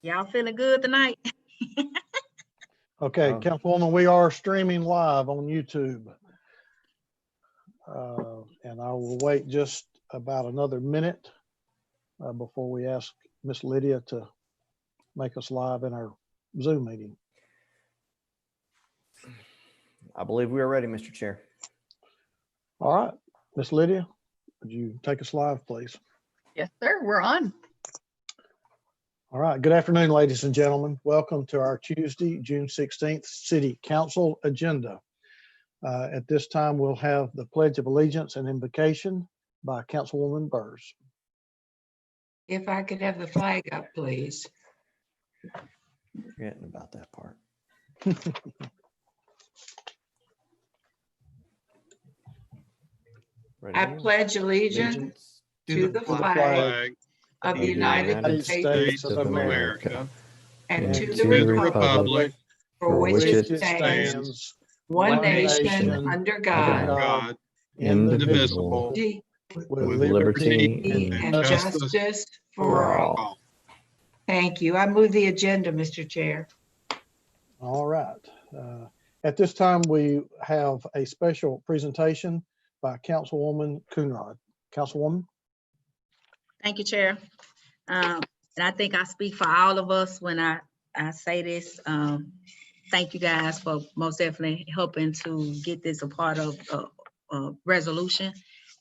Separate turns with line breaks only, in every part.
Y'all feeling good tonight?
Okay, Councilwoman, we are streaming live on YouTube. And I will wait just about another minute before we ask Miss Lydia to make us live in our Zoom meeting.
I believe we are ready, Mr. Chair.
All right, Miss Lydia, would you take us live, please?
Yes, sir. We're on.
All right, good afternoon, ladies and gentlemen. Welcome to our Tuesday, June 16th City Council agenda. At this time, we'll have the Pledge of Allegiance and invocation by Councilwoman Burrs.
If I could have the flag up, please.
Forgetting about that part. Ready
I
to go?
pledge allegiance to the flag of the United States
of America
and to
to
the republic for which it stands, one nation under God,
indivisible, with liberty
and justice for all. Thank you. I move the agenda, Mr. Chair.
All right. At this time, we have a special presentation by Councilwoman Coonrod. Councilwoman?
Thank you, Chair. And I think I speak for all of us when I say this. Thank you guys for most definitely helping to get this a part of a resolution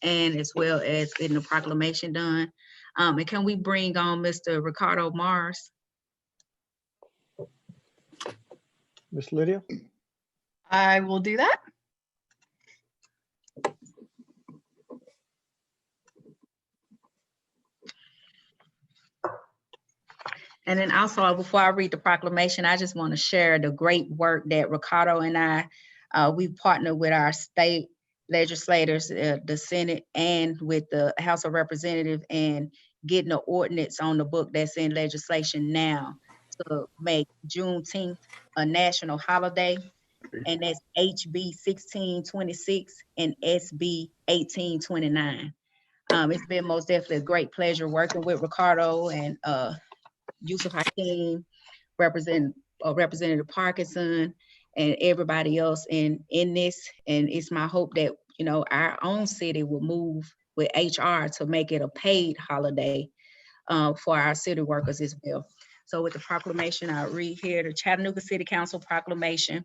and as well as getting the proclamation done. And can we bring on Mr. Ricardo Mars?
Miss Lydia?
I will do that.
And then also, before I read the proclamation, I just want to share the great work that Ricardo and I, we partnered with our state legislators, the Senate, and with the House of Representatives, and getting the ordinance on the book that's in legislation now to make Juneteenth a national holiday. And that's HB 1626 and SB 1829. It's been most definitely a great pleasure working with Ricardo and Yusuf Hakeem, Representative Parkinson, and everybody else in this. And it's my hope that, you know, our own city will move with HR to make it a paid holiday for our city workers as well. So with the proclamation, I read here the Chattanooga City Council proclamation.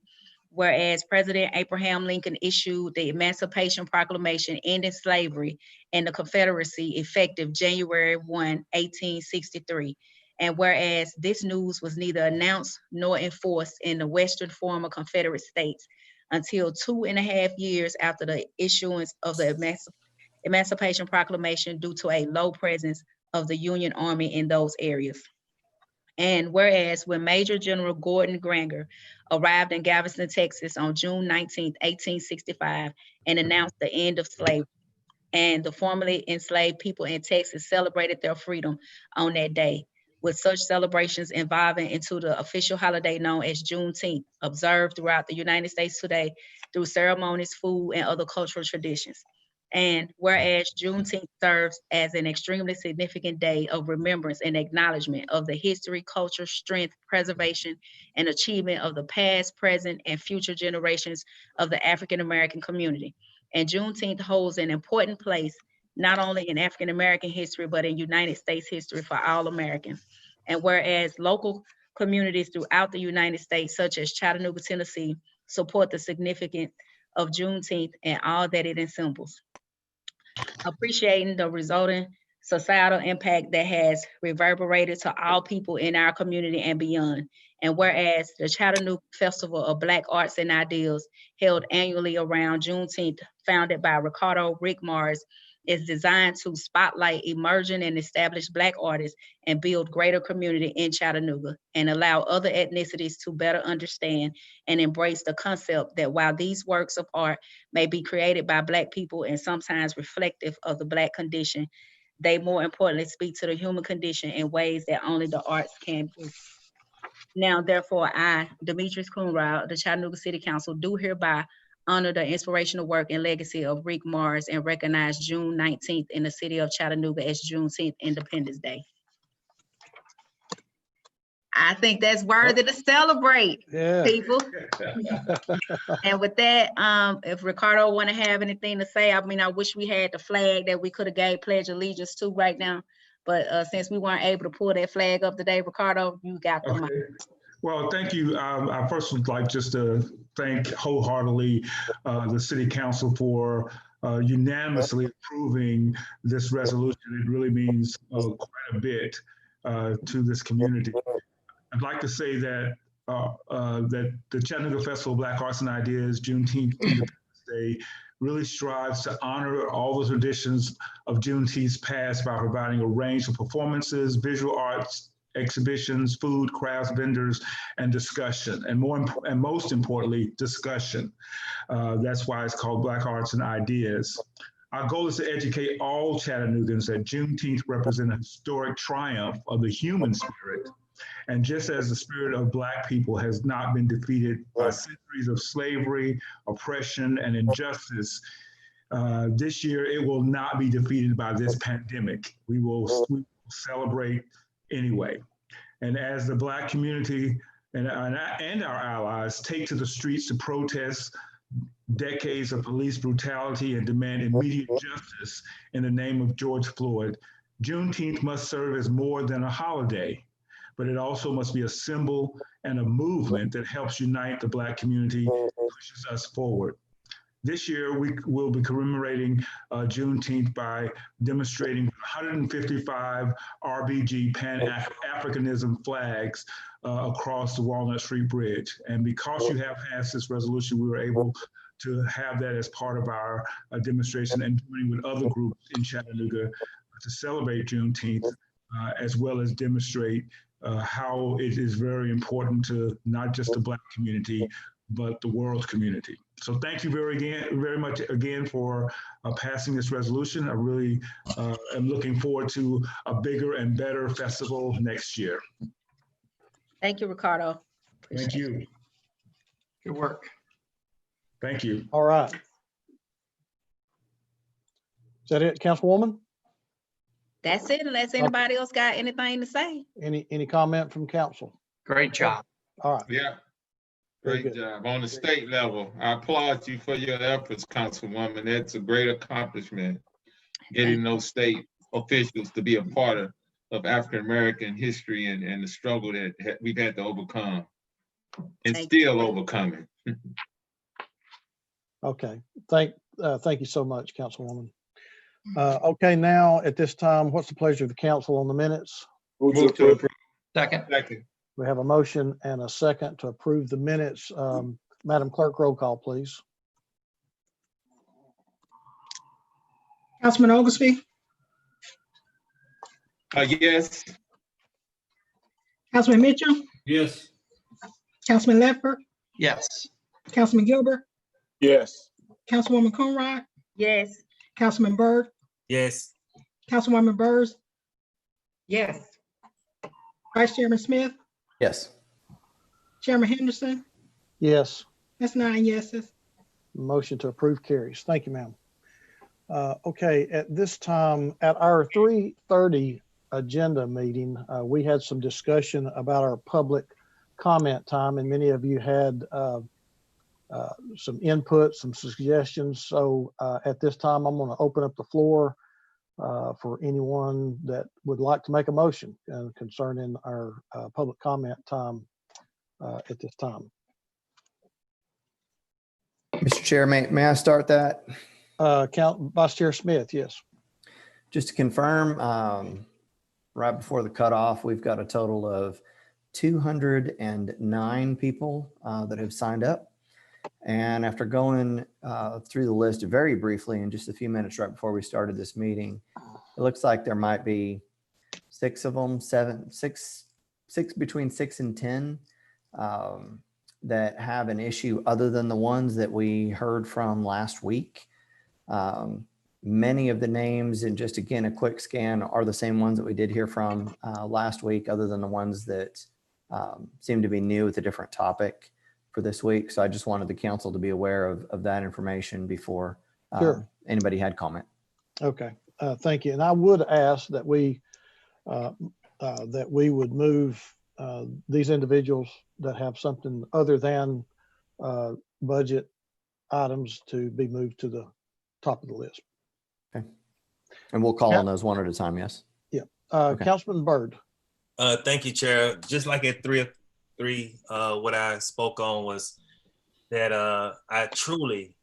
Whereas President Abraham Lincoln issued the Emancipation Proclamation ending slavery and the Confederacy effective January 1, 1863. And whereas this news was neither announced nor enforced in the Western former Confederate States until 2.5 years after the issuance of the Emancipation Proclamation due to a low presence of the Union Army in those areas. And whereas when Major General Gordon Granger arrived in Galveston, Texas on June 19, 1865, and announced the end of slavery, and the formerly enslaved people in Texas celebrated their freedom on that day, with such celebrations evolving into the official holiday known as Juneteenth, observed throughout the United States today through ceremonies, food, and other cultural traditions. And whereas Juneteenth serves as an extremely significant day of remembrance and acknowledgement of the history, culture, strength, preservation, and achievement of the past, present, and future generations of the African-American community. And Juneteenth holds an important place, not only in African-American history, but in United States history for all Americans. And whereas local communities throughout the United States, such as Chattanooga, Tennessee, support the significance of Juneteenth and all that it ensembles. Appreciating the resulting societal impact that has reverberated to all people in our community and beyond. And whereas the Chattanooga Festival of Black Arts and Ideals, held annually around Juneteenth, founded by Ricardo Rick Mars, is designed to spotlight emerging and established Black artists and build greater community in Chattanooga, and allow other ethnicities to better understand and embrace the concept that while these works of art may be created by Black people and sometimes reflective of the Black condition, they more importantly speak to the human condition in ways that only the arts can do. Now, therefore, I, Demetrius Coonrod, the Chattanooga City Council, do hereby honor the inspirational work and legacy of Rick Mars and recognize June 19th in the city of Chattanooga as Juneteenth Independence Day. I think that's worthy to celebrate,
Yeah.
people. And with that, if Ricardo want to have anything to say, I mean, I wish we had the flag that we could have gave Pledge of Allegiance to right now. But since we weren't able to pull that flag up today, Ricardo, you got the mic.
Well, thank you. I first would like just to thank wholeheartedly the City Council for unanimously approving this resolution. It really means quite a bit to this community. I'd like to say that that the Chattanooga Festival of Black Arts and Ideas, Juneteenth Independence Day, really strives to honor all the traditions of Juneteenth's past by providing a range of performances, visual arts, exhibitions, food, crafts, vendors, and discussion. And most importantly, discussion. That's why it's called Black Arts and Ideas. Our goal is to educate all Chattanoogans that Juneteenth represents a historic triumph of the human spirit. And just as the spirit of Black people has not been defeated by centuries of slavery, oppression, and injustice, this year it will not be defeated by this pandemic. We will celebrate anyway. And as the Black community and our allies take to the streets to protest decades of police brutality and demand immediate justice in the name of George Floyd, Juneteenth must serve as more than a holiday, but it also must be a symbol and a movement that helps unite the Black community, pushes us forward. This year, we will be commemorating Juneteenth by demonstrating 155 RBG Pan-Africanism flags across the Walnut Street Bridge. And because you have passed this resolution, we were able to have that as part of our demonstration and joining with other groups in Chattanooga to celebrate Juneteenth, as well as demonstrate how it is very important to not just the Black community, but the world's community. So thank you very much again for passing this resolution. I really am looking forward to a bigger and better festival next year.
Thank you, Ricardo.
Thank you.
Good work.
Thank you. All right. Is that it, Councilwoman?
That's it, unless anybody else got anything to say.
Any comment from council?
Great job.
All right.
Yeah.
Very
Great
good.
job. On the state level, I applaud you for your efforts, Councilwoman. That's a great accomplishment, getting those state officials to be a part of African-American history and the struggle that we've had to overcome and still overcoming.
Okay. Thank you so much, Councilwoman. Okay, now at this time, what's the pleasure of the council on the minutes?
Move to approve.
Second.
Second.
We have a motion and a second to approve the minutes. Madam Clerk, roll call, please.
Councilman Oglesby,
Yes.
Councilman Mitchell,
Yes.
Councilman Ledford,
Yes.
Councilman Gilbert,
Yes.
Councilwoman Conrad,
Yes.
Councilman Byrd,
Yes.
Councilwoman Burrs,
Yes.
Vice Chairman Smith,
Yes.
Chairman Henderson.
Yes.
That's 9 yeses.
Motion to approve carries. Thank you, ma'am. Okay, at this time, at our 3:30 agenda meeting, we had some discussion about our public comment time, and many of you had some input, some suggestions. So at this time, I'm going to open up the floor for anyone that would like to make a motion concerning our public comment time at this time.
Mr. Chair, may I start that?
Vice Chair Smith, yes.
Just to confirm, right before the cutoff, we've got a total of 209 people that have signed up. And after going through the list very briefly in just a few minutes right before we started this meeting, it looks like there might be 6 of them, between 6 and 10 that have an issue other than the ones that we heard from last week. Many of the names, and just again, a quick scan, are the same ones that we did hear from last week, other than the ones that seem to be new with a different topic for this week. So I just wanted the council to be aware of that information before
Sure.
Anybody had comment.
Okay, thank you. And I would ask that we would move these individuals that have something other than budget items to be moved to the top of the list.
And we'll call
Yeah.
on those one at a time, yes?
Yeah.
Okay.
Councilman Byrd.
Thank you, Chair. Just like at 3:03, what I spoke on was that I truly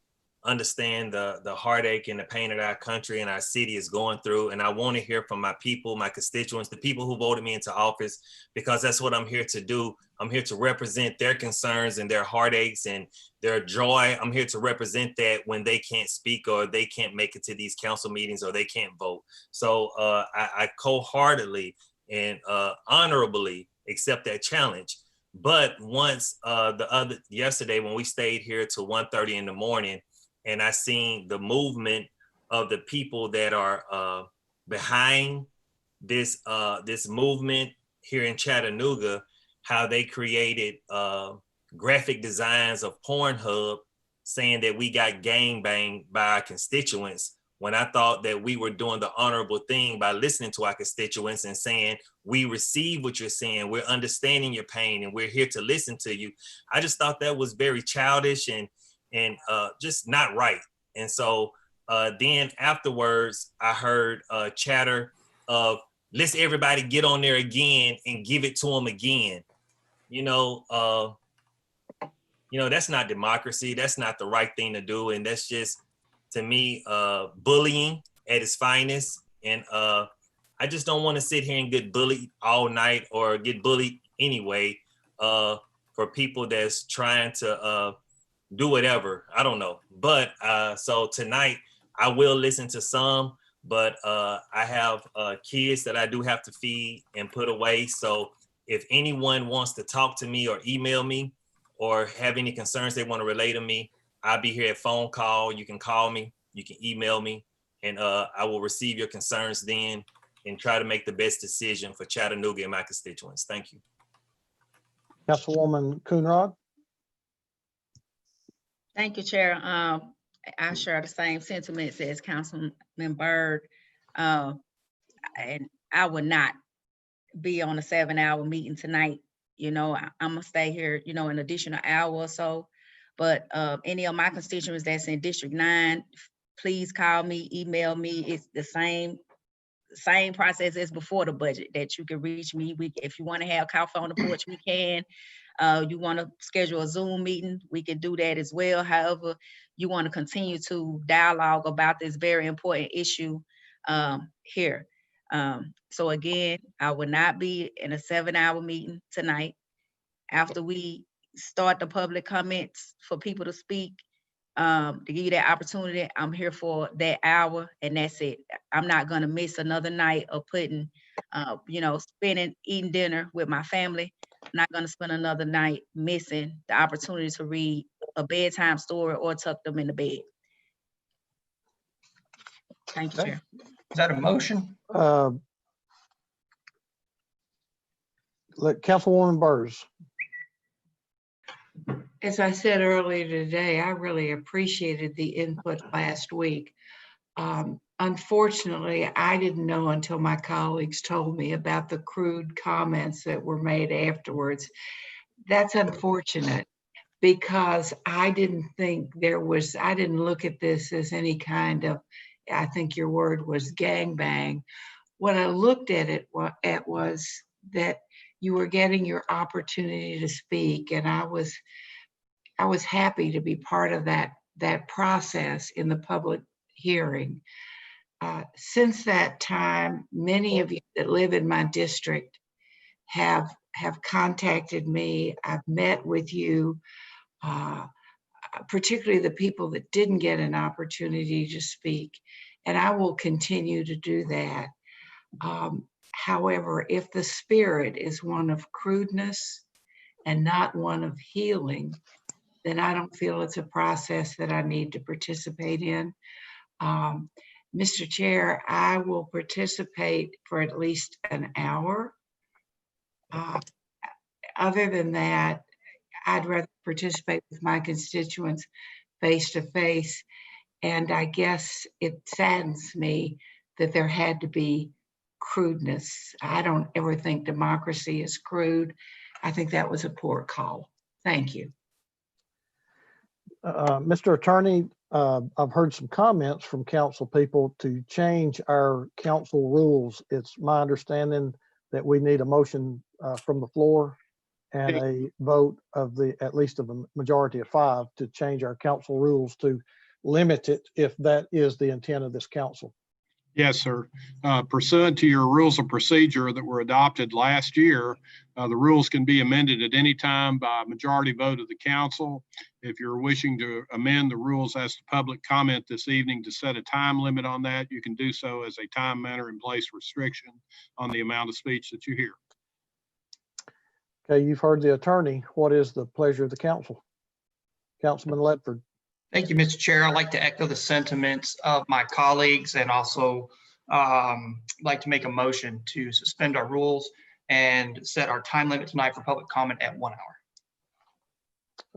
understand the heartache and the pain that our country and our city is going through. And I want to hear from my people, my constituents, the people who voted me into office, because that's what I'm here to do. I'm here to represent their concerns and their heartaches and their joy. I'm here to represent that when they can't speak or they can't make it to these council meetings or they can't vote. So I wholeheartedly and honorably accept that challenge. But once yesterday when we stayed here till 1:30 in the morning, and I seen the movement of the people that are behind this movement here in Chattanooga, how they created graphic designs of Pornhub saying that we got gangbanged by our constituents, when I thought that we were doing the honorable thing by listening to our constituents and saying, we receive what you're saying, we're understanding your pain, and we're here to listen to you. I just thought that was very childish and just not right. And so then afterwards, I heard chatter of, let's everybody get on there again and give it to them again. That's not democracy. That's not the right thing to do. And that's just, to me, bullying at its finest. And I just don't want to sit here and get bullied all night or get bullied anyway for people that's trying to do whatever. I don't know. But so tonight I will listen to some, but I have kids that I do have to feed and put away. So if anyone wants to talk to me or email me or have any concerns they want to relay to me, I'll be here at phone call. You can call me, you can email me, and I will receive your concerns then and try to make the best decision for Chattanooga and my constituents. Thank you.
Councilwoman Coonrod.
Thank you, Chair. I share the same sentiments as Councilman Byrd. And I would not be on a 7-hour meeting tonight. I'm gonna stay here, an additional hour or so. But any of my constituents that's in District 9, please call me, email me. It's the same process as before the budget, that you can reach me. If you want to have coffee on the porch, we can. You want to schedule a Zoom meeting, we can do that as well. However, you want to continue to dialogue about this very important issue here. So again, I will not be in a 7-hour meeting tonight. After we start the public comments for people to speak, to give you that opportunity, I'm here for that hour, and that's it. I'm not gonna miss another night of eating dinner with my family. I'm not gonna spend another night missing the opportunity to read a bedtime story or tuck them in the bed. Thank you, Chair.
Is that a motion?
Councilwoman Byrd.
As I said earlier today, I really appreciated the input last week. Unfortunately, I didn't know until my colleagues told me about the crude comments that were made afterwards. That's unfortunate, because I didn't look at this as any kind of, I think your word was gangbang. What I looked at it was that you were getting your opportunity to speak, and I was happy to be part of that process in the public hearing. Since that time, many of you that live in my district have contacted me. I've met with you, particularly the people that didn't get an opportunity to speak, and I will continue to do that. However, if the spirit is one of crudeness and not one of healing, then I don't feel it's a process that I need to participate in. Mr. Chair, I will participate for at least an hour. Other than that, I'd rather participate with my constituents face to face. And I guess it saddens me that there had to be crudeness. I don't ever think democracy is crude. I think that was a poor call. Thank you.
Mr. Attorney, I've heard some comments from council people to change our council rules. It's my understanding that we need a motion from the floor and a vote of at least of a majority of 5 to change our council rules to limit it if that is the intent of this council.
Yes, sir. Pursuant to your rules of procedure that were adopted last year, the rules can be amended at any time by a majority vote of the council. If you're wishing to amend the rules as to public comment this evening to set a time limit on that, you can do so as a time, manner, and place restriction on the amount of speech that you hear.
Okay, you've heard the attorney. What is the pleasure of the council? Councilman Ledford.
Thank you, Mr. Chair. I'd like to echo the sentiments of my colleagues and also like to make a motion to suspend our rules and set our time limit tonight for public comment at 1 hour.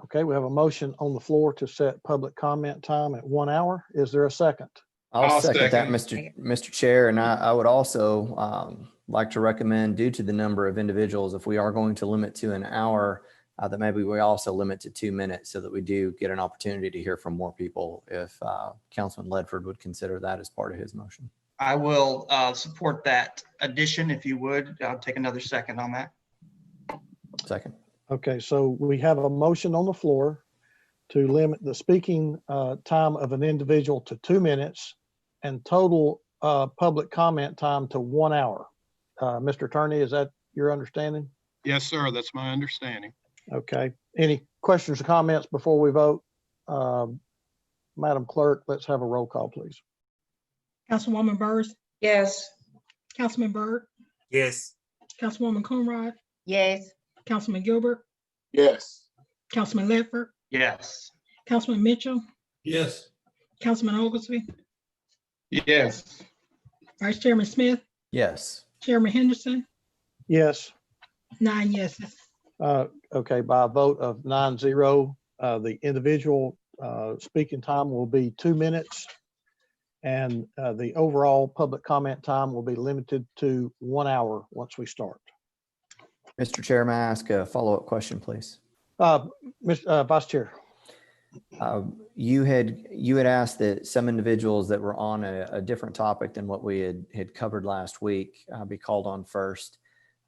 Okay, we have a motion on the floor to set public comment time at 1 hour. Is there a second?
I'll second that, Mr. Chair. And I would also like to recommend, due to the number of individuals, if we are going to limit to an hour, that maybe we also limit to 2 minutes so that we do get an opportunity to hear from more people. If Councilman Ledford would consider that as part of his motion.
I will support that addition if you would. I'll take another second on that.
Second.
Okay, so we have a motion on the floor to limit the speaking time of an individual to 2 minutes and total public comment time to 1 hour. Mr. Attorney, is that your understanding?
Yes, sir. That's my understanding.
Okay. Any questions or comments before we vote? Madam Clerk, let's have a roll call, please.
Councilwoman Burrs,
Yes.
Councilman Byrd,
Yes.
Councilwoman Coonrod,
Yes.
Councilman Gilbert,
Yes.
Councilman Ledford,
Yes.
Councilman Mitchell,
Yes.
Councilman Oglesby,
Yes.
Vice Chairman Smith,
Yes.
Chairman Henderson,
Yes.
9 yeses.
Okay, by a vote of 9-0, the individual speaking time will be 2 minutes, and the overall public comment time will be limited to 1 hour once we start.
Mr. Chair, may I ask a follow-up question, please?
Vice Chair.
You had asked that some individuals that were on a different topic than what we had covered last week be called on first.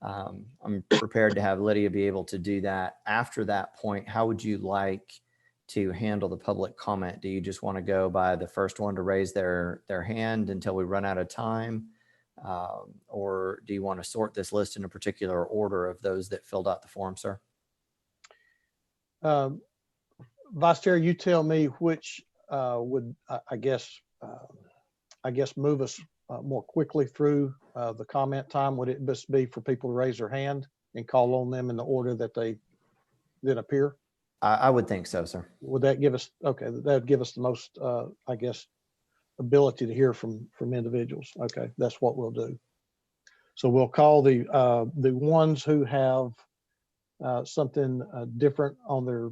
I'm prepared to have Lydia be able to do that. After that point, how would you like to handle the public comment? Do you just want to go by the first one to raise their hand until we run out of time? Or do you want to sort this list in a particular order of those that filled out the form, sir?
Vice Chair, you tell me which would, I guess, move us more quickly through the comment time. Would it just be for people to raise their hand and call on them in the order that they then appear?
I would think so, sir.
Would that give us, okay, that would give us the most, I guess, ability to hear from individuals. Okay, that's what we'll do. So we'll call the ones who have something different on their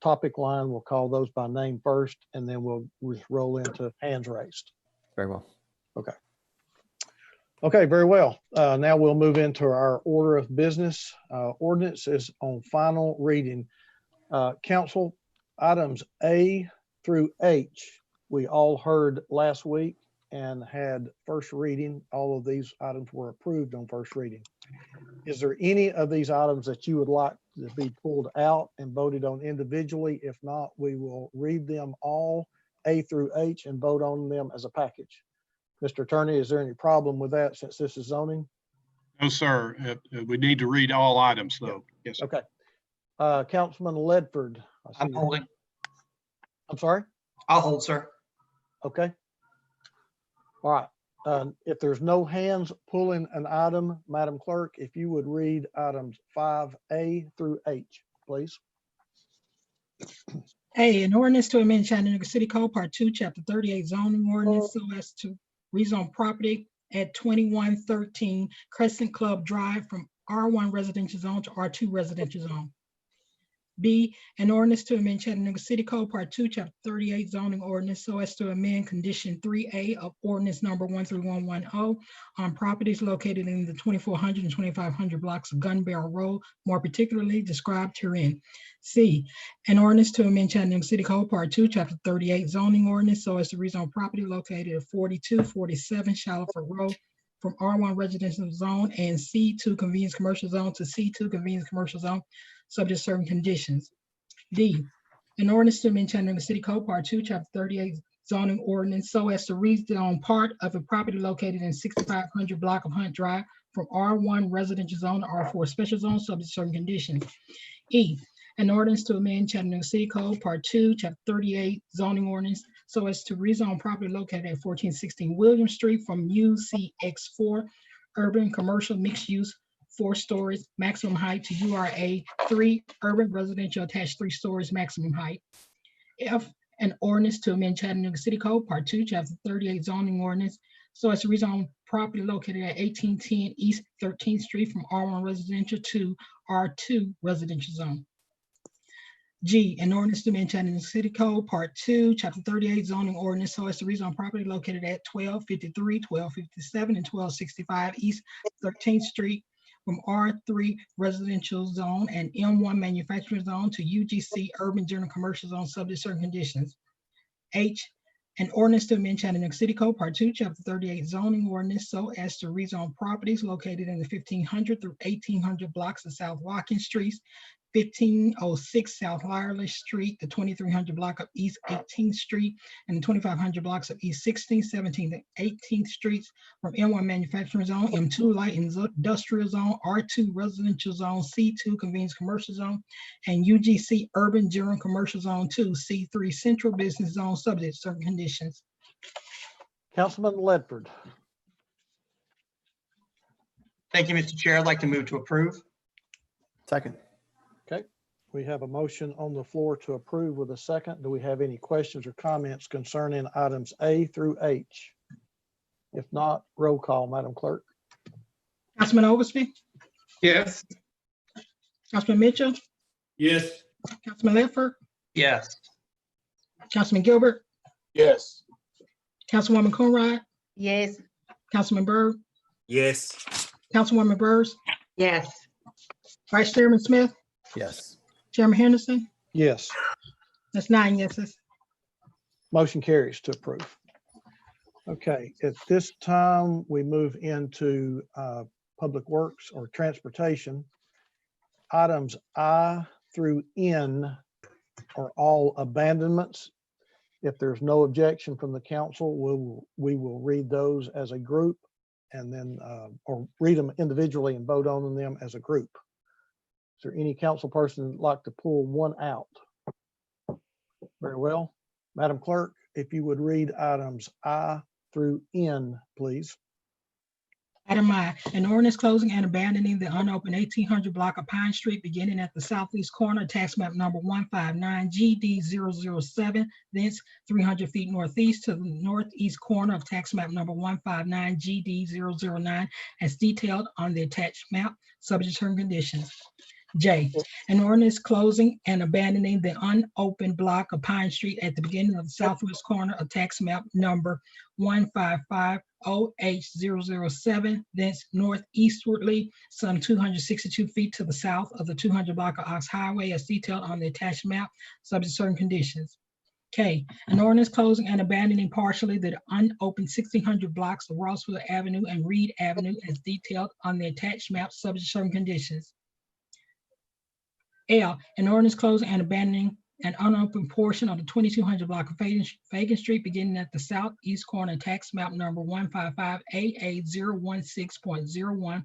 topic line. We'll call those by name first, and then we'll just roll into hands raised.
Very well.
Okay. Okay, very well. Now we'll move into our order of business. Ordinance is on final reading. Council, items A through H, we all heard last week and had first reading. All of these items were approved on first reading. Is there any of these items that you would like to be pulled out and voted on individually? If not, we will read them all, A through H, and vote on them as a package. Mr. Attorney, is there any problem with that since this is zoning?
No, sir. We need to read all items, though. Yes, sir.
Okay. Councilman Ledford.
I'm holding.
I'm sorry?
I'll hold, sir.
Okay. All right. If there's no hands pulling an item, Madam Clerk, if you would read items 5A through H, please.
A, an ordinance to amend Chattanooga City Code Part 2, Chapter 38 zoning ordinance so as to rezone property at 2113 Crescent Club Drive from R1 residential zone to R2 residential zone. B, an ordinance to amend Chattanooga City Code Part 2, Chapter 38 zoning ordinance so as to amend Condition 3A of ordinance number 13110 on properties located in the 2400 and 2500 blocks of Gun Barrel Road, more particularly described herein. C, an ordinance to amend Chattanooga City Code Part 2, Chapter 38 zoning ordinance so as to rezone property located at 4247 Shallowford Road from R1 residential zone and C2 convenience commercial zone to C2 convenience commercial zone, subject to certain conditions. D, an ordinance to amend Chattanooga City Code Part 2, Chapter 38 zoning ordinance so as to rezone part of a property located in 6500 block of Hunt Drive from R1 residential zone to R4 special zone, subject to certain conditions. E, an ordinance to amend Chattanooga City Code Part 2, Chapter 38 zoning ordinance so as to rezone property located at 1416 William Street from UCX4 urban commercial mixed use 4 stories maximum height to URA 3 urban residential attached 3 stories maximum height. F, an ordinance to amend Chattanooga City Code Part 2, Chapter 38 zoning ordinance so as to rezone property located at 1810 East 13th Street from R1 residential to R2 residential zone. G, an ordinance to amend Chattanooga City Code Part 2, Chapter 38 zoning ordinance so as to rezone property located at 1253, 1257, and 1265 East 13th Street from R3 residential zone and M1 manufacturing zone to UGC urban general commercial zone, subject to certain conditions. H, an ordinance to amend Chattanooga City Code Part 2, Chapter 38 zoning ordinance so as to rezone properties located in the 1500 through 1800 blocks of South Watkins Streets, 1506 South Lyerly Street, the 2300 block of East 18th Street, and the 2500 blocks of East 16th, 17th, and 18th Streets from M1 manufacturing zone, M2 light industrial zone, R2 residential zone, C2 convenience commercial zone, and UGC urban general commercial zone 2, C3 central business zone, subject to certain conditions.
Councilman Ledford.
Thank you, Mr. Chair. I'd like to move to approve.
Second.
Okay, we have a motion on the floor to approve with a second. Do we have any questions or comments concerning items A through H? If not, roll call, Madam Clerk.
Councilman Oglesby,
Yes.
Councilman Mitchell,
Yes.
Councilman Ledford,
Yes.
Councilman Gilbert,
Yes.
Councilwoman Coonrod,
Yes.
Councilman Byrd,
Yes.
Councilwoman Byrd,
Yes.
Vice Chairman Smith,
Yes.
Chairman Henderson.
Yes,
That's 9 yeses.
motion carries to approve. Okay, at this time, we move into Public Works or Transportation. Items I through N are all abandonments. If there's no objection from the council, we will read those as a group and then, or read them individually and vote on them as a group. Is there any council person that'd like to pull one out? Very well. Madam Clerk, if you would read items I through N, please.
Item I, an ordinance closing and abandoning the unopened 1800 block of Pine Street beginning at the southeast corner, tax map number 159 GD007, thence 300 feet northeast to the northeast corner of tax map number 159 GD009 as detailed on the attached map, subject to certain conditions. J, an ordinance closing and abandoning the unopened block of Pine Street at the beginning of the southwest corner of tax map number 155OH007, thence northeastwardly some 262 feet to the south of the 200 block of Ox Highway as detailed on the attached map, subject to certain conditions. K, an ordinance closing and abandoning partially the unopened 1600 blocks of Rossville Avenue and Reed Avenue as detailed on the attached map, subject to certain conditions. L, an ordinance closing and abandoning an unopened portion of the 2200 block of Fagan Street beginning at the southeast corner of tax map number 155AA016.01,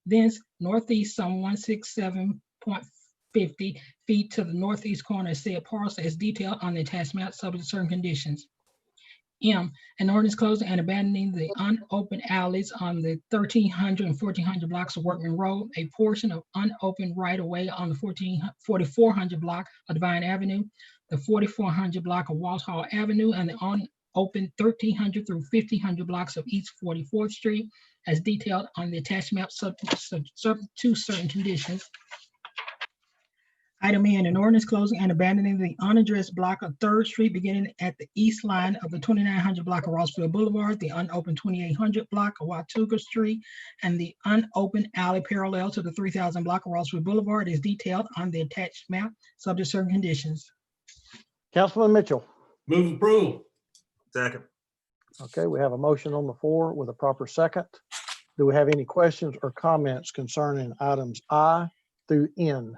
thence northeast some 167.50 feet to the northeast corner of said parcel as detailed on the attached map, subject to certain conditions. M, an ordinance closing and abandoning the unopened alleys on the 1300 and 1400 blocks of Workman Road, a portion of unopened right-of-way on the 4400 block of Divine Avenue, the 4400 block of Walthall Avenue, and the unopened 1300 through 1500 blocks of East 44th Street, as detailed on the attached map, subject to certain conditions. Item N, an ordinance closing and abandoning the unaddressed block of 3rd Street beginning at the east line of the 2900 block of Rossville Boulevard, the unopened 2800 block of Watuga Street, and the unopened alley parallel to the 3000 block of Rossville Boulevard is detailed on the attached map, subject to certain conditions.
Councilman Mitchell.
Move approval.
Second.
Okay, we have a motion on the floor with a proper second. Do we have any questions or comments concerning items I through N?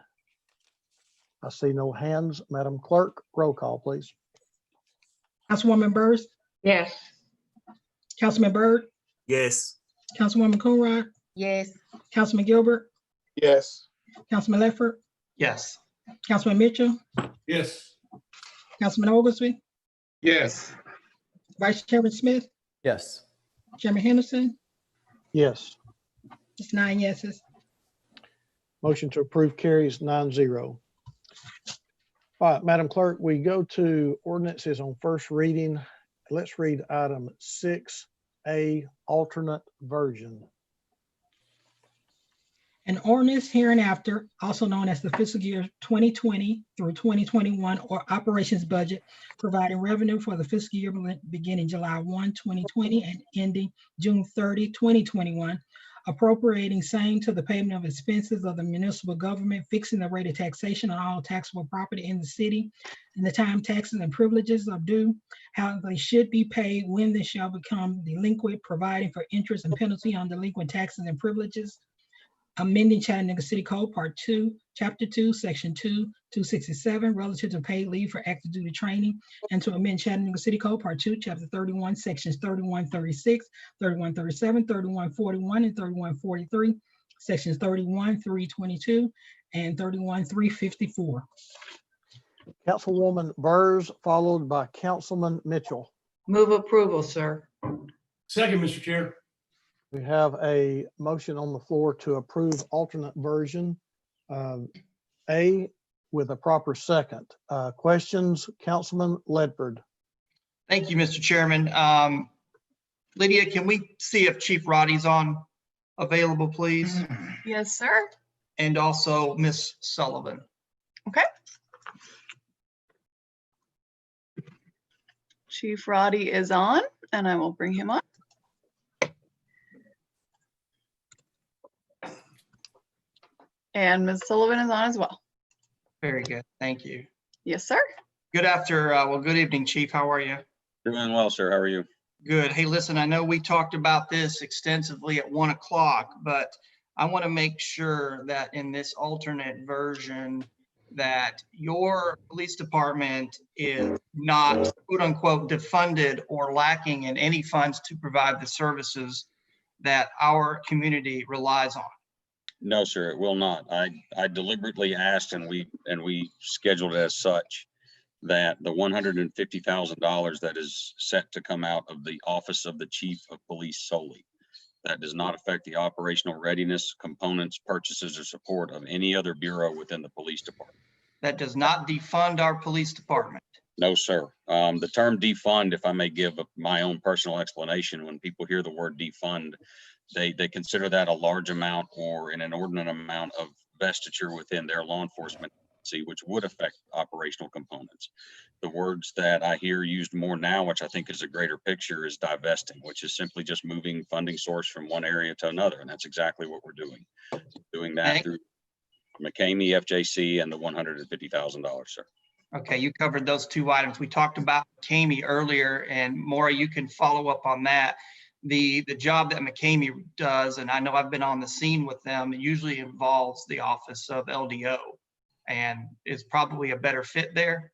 I see no hands. Madam Clerk, roll call, please.
Councilwoman Byrd,
Yes.
Councilman Byrd,
Yes.
Councilwoman Coonrod,
Yes.
Councilman Gilbert,
Yes.
Councilman Ledford,
Yes.
Councilman Mitchell,
Yes.
Councilman Oglesby,
Yes.
Vice Chairman Smith,
Yes.
Chairman Henderson.
Yes.
It's 9 yeses.
Motion to approve carries 9-0. All right, Madam Clerk, we go to ordinances on first reading. Let's read item 6A, alternate version.
An ordinance hereinafter, also known as the fiscal year 2020 through 2021 or operations budget, providing revenue for the fiscal year beginning July 1, 2020 and ending June 30, 2021, appropriating same to the payment of expenses of the municipal government, fixing the rate of taxation on all taxable property in the city, and the time taxes and privileges are due, how they should be paid, when they shall become delinquent, providing for interest and penalty on delinquent taxes and privileges, amending Chattanooga City Code Part 2, Chapter 2, Section 2, 267, relative to paid leave for active duty training, and to amend Chattanooga City Code Part 2, Chapter 31, Sections 3136, 3137, 3141, and 3143, Sections 31,322, and 31,354.
Councilwoman Burrs, followed by Councilman Mitchell.
Move approval, sir.
Second, Mr. Chair.
We have a motion on the floor to approve alternate version A with a proper second. Questions, Councilman Ledford?
Thank you, Mr. Chairman. Lydia, can we see if Chief Roddy's on available, please?
Yes, sir.
And also Miss Sullivan.
Okay. Chief Roddy is on, and I will bring him up. And Ms. Sullivan is on as well.
Very good. Thank you.
Yes, sir.
Good evening, Chief. How are you?
Doing well, sir. How are you?
Good. Hey, listen, I know we talked about this extensively at 1 o'clock, but I want to make sure that in this alternate version that your police department is not quote unquote defunded or lacking in any funds to provide the services that our community relies on.
No, sir, it will not. I deliberately asked, and we scheduled it as such, that the $150,000 that is set to come out of the Office of the Chief of Police solely, that does not affect the operational readiness, components, purchases, or support of any other bureau within the police department.
That does not defund our police department.
No, sir. The term defund, if I may give my own personal explanation, when people hear the word defund, they consider that a large amount or an inordinate amount of vestiture within their law enforcement agency, which would affect operational components. The words that I hear used more now, which I think is a greater picture, is divesting, which is simply just moving funding source from one area to another. And that's exactly what we're doing. Doing that through McCamey, FJC, and the $150,000, sir.
Okay, you covered those two items. We talked about McCamey earlier, and Maura, you can follow up on that. The job that McCamey does, and I know I've been on the scene with them, it usually involves the office of LDO and is probably a better fit there.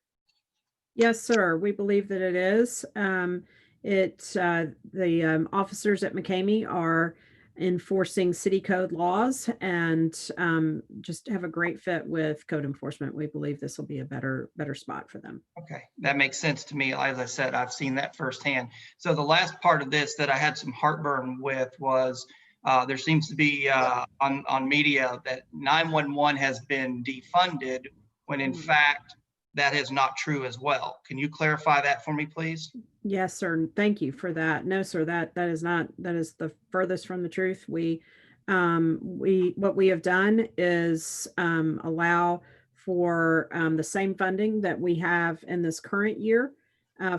Yes, sir. We believe that it is. The officers at McCamey are enforcing city code laws and just have a great fit with code enforcement. We believe this will be a better spot for them.
Okay, that makes sense to me. As I said, I've seen that firsthand. So the last part of this that I had some heartburn with was there seems to be on media that 911 has been defunded when in fact that is not true as well. Can you clarify that for me, please?
Yes, sir. Thank you for that. No, sir, that is the furthest from the truth. What we have done is allow for the same funding that we have in this current year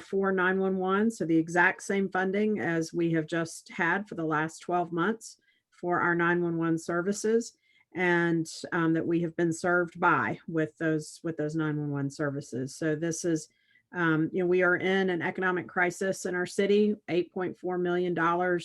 for 911. So the exact same funding as we have just had for the last 12 months for our 911 services, and that we have been served by with those 911 services. So this is, we are in an economic crisis in our city, $8.4 million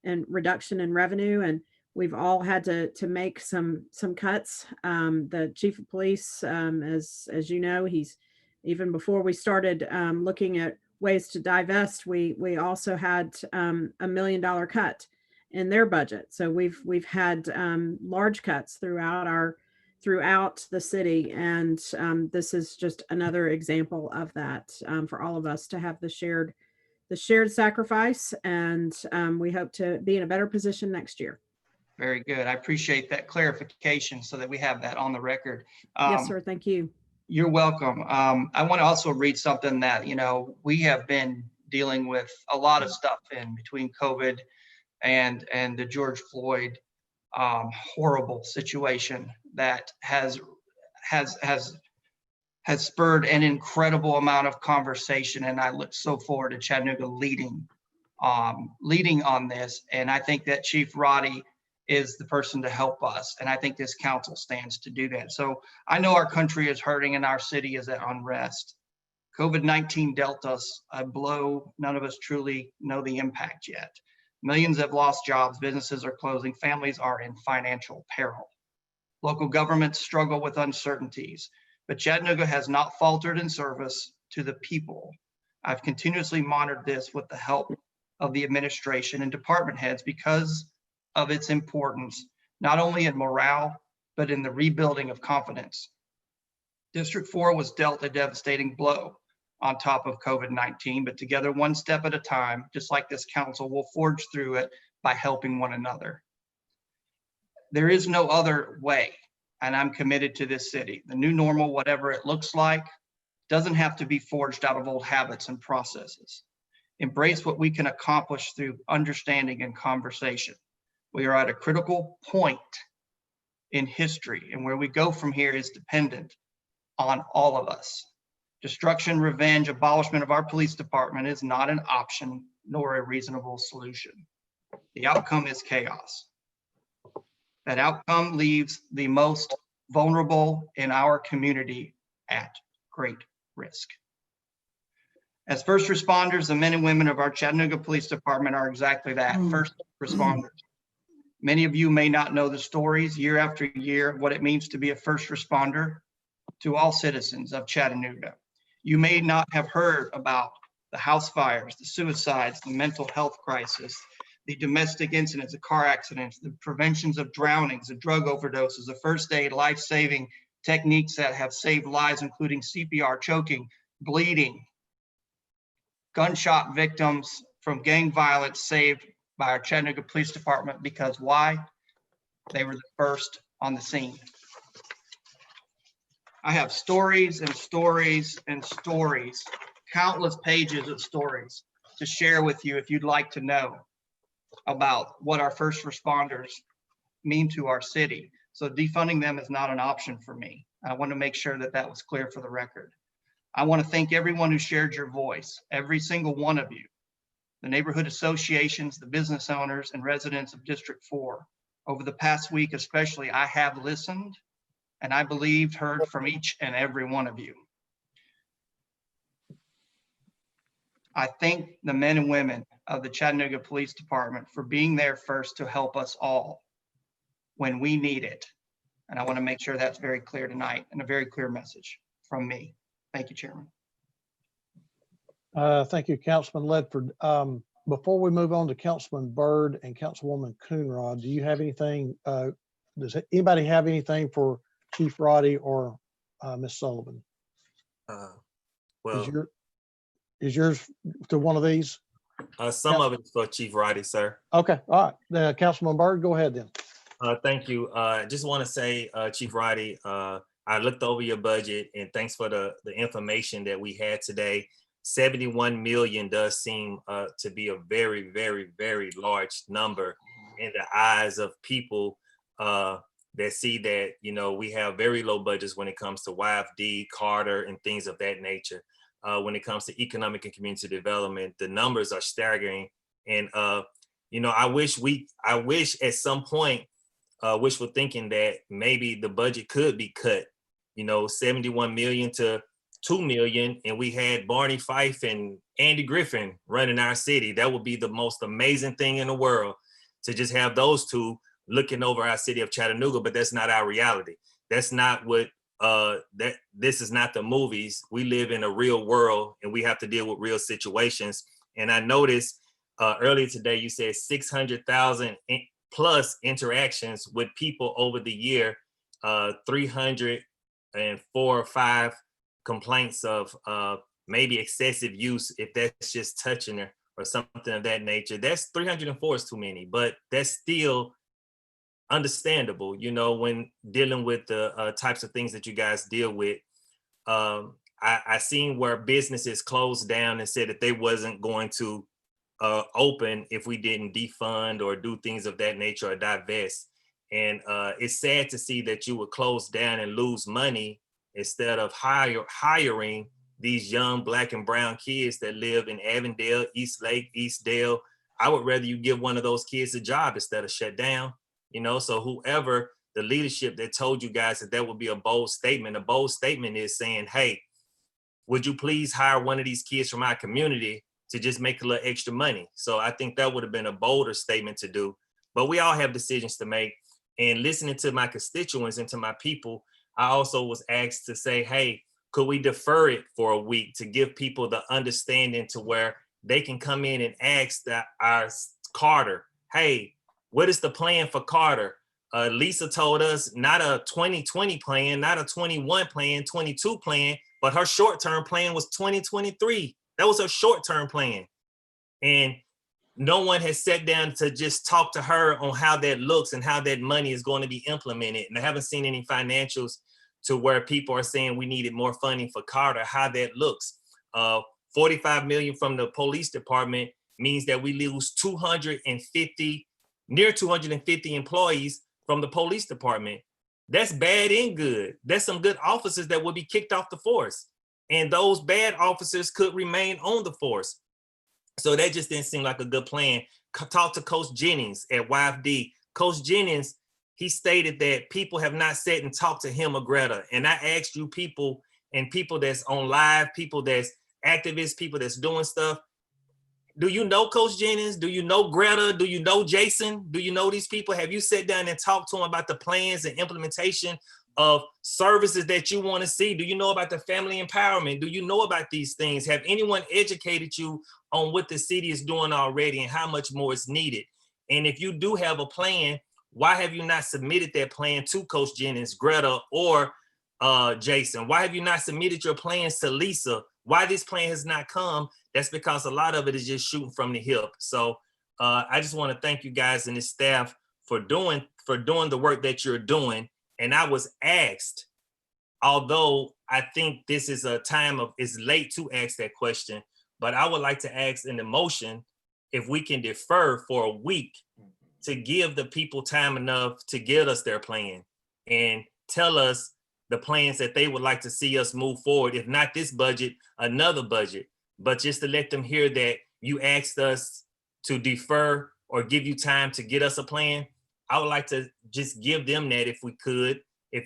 in reduction in revenue, and we've all had to make some cuts. The chief of police, as you know, he's, even before we started looking at ways to divest, we also had $1 million cut in their budget. So we've had large cuts throughout the city, and this is just another example of that, for all of us to have the shared sacrifice, and we hope to be in a better position next year.
Very good. I appreciate that clarification so that we have that on the record.
Yes, sir. Thank you.
You're welcome. I want to also read something that, we have been dealing with a lot of stuff in between COVID and the George Floyd horrible situation that has spurred an incredible amount of conversation. And I look so forward to Chattanooga leading on this. And I think that Chief Roddy is the person to help us. And I think this council stands to do that. So I know our country is hurting and our city is at unrest. COVID-19 dealt us a blow none of us truly know the impact yet. Millions have lost jobs, businesses are closing, families are in financial peril. Local governments struggle with uncertainties, but Chattanooga has not faltered in service to the people. I've continuously monitored this with the help of the administration and department heads because of its importance, not only in morale, but in the rebuilding of confidence. District 4 was dealt a devastating blow on top of COVID-19, but together, one step at a time, just like this council, will forge through it by helping one another. There is no other way, and I'm committed to this city. The new normal, whatever it looks like, doesn't have to be forged out of old habits and processes. Embrace what we can accomplish through understanding and conversation. We are at a critical point in history, and where we go from here is dependent on all of us. Destruction, revenge, abolishment of our police department is not an option nor a reasonable solution. The outcome is chaos. That outcome leaves the most vulnerable in our community at great risk. As first responders, the men and women of our Chattanooga Police Department are exactly that, first responders. Many of you may not know the stories year after year of what it means to be a first responder to all citizens of Chattanooga. You may not have heard about the house fires, the suicides, the mental health crisis, the domestic incidents, the car accidents, the preventions of drownings, the drug overdoses, the first aid, life-saving techniques that have saved lives, including CPR, choking, bleeding, gunshot victims from gang violence saved by our Chattanooga Police Department, because why? They were the first on the scene. I have stories and stories and stories, countless pages of stories to share with you if you'd like to know about what our first responders mean to our city. So defunding them is not an option for me. I want to make sure that that was clear for the record. I want to thank everyone who shared your voice, every single one of you, the neighborhood associations, the business owners, and residents of District 4. Over the past week especially, I have listened, and I believed heard from each and every one of you. I thank the men and women of the Chattanooga Police Department for being there first to help us all when we need it. And I want to make sure that's very clear tonight, and a very clear message from me. Thank you, Chairman.
Thank you, Councilman Ledford. Before we move on to Councilman Byrd and Councilwoman Coonrod, do you have anything, does anybody have anything for Chief Roddy or Ms. Sullivan?
Well,
is yours to one of these?
some of it's for Chief Roddy, sir.
Okay, all right. Councilman Byrd, go ahead then.
Thank you. Just want to say, Chief Roddy, I looked over your budget, and thanks for the information that we had today. 71 million does seem to be a very, very, very large number in the eyes of people that that see that, we have very low budgets when it comes to YFD, Carter, and things of that nature. When it comes to economic and community development, the numbers are staggering. And, I wish at some point, wishful thinking that maybe the budget could be cut, 71 million to 2 million, and we had Barney Fife and Andy Griffin running our city. That would be the most amazing thing in the world, to just have those two looking over our city of Chattanooga. But that's not our reality. That's not what this is not the movies. We live in a real world, and we have to deal with real situations. And I noticed earlier today you said 600,000 plus interactions with people over the year, 304 or 5 complaints of maybe excessive use, if that's just touching her or something of that nature. That's 304 is too many, but that's still understandable, when dealing with the types of things that you guys deal with. I seen where businesses closed down and said that they wasn't going to open if we didn't defund or do things of that nature or divest. And it's sad to see that you would close down and lose money instead of hiring these young Black and brown kids that live in Avondale, East Lake, Eastdale. I would rather you give one of those kids a job instead of shut down. So whoever the leadership that told you guys that would be a bold statement is saying, hey, would you please hire one of these kids from our community to just make a little extra money? So I think that would have been a bolder statement to do. But we all have decisions to make. And listening to my constituents and to my people, I also was asked to say, hey, could we defer it for a week to give people the understanding to where they can come in and ask our Carter, hey, what is the plan for Carter? Lisa told us not a 2020 plan, not a 21 plan, 22 plan, but her short-term plan was 2023. That was her short-term plan. And no one has sat down to just talk to her on how that looks and how that money is going to be implemented. And I haven't seen any financials to where people are saying we needed more funding for Carter, how that looks. 45 million from the police department means that we lose near 250 employees from the police department. That's bad and good. That's some good officers that will be kicked off the force. And those bad officers could remain on the force. So that just didn't seem like a good plan. Talk to Coach Jennings at YFD. Coach Jennings, he stated that people have not sat and talked to him or Greta. And I asked you people that's on live, people that's activists, people that's doing stuff. Do you know Coach Jennings? Do you know Greta? Do you know Jason? Do you know these people? Have you sat down and talked to them about the plans and implementation of services that you want to see? Do you know about the family empowerment? Do you know about these things? Have anyone educated you on what the city is doing already and how much more is needed? And if you do have a plan, why have you not submitted that plan to Coach Jennings, Greta, or Jason? Why have you not submitted your plans to Lisa? Why this plan has not come? That's because a lot of it is just shooting from the hip. So I just want to thank you guys and the staff for doing the work that you're doing. And I was asked, although I think this is it's late to ask that question, but I would like to ask in the motion if we can defer for a week to give the people time enough to get us their plan and tell us the plans that they would like to see us move forward. If not this budget, another budget, but just to let them hear that you asked us to defer or give you time to get us a plan. I would like to just give them that if we could, if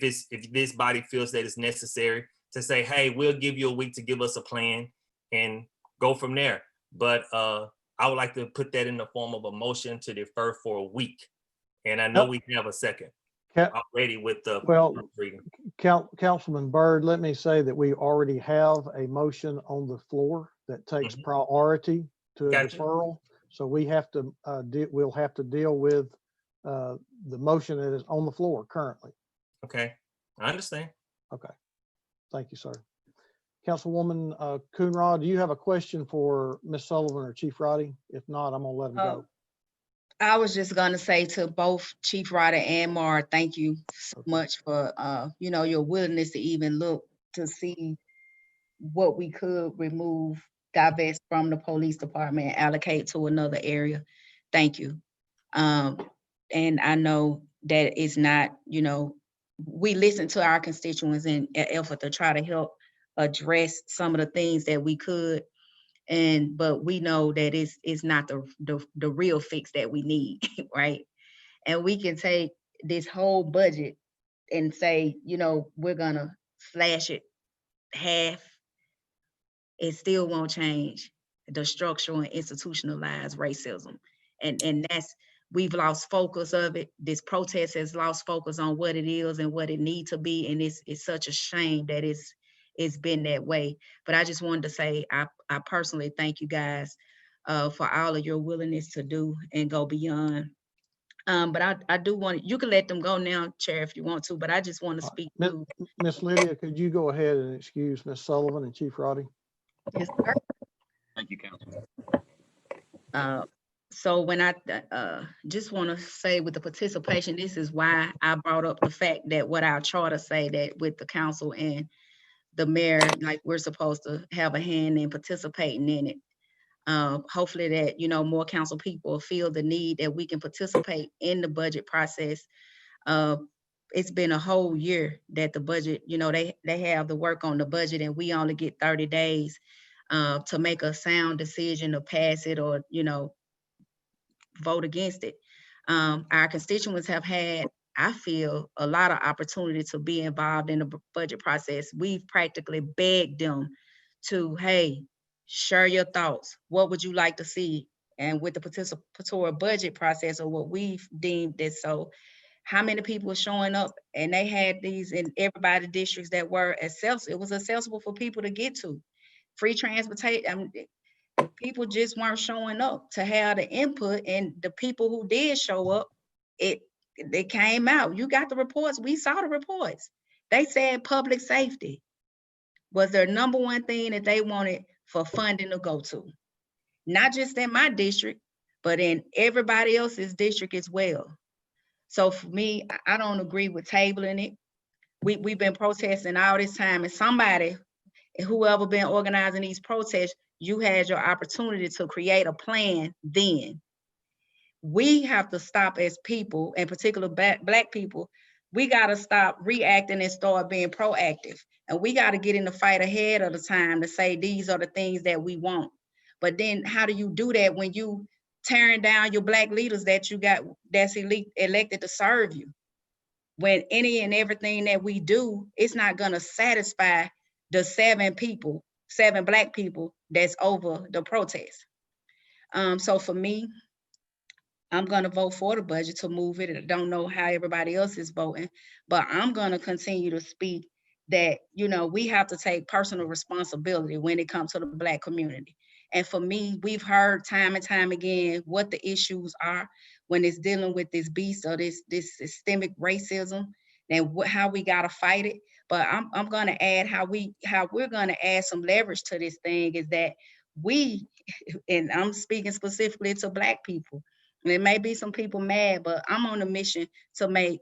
this body feels that it's necessary, to say, hey, we'll give you a week to give us a plan and go from there. But I would like to put that in the form of a motion to defer for a week. And I know we have a second already with the reading.
Councilman Byrd, let me say that we already have a motion on the floor that takes priority to a deferral. So we have to we'll have to deal with the motion that is on the floor currently.
Okay, I understand.
Okay, thank you, sir. Councilwoman Coonrod, do you have a question for Ms. Sullivan or Chief Roddy? If not, I'm gonna let him go.
I was just gonna say to both Chief Roddy and Mar, thank you so much for your willingness to even look to see what we could remove, divest from the police department and allocate to another area. Thank you. And I know that is not, you know, we listen to our constituents in an effort to try to help address some of the things that we could. But we know that it's not the real fix that we need, right? And we can take this whole budget and say, you know, we're gonna slash it half. It still won't change the structural and institutionalized racism. And that's, we've lost focus of it. This protest has lost focus on what it is and what it needs to be. And it's such a shame that it's been that way. But I just wanted to say, I personally thank you guys for all of your willingness to do and go beyond. But I do want, you can let them go now, Chair, if you want to, but I just want to speak to.
Miss Lydia, could you go ahead and excuse Miss Sullivan and Chief Roddy?
Yes, sir.
Thank you, Council.
So when I just want to say with the participation, this is why I brought up the fact that what our charter say, that with the council and the mayor, like we're supposed to have a hand in participating in it. Hopefully that, you know, more council people feel the need that we can participate in the budget process. It's been a whole year that the budget, you know, they have the work on the budget, and we only get 30 days to make a sound decision to pass it or, you know, vote against it. Our constituents have had, I feel, a lot of opportunity to be involved in the budget process. We've practically begged them to, hey, share your thoughts. What would you like to see? And with the participatory budget process, or what we've deemed it, so how many people were showing up? And they had these in everybody districts that were accessible. It was accessible for people to get to. Free transportation. People just weren't showing up to have the input, and the people who did show up, they came out. You got the reports. We saw the reports. They said public safety was their number one thing that they wanted for funding to go to. Not just in my district, but in everybody else's district as well. So for me, I don't agree with tabling it. We've been protesting all this time, and somebody, whoever been organizing these protests, you had your opportunity to create a plan then. We have to stop as people, in particular Black people, we gotta stop reacting and start being proactive. And we gotta get in the fight ahead of the time to say, these are the things that we want. But then how do you do that when you tearing down your Black leaders that you got, that's elected to serve you? When any and everything that we do, it's not gonna satisfy the 7 Black people that's over the protest. So for me, I'm gonna vote for the budget to move it. I don't know how everybody else is voting, but I'm gonna continue to speak that, you know, we have to take personal responsibility when it comes to the Black community. And for me, we've heard time and time again what the issues are when it's dealing with this beast or this systemic racism, and how we gotta fight it. But I'm gonna add how we're gonna add some leverage to this thing is that we, and I'm speaking specifically to Black people, and there may be some people mad, but I'm on a mission to make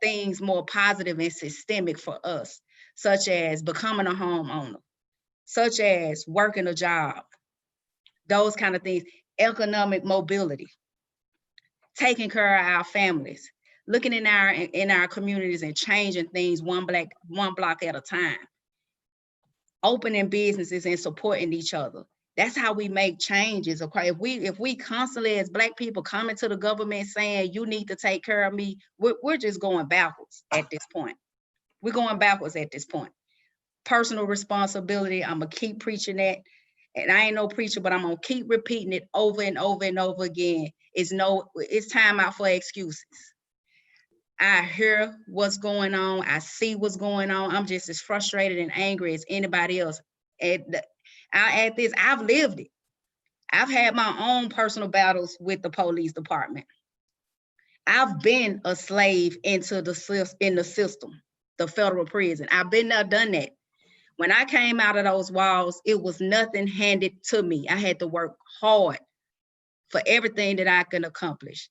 things more positive and systemic for us, such as becoming a homeowner, such as working a job, those kind of things, economic mobility, taking care of our families, looking in our communities and changing things one block at a time, opening businesses and supporting each other. That's how we make changes. Okay, if we constantly as Black people coming to the government saying you need to take care of me, we're just going backwards at this point. We're going backwards at this point. Personal responsibility. I'm gonna keep preaching that, and I ain't no preacher, but I'm gonna keep repeating it over and over and over again. It's time out for excuses. I hear what's going on. I see what's going on. I'm just as frustrated and angry as anybody else. And I'll add this, I've lived it. I've had my own personal battles with the police department. I've been a slave in the system, the federal prison. I've been there, done that. When I came out of those walls, it was nothing handed to me. I had to work hard for everything that I can accomplish.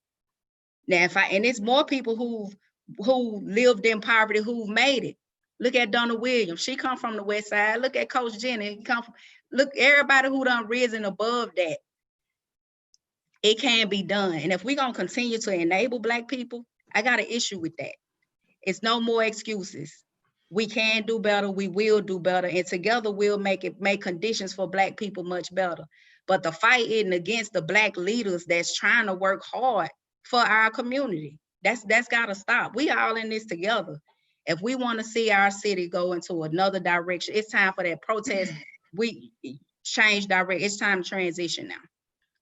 Now, and it's more people who lived in poverty who've made it. Look at Donna Williams. She come from the West Side. Look at Coach Jenny. Look, everybody who done risen above that. It can be done. And if we're gonna continue to enable Black people I got an issue with that. It's no more excuses. We can do better. We will do better. And together we'll make conditions for Black people much better. But the fight isn't against the Black leaders that's trying to work hard for our community. That's gotta stop. We all in this together. If we want to see our city go into another direction, it's time for that protest. We change direction. It's time to transition now.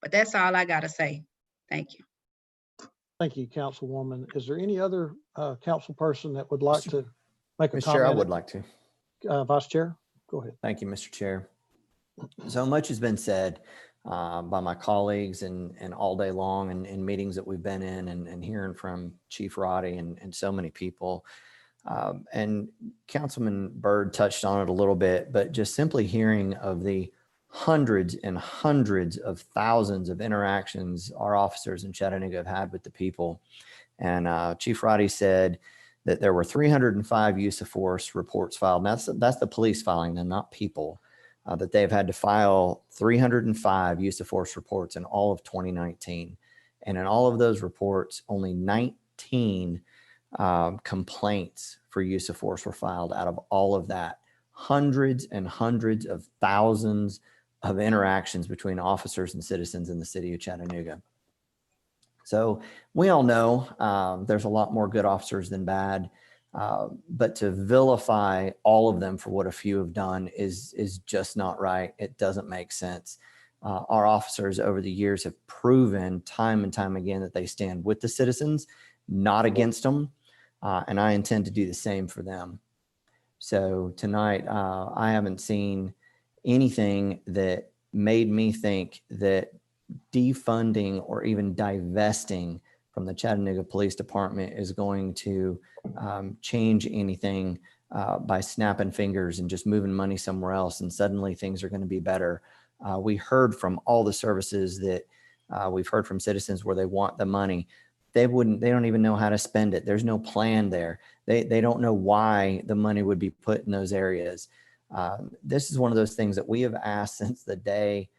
But that's all I gotta say. Thank you.
Thank you, Councilwoman. Is there any other council person that would like to make a
Mr. Chair, I
comment?
would like to.
Vice Chair, go ahead.
Thank you, Mr. Chair. So much has been said by my colleagues and all day long in meetings that we've been in and hearing from Chief Roddy and so many people. And Councilman Byrd touched on it a little bit, but just simply hearing of the hundreds and hundreds of thousands of interactions our officers in Chattanooga have had with the people. And Chief Roddy said that there were 305 use of force reports filed. Now, that's the police filing them, not people. That they've had to file 305 use of force reports in all of 2019. And in all of those reports, only 19 complaints for use of force were filed out of all of that. Hundreds and hundreds of thousands of interactions between officers and citizens in the city of Chattanooga. So we all know there's a lot more good officers than bad. But to vilify all of them for what a few have done is just not right. It doesn't make sense. Our officers over the years have proven time and time again that they stand with the citizens, not against them. And I intend to do the same for them. So tonight, I haven't seen anything that made me think that defunding or even divesting from the Chattanooga Police Department is going to change anything by snapping fingers and just moving money somewhere else and suddenly things are going to be better. We heard from all the services that we've heard from citizens where they want the money. They don't even know how to spend it. There's no plan there. They don't know why the money would be put in those areas. This is one of those things that we have asked since the day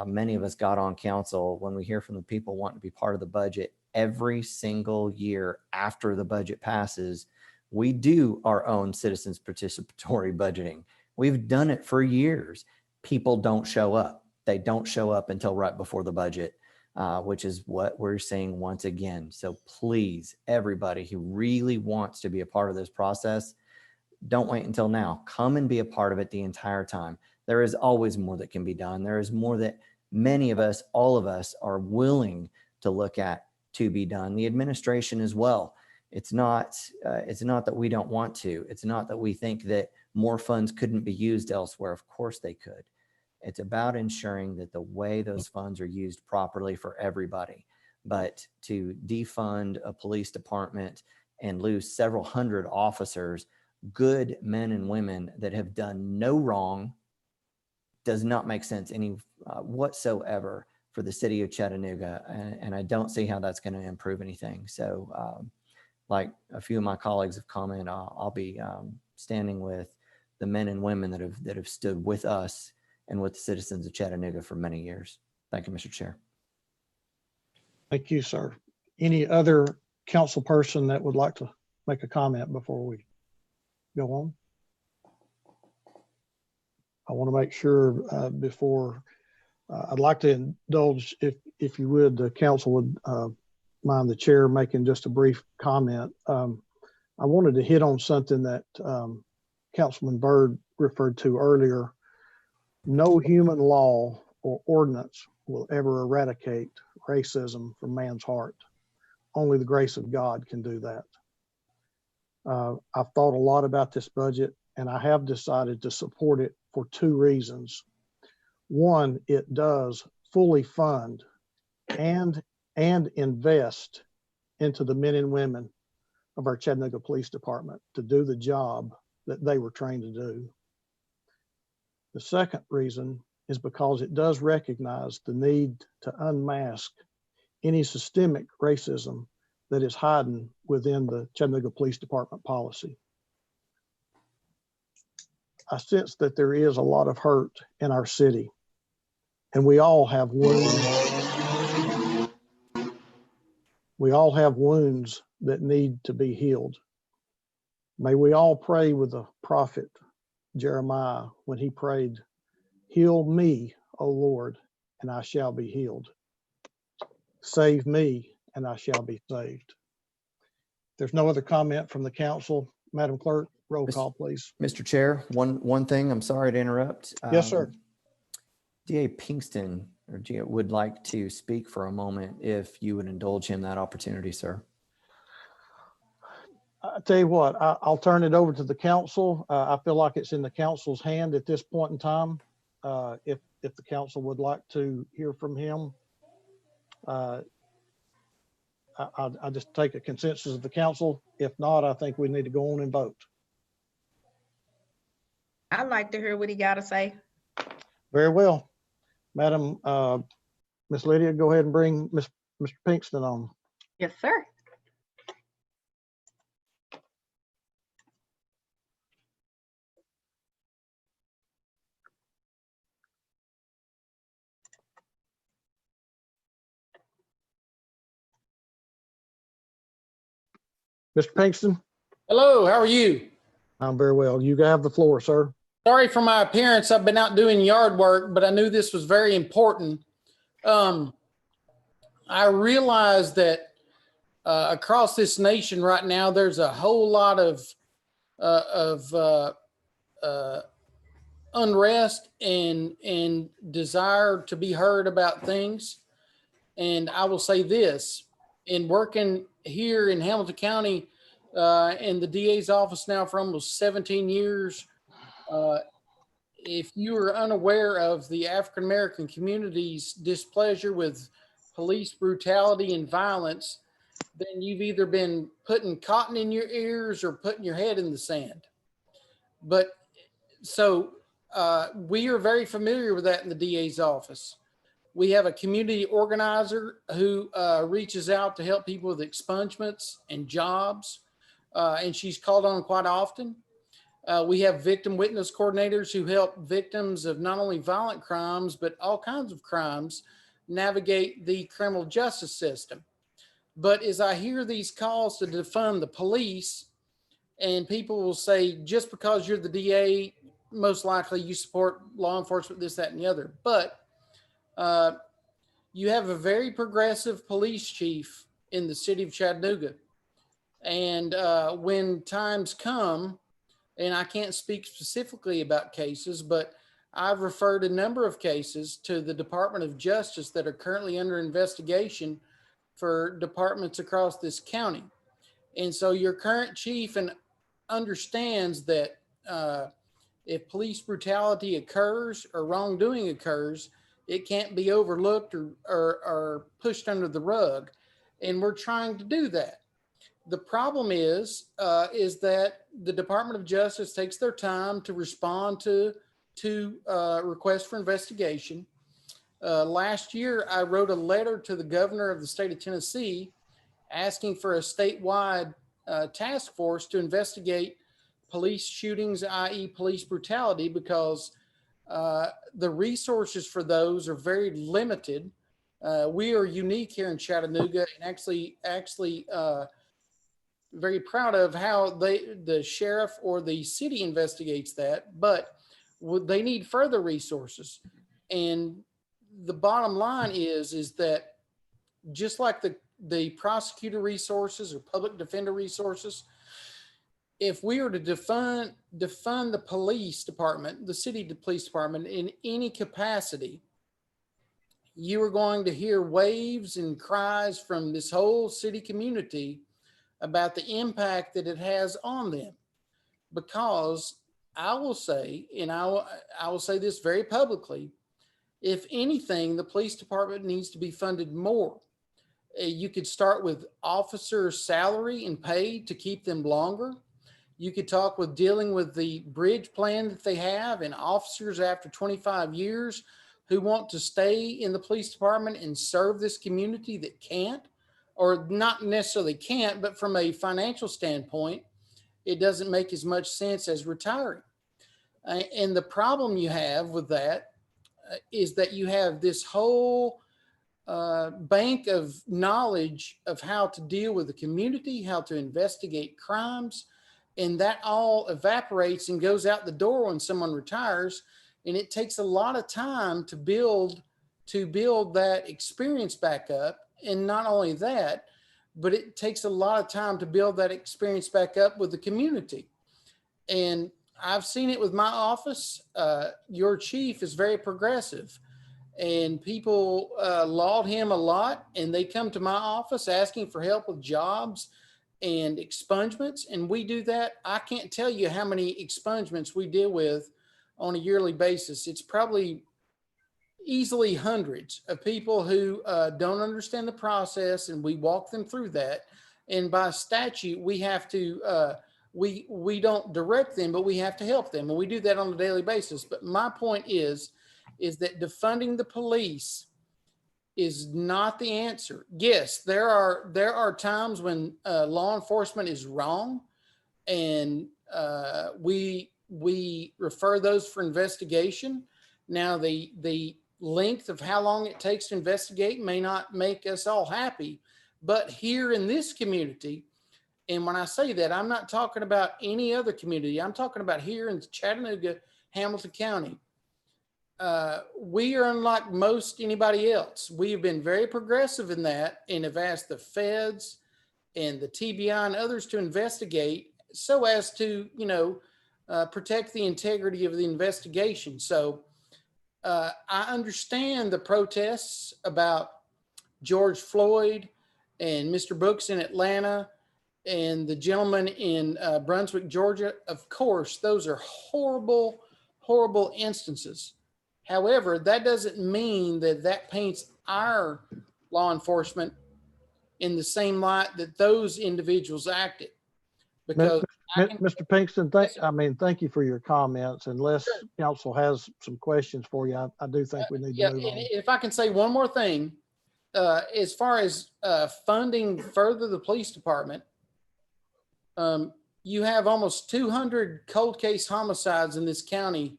many of us got on council. When we hear from the people wanting to be part of the budget, every single year after the budget passes, we do our own citizens participatory budgeting. We've done it for years. People don't show up. They don't show up until right before the budget, which is what we're seeing once again. So please, everybody who really wants to be a part of this process, don't wait until now. Come and be a part of it the entire time. There is always more that can be done. There is more that many of us, all of us, are willing to look at to be done. The administration as well. It's not that we don't want to. It's not that we think that more funds couldn't be used elsewhere. Of course they could. It's about ensuring that the way those funds are used properly for everybody. But to defund a police department and lose several hundred officers, good men and women that have done no wrong, does not make sense any whatsoever for the city of Chattanooga. And I don't see how that's going to improve anything. So like a few of my colleagues have commented, I'll be standing with the men and women that have stood with us and with the citizens of Chattanooga for many years. Thank you, Mr. Chair.
Thank you, sir. Any other council person that would like to make a comment before we go on? I want to make sure before I'd like to indulge, if you would, the council would mind the chair making just a brief comment. I wanted to hit on something that Councilman Byrd referred to earlier. No human law or ordinance will ever eradicate racism from man's heart. Only the grace of God can do that. I've thought a lot about this budget, and I have decided to support it for two reasons. One, it does fully fund and invest into the men and women of our Chattanooga Police Department to do the job that they were trained to do. The second reason is because it does recognize the need to unmask any systemic racism that is hiding within the Chattanooga Police Department policy. I sense that there is a lot of hurt in our city, and we all have wounds. We all have wounds that need to be healed. May we all pray with the prophet Jeremiah when he prayed, "Heal me, O Lord, and I shall be healed. Save me, and I shall be saved." There's no other comment from the council. Madam Clerk, roll call, please.
Mr. Chair, one thing, I'm sorry to interrupt.
Yes, sir.
DA Pinkston would like to speak for a moment if you would indulge him that opportunity, sir.
I tell you what, I'll turn it over to the council. I feel like it's in the council's hand at this point in time. If the council would like to hear from him, I'll just take a consensus of the council. If not, I think we need to go on and vote.
I'd like to hear what he got to say.
Very well. Madam, Miss Lydia, go ahead and bring Mr. Pinkston on.
Yes, sir.
Mr. Pinkston?
Hello, how are you?
I'm very well. You have the floor, sir.
Sorry for my appearance. I've been out doing yard work, but I knew this was very important. I realize that across this nation right now, there's a whole lot of unrest and desire to be heard about things. And I will say this, in working here in Hamilton County in the DA's office now for almost 17 years, if you are unaware of the African-American community's displeasure with police brutality and violence, then you've either been putting cotton in your ears or putting your head in the sand. But so we are very familiar with that in the DA's office. We have a community organizer who reaches out to help people with expungements and jobs, and she's called on quite often. We have victim witness coordinators who help victims of not only violent crimes, but all kinds of crimes navigate the criminal justice system. But as I hear these calls to defund the police, and people will say, just because you're the DA, most likely you support law enforcement, this, that, and the other. But you have a very progressive police chief in the city of Chattanooga. And when times come, and I can't speak specifically about cases, but I've referred a number of cases to the Department of Justice that are currently under investigation for departments across this county. And so your current chief understands that if police brutality occurs or wrongdoing occurs, it can't be overlooked or pushed under the rug. And we're trying to do that. The problem is that the Department of Justice takes their time to respond to requests for investigation. Last year, I wrote a letter to the governor of the state of Tennessee asking for a statewide task force to investigate police shootings, i.e. police brutality, because the resources for those are very limited. We are unique here in Chattanooga and actually very proud of how the sheriff or the city investigates that, but they need further resources. And the bottom line is that just like the prosecutor resources or public defender resources, if we were to defund the police department, the city police department in any capacity, you are going to hear waves and cries from this whole city community about the impact that it has on them. Because I will say, and I will say this very publicly, if anything, the police department needs to be funded more. You could start with officer salary and pay to keep them longer. You could talk with dealing with the bridge plan that they have and officers after 25 years who want to stay in the police department and serve this community that can't, or not necessarily can't, but from a financial standpoint, it doesn't make as much sense as retiring. And the problem you have with that is that you have this whole bank of knowledge of how to deal with the community, how to investigate crimes, and that all evaporates and goes out the door when someone retires. And it takes a lot of time to build that experience back up. And not only that, but it takes a lot of time to build that experience back up with the community. And I've seen it with my office. Your chief is very progressive, and people laud him a lot, and they come to my office asking for help with jobs and expungements, and we do that. I can't tell you how many expungements we deal with on a yearly basis. It's probably easily hundreds of people who don't understand the process, and we walk them through that. And by statute, we have to, we don't direct them, but we have to help them. And we do that on a daily basis. But my point is that defunding the police is not the answer. Yes, there are times when law enforcement is wrong, and we refer those for investigation. Now, the length of how long it takes to investigate may not make us all happy, but here in this community, and when I say that, I'm not talking about any other community. I'm talking about here in Chattanooga, Hamilton County. We are unlike most anybody else. We have been very progressive in that and have asked the feds and the TBI and others to investigate so as to, protect the integrity of the investigation. So I understand the protests about George Floyd and Mr. Brooks in Atlanta and the gentleman in Brunswick, Georgia. Of course, those are horrible, horrible instances. However, that doesn't mean that paints our law enforcement in the same light that those individuals acted. Because
Mr. Pinkston, thank you for your comments. Unless council has some questions for you, I do think we need to move on.
If I can say one more thing, as far as funding further the police department, you have almost 200 cold case homicides in this county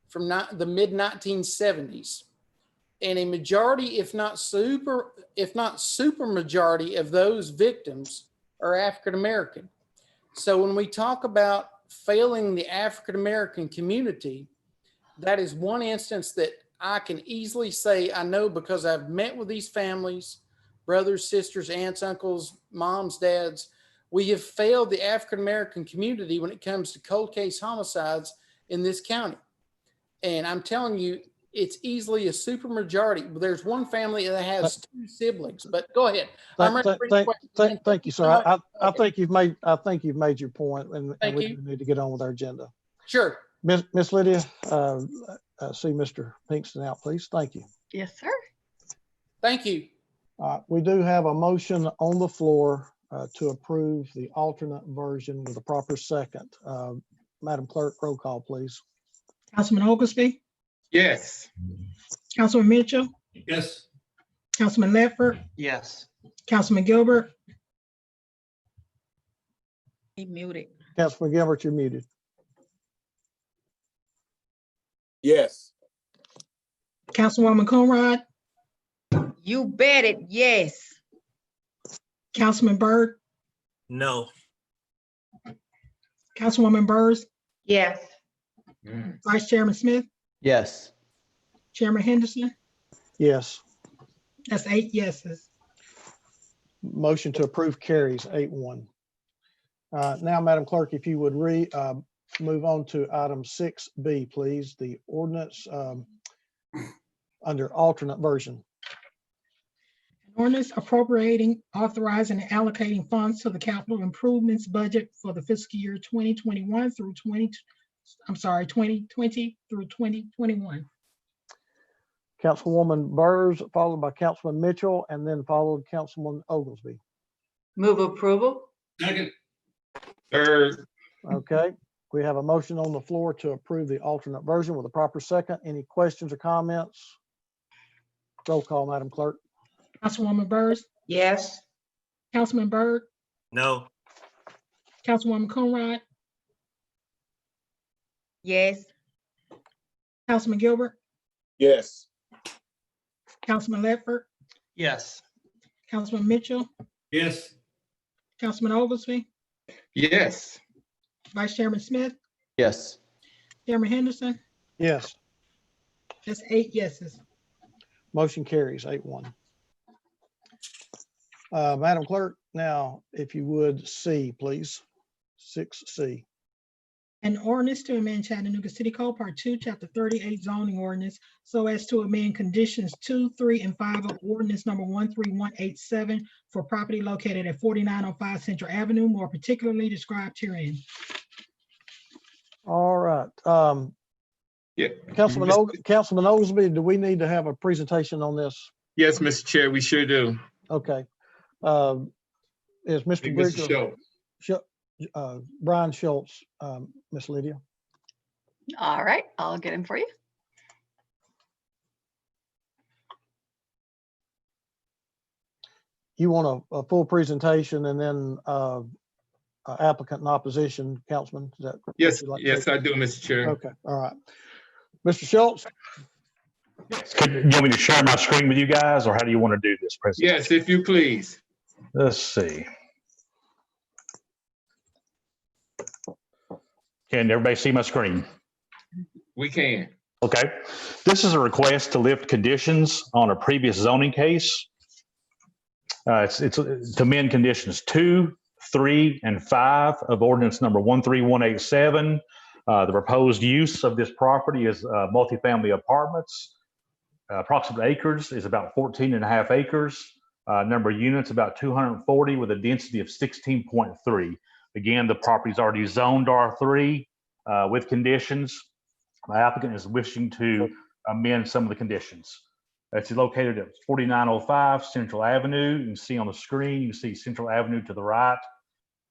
from the mid 1970s, and a majority, if not super majority of those victims are African American. So when we talk about failing the African American community, that is one instance that I can easily say I know, because I've met with these families, brothers, sisters, aunts, uncles, moms, dads. We have failed the African American community when it comes to cold case homicides in this county. And I'm telling you, it's easily a super majority. There's one family that has 2 siblings, but go ahead.
Thank you, sir. I think you've made your point, and we need to get on with our agenda.
Sure.
Miss Lydia, see Mr. Pinkston out, please. Thank you.
Yes, sir.
Thank you.
We do have a motion on the floor to approve the alternate version with a proper second. Madam Clerk, roll call, please.
Councilman Oglesby,
Yes.
Councilman Mitchell,
Yes.
Councilman Ledford,
Yes.
Councilman Gilbert,
He muted.
Councilman Gilbert, you're muted.
Yes.
Councilwoman Conrad,
You bet it, yes.
Councilman Byrd,
No.
Councilwoman Burrs,
Yes.
Vice Chairman Smith,
Yes.
Chairman Henderson.
Yes.
That's 8 yeses.
Motion to approve carries 8-1. Now, Madam Clerk, if you would move on to item 6B, please, the ordinance under alternate version.
Ordinance appropriating, authorizing, and allocating funds to the capital improvements budget for the fiscal year 2020 through 2021.
Councilwoman Burrs, followed by Councilman Mitchell, and then followed Councilman Oglesby.
Move approval.
Second.
Third.
Okay, we have a motion on the floor to approve the alternate version with a proper second. Any questions or comments? Roll call, Madam Clerk.
Councilwoman Burrs,
Yes.
Councilman Byrd,
No.
Councilwoman Conrad,
Yes.
Councilman Gilbert,
Yes.
Councilman Ledford,
Yes.
Councilman Mitchell,
Yes.
Councilman Oglesby,
Yes.
Vice Chairman Smith,
Yes.
Chairman Henderson.
Yes,
That's 8 yeses.
motion carries 8-1. Madam Clerk, now, if you would, C, please. 6C.
An ordinance to amend Chattanooga City Code Part 2, Chapter 38 zoning ordinance so as to amend conditions 2, 3, and 5 of ordinance number 13187 for property located at 4905 Central Avenue, more particularly described herein.
All right.
Yeah.
Councilman Oglesby, do we need to have a presentation on this?
Yes, Mr. Chair, we sure do.
Okay. Is Mr.
Hey,
Bridger,
Mr. Schultz.
Brian Schultz, Miss Lydia?
All right, I'll get him for you.
You want a full presentation and then applicant and opposition, Councilman? Is that what
Yes,
you'd like to
yes,
say?
I do, Mr. Chair.
Okay, all right. Mr. Schultz?
You want me to share my screen with you guys, or how do you want to do this presentation?
Yes, if you please.
Let's see. Can everybody see my screen?
We can.
Okay. This is a request to lift conditions on a previous zoning case. It's to amend conditions 2, 3, and 5 of ordinance number 13187. The proposed use of this property is multifamily apartments. Approximate acres is about 14.5 acres. Number of units about 240 with a density of 16.3. Again, the property is already zoned R3 with conditions. The applicant is wishing to amend some of the conditions. It's located at 4905 Central Avenue. You can see on the screen, you can see Central Avenue to the right,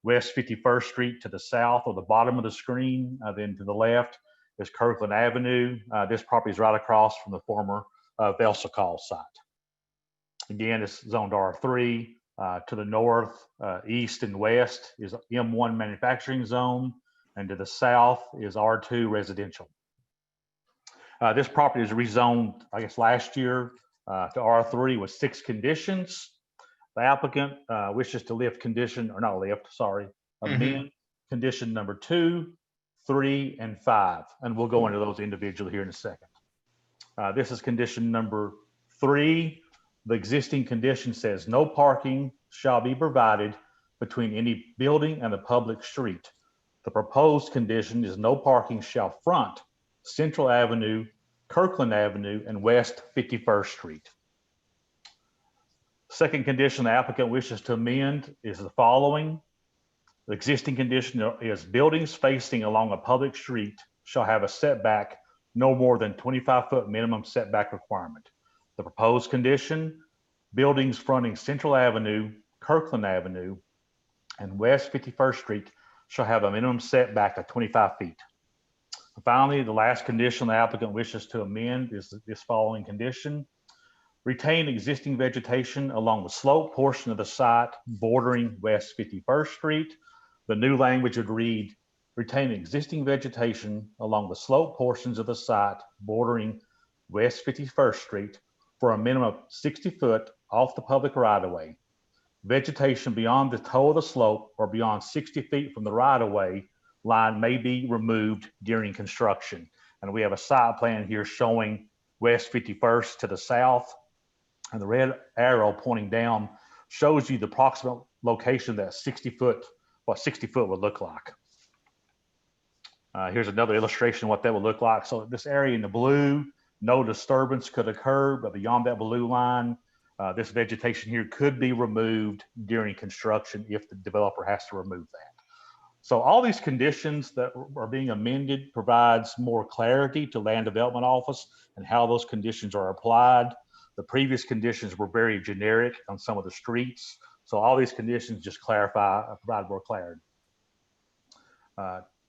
West 51st Street to the south or the bottom of the screen. Then to the left is Kirkland Avenue. This property is right across from the former Velsicol site. Again, it's zoned R3. To the north, east, and west is M1 manufacturing zone, and to the south is R2 residential. This property is rezoned, I guess, last year to R3 with 6 conditions. The applicant wishes to lift condition, or not lift, sorry, amend condition number 2, 3, and 5. And we'll go into those individually here in a second. This is condition number 3. The existing condition says no parking shall be provided between any building and the public street. The proposed condition is no parking shall front Central Avenue, Kirkland Avenue, and West 51st Street. Second condition the applicant wishes to amend is the following. The existing condition is buildings facing along a public street shall have a setback no more than 25-foot minimum setback requirement. The proposed condition, buildings fronting Central Avenue, Kirkland Avenue, and West 51st Street shall have a minimum setback of 25 feet. Finally, the last condition the applicant wishes to amend is this following condition. Retain existing vegetation along the slope portion of the site bordering West 51st Street. The new language would read, retain existing vegetation along the slope portions of the site bordering West 51st Street for a minimum of 60 foot off the public right-of-way. Vegetation beyond the toe of the slope or beyond 60 feet from the right-of-way line may be removed during construction. And we have a site plan here showing West 51st to the south, and the red arrow pointing down shows you the approximate location that 60 foot, what 60 foot would look like. Here's another illustration of what that would look like. So this area in the blue, no disturbance could occur, but beyond that blue line, this vegetation here could be removed during construction if the developer has to remove that. So all these conditions that are being amended provides more clarity to Land Development Office and how those conditions are applied. The previous conditions were very generic on some of the streets. So all these conditions just clarify, provide more clarity.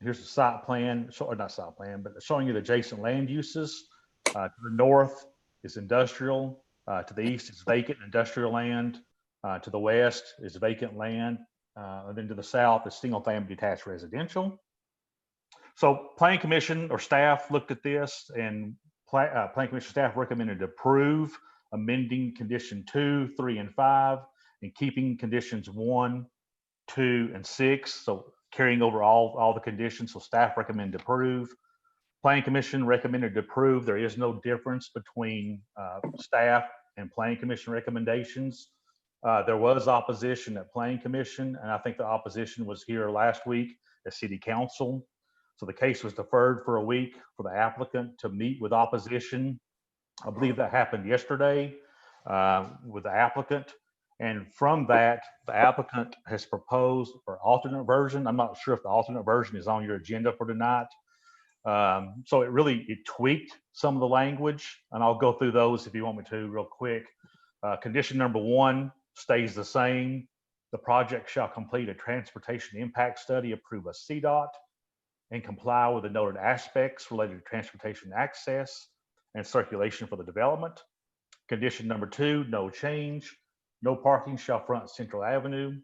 Here's the site plan, or not site plan, but showing you the adjacent land uses. To the north is industrial. To the east is vacant industrial land. To the west is vacant land. And then to the south is single family detached residential. So Planning Commission or staff looked at this, and Planning Commission staff recommended to approve amending condition 2, 3, and 5, and keeping conditions 1, 2, and 6. So carrying over all the conditions. So staff recommend to approve. Planning Commission recommended to approve. There is no difference between staff and Planning Commission recommendations. There was opposition at Planning Commission, and I think the opposition was here last week at City Council. So the case was deferred for a week for the applicant to meet with opposition. I believe that happened yesterday with the applicant. And from that, the applicant has proposed for alternate version. I'm not sure if the alternate version is on your agenda for tonight. So it tweaked some of the language, and I'll go through those if you want me to real quick. Condition number 1 stays the same. The project shall complete a transportation impact study, approve a CDOT, and comply with the noted aspects related to transportation access and circulation for the development. Condition number 2, no change. No parking shall front Central Avenue,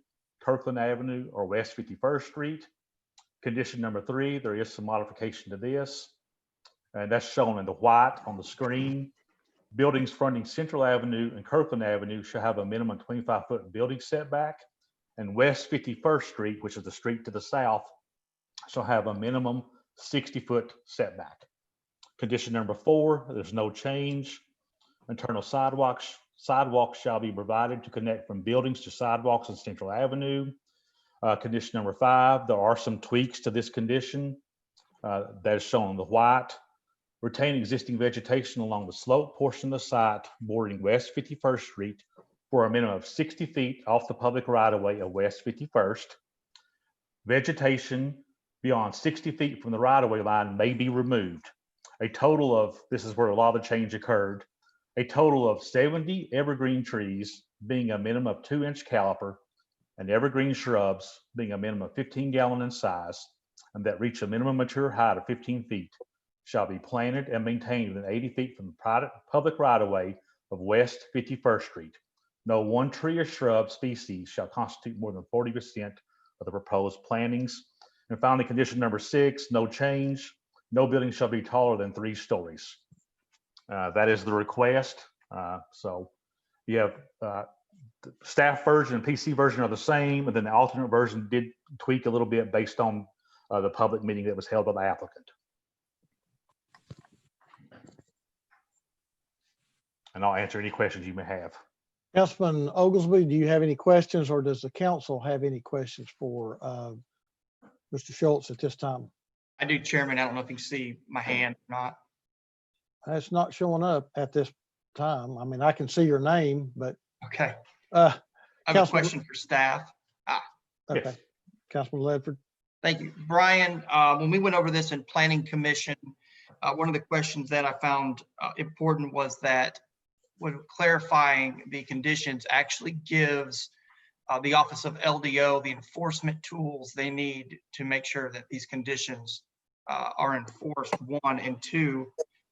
Kirkland Avenue, or West 51st Street. Condition number 3, there is some modification to this, and that's shown in the white on the screen. Buildings fronting Central Avenue and Kirkland Avenue shall have a minimum 25-foot building setback, and West 51st Street, which is the street to the south, shall have a minimum 60-foot setback. Condition number 4, there's no change. Internal sidewalks shall be provided to connect from buildings to sidewalks on Central Avenue. Condition number 5, there are some tweaks to this condition that is shown on the white. Retain existing vegetation along the slope portion of the site bordering West 51st Street for a minimum of 60 feet off the public right-of-way of West 51st. Vegetation beyond 60 feet from the right-of-way line may be removed. A total of, this is where a lot of the change occurred, a total of 70 evergreen trees being a minimum of 2-inch caliper, and evergreen shrubs being a minimum of 15 gallon in size, and that reach a minimum mature height of 15 feet, shall be planted and maintained within 80 feet from the public right-of-way of West 51st Street. No one tree or shrub species shall constitute more than 40% of the proposed plantings. And finally, condition number 6, no change. No building shall be taller than 3 stories. That is the request. So you have the staff version and PC version are the same, and then the alternate version did tweak a little bit based on the public meeting that was held by the applicant. And I'll answer any questions you may have.
Councilman Oglesby, do you have any questions, or does the council have any questions for Mr. Schultz at this time?
I do, Chairman. I don't know if you can see my hand or not.
It's not showing up at this time. I mean, I can see your name, but.
Okay. I have a question for staff.
Okay.
Yes.
Councilman Ledford.
Thank you. Brian, when we went over this in Planning Commission, one of the questions that I found important was that when clarifying the conditions actually gives the Office of LDO the enforcement tools they need to make sure that these conditions are enforced, 1, and 2,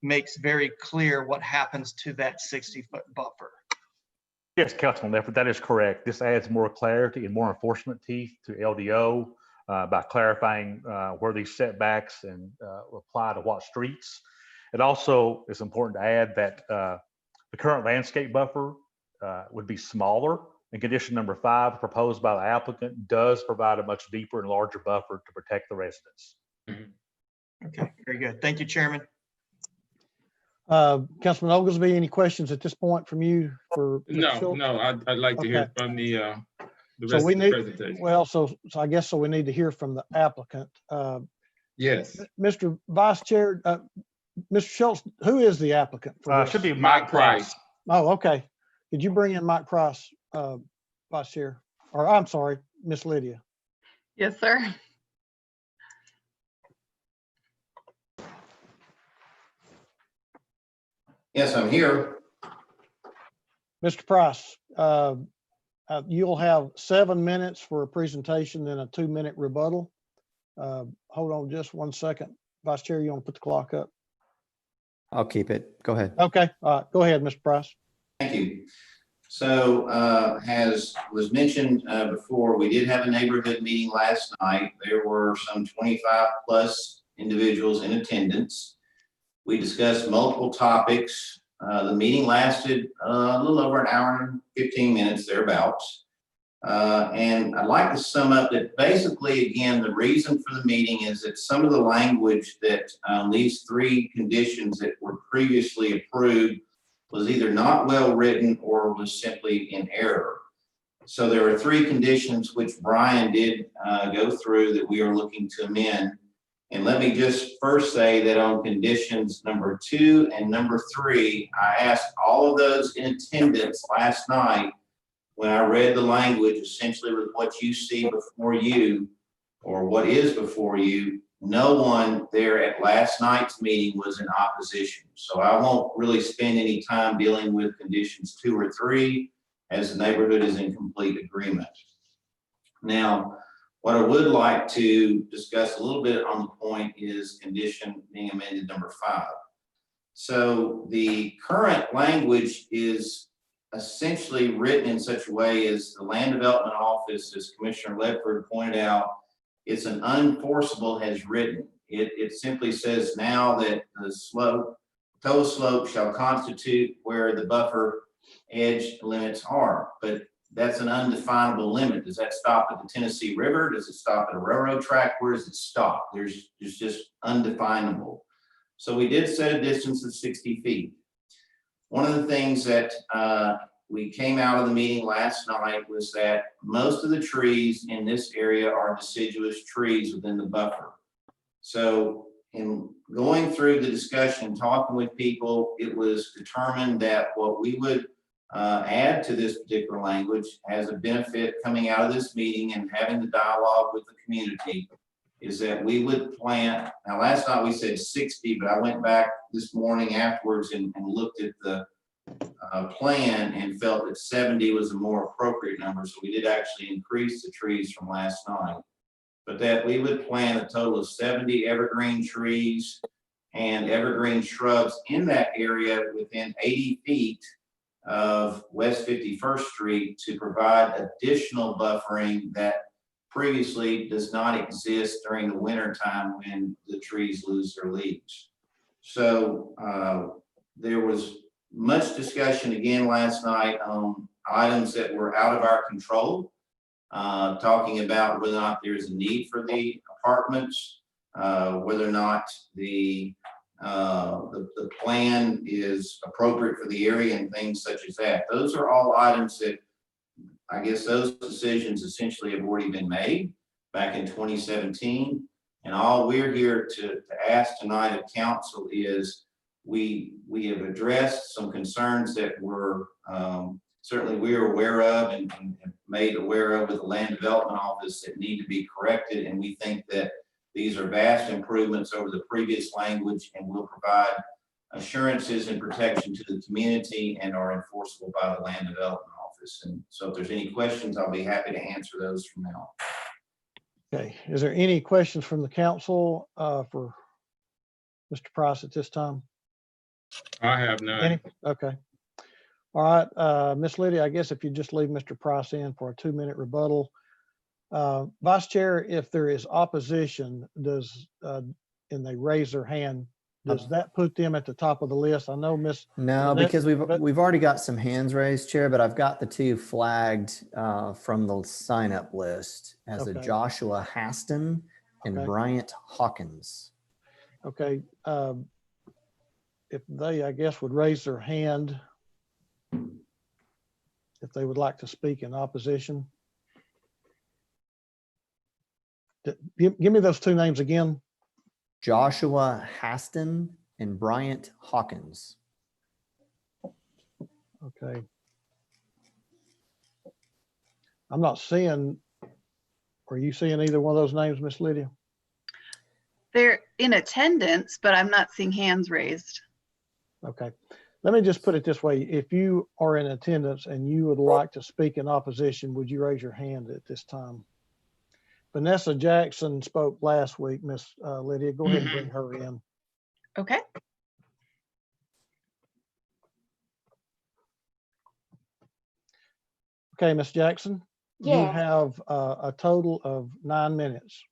makes very clear what happens to that 60-foot buffer.
Yes, Councilman Ledford, that is correct. This adds more clarity and more enforcement teeth to LDO by clarifying where these setbacks and apply to what streets. It also is important to add that the current landscape buffer would be smaller, and condition number 5 proposed by the applicant does provide a much deeper and larger buffer to protect the residents.
Okay, very good. Thank you, Chairman.
Councilman Oglesby, any questions at this point from you? For
No, I'd like to hear from the rest of the presentation.
Well, so I guess we need to hear from the applicant.
Yes.
Mr. Vice Chair, Mr. Schultz, who is the applicant? For
should be
Mike Price.
Oh, okay. Could you bring in Mike Price, Vice Chair? Or I'm sorry, Miss Lydia.
Yes, sir.
Yes, I'm here.
Mr. Price, you'll have 7 minutes for a presentation, then a 2-minute rebuttal. Hold on just 1 second. Vice Chair, you want to put the clock up?
I'll keep it. Go ahead.
Okay. Go ahead, Mr. Price.
Thank you. So as was mentioned before, we did have a neighborhood meeting last night. There were some 25 plus individuals in attendance. We discussed multiple topics The meeting lasted a little over an hour and 15 minutes thereabouts. And I'd like to sum up that basically, again, the reason for the meeting is that some of the language that these 3 conditions that were previously approved was either not well written or was simply in error. So there are 3 conditions which Brian did go through that we are looking to amend. And let me just first say that on conditions number 2 and number 3, I asked all of those in attendance last night when I read the language, essentially with what you see before you, or what is before you. No one there at last night's meeting was in opposition. So I won't really spend any time dealing with conditions 2 or 3, as the neighborhood is in complete agreement. Now, what I would like to discuss a little bit on the point is condition being amended number 5. So the current language is essentially written in such a way as the Land Development Office, as Commissioner Ledford pointed out, it's an unenforceable as written. It simply says now that the toe slope shall constitute where the buffer edge limits are, but that's an undefinable limit. Does that stop at the Tennessee River? Does it stop at a railroad track? Where does it stop? There's just undefinable. So we did set a distance of 60 feet. One of the things that we came out of the meeting last night was that most of the trees in this area are deciduous trees within the buffer. So in going through the discussion, talking with people, it was determined that what we would add to this particular language as a benefit coming out of this meeting and having the dialogue with the community is that we would plant, now last night we said 60, but I went back this morning afterwards and looked at the plan and felt that 70 was a more appropriate number. So we did actually increase the trees from last night, but that we would plant a total of 70 evergreen trees and evergreen shrubs in that area within 80 feet of West 51st Street to provide additional buffering that previously does not exist during the winter time when the trees lose their leaves. So there was much discussion again last night on items that were out of our control, talking about whether or not there's a need for the apartments, whether or not the plan is appropriate for the area and things such as that. Those are all items that I guess those decisions essentially have already been made back in 2017. And all we're here to ask tonight of council is we have addressed some concerns that were certainly we're aware of and made aware of with the Land Development Office that need to be corrected. And we think that these are vast improvements over the previous language and will provide assurances and protection to the community and are enforceable by the Land Development Office. And so if there's any questions, I'll be happy to answer those from now.
Okay, is there any questions from the council for Mr. Price at this time?
I have none.
Any? Okay. All right, Miss Lydia, I guess if you just leave Mr. Price in for a 2-minute rebuttal. Vice Chair, if there is opposition, does and they raise their hand, does that put them at the top of the list? I know Miss.
No, because we've already got some hands raised, Chair, but I've got the 2 flagged from the sign up list as a Joshua Haston and Bryant Hawkins.
Okay. If they, I guess, would raise their hand if they would like to speak in opposition. Give me those 2 names again.
Joshua Haston and Bryant Hawkins.
Okay. I'm not seeing, are you seeing either one of those names, Miss Lydia?
They're in attendance, but I'm not seeing hands raised.
Okay. Let me just put it this way. If you are in attendance and you would like to speak in opposition, would you raise your hand at this time? Vanessa Jackson spoke last week, Miss Lydia. Go ahead and bring her in.
Okay.
Okay, Miss Jackson, you
Yes.
have a total of 9 minutes.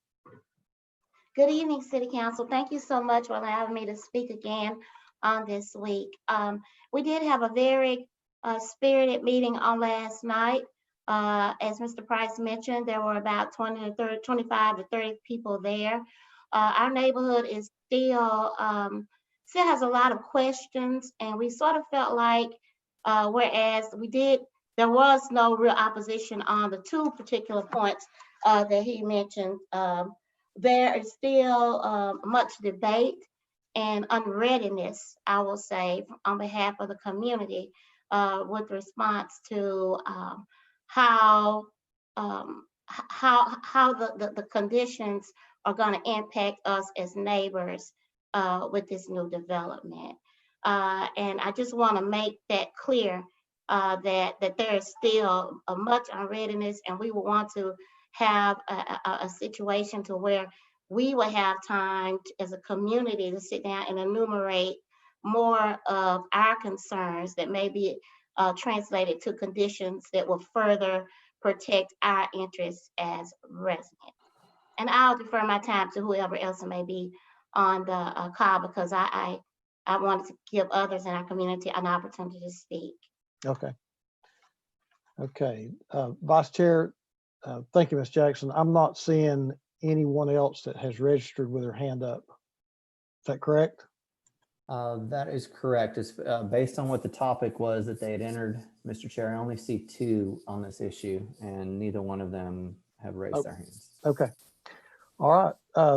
Good evening, City Council. Thank you so much for allowing me to speak again. on this week. We did have a very spirited meeting on last night. As Mr. Price mentioned, there were about 25 to 30 people there. Our neighborhood is still has a lot of questions, and we sort of felt like, whereas there was no real opposition on the two particular points that he mentioned, there is still much debate and unreadiness, I will say, on behalf of the community with response to how the conditions are going to impact us as neighbors with this new development. And I just want to make that clear that there is still a much unreadiness, and we will want to have a situation to where we will have time as a community to sit down and enumerate more of our concerns that may be translated to conditions that will further protect our interests as residents. And I'll defer my time to whoever else may be on the call, because I wanted to give others in our community an opportunity to speak.
Okay. Okay. Vice Chair, thank you, Ms. Jackson. I'm not seeing anyone else that has registered with their hand up. Is that correct?
That is correct. It's based on what the topic was that they had entered, Mr. Chair. I only see 2 on this issue, and neither one of them have raised their hands.
Okay. All right.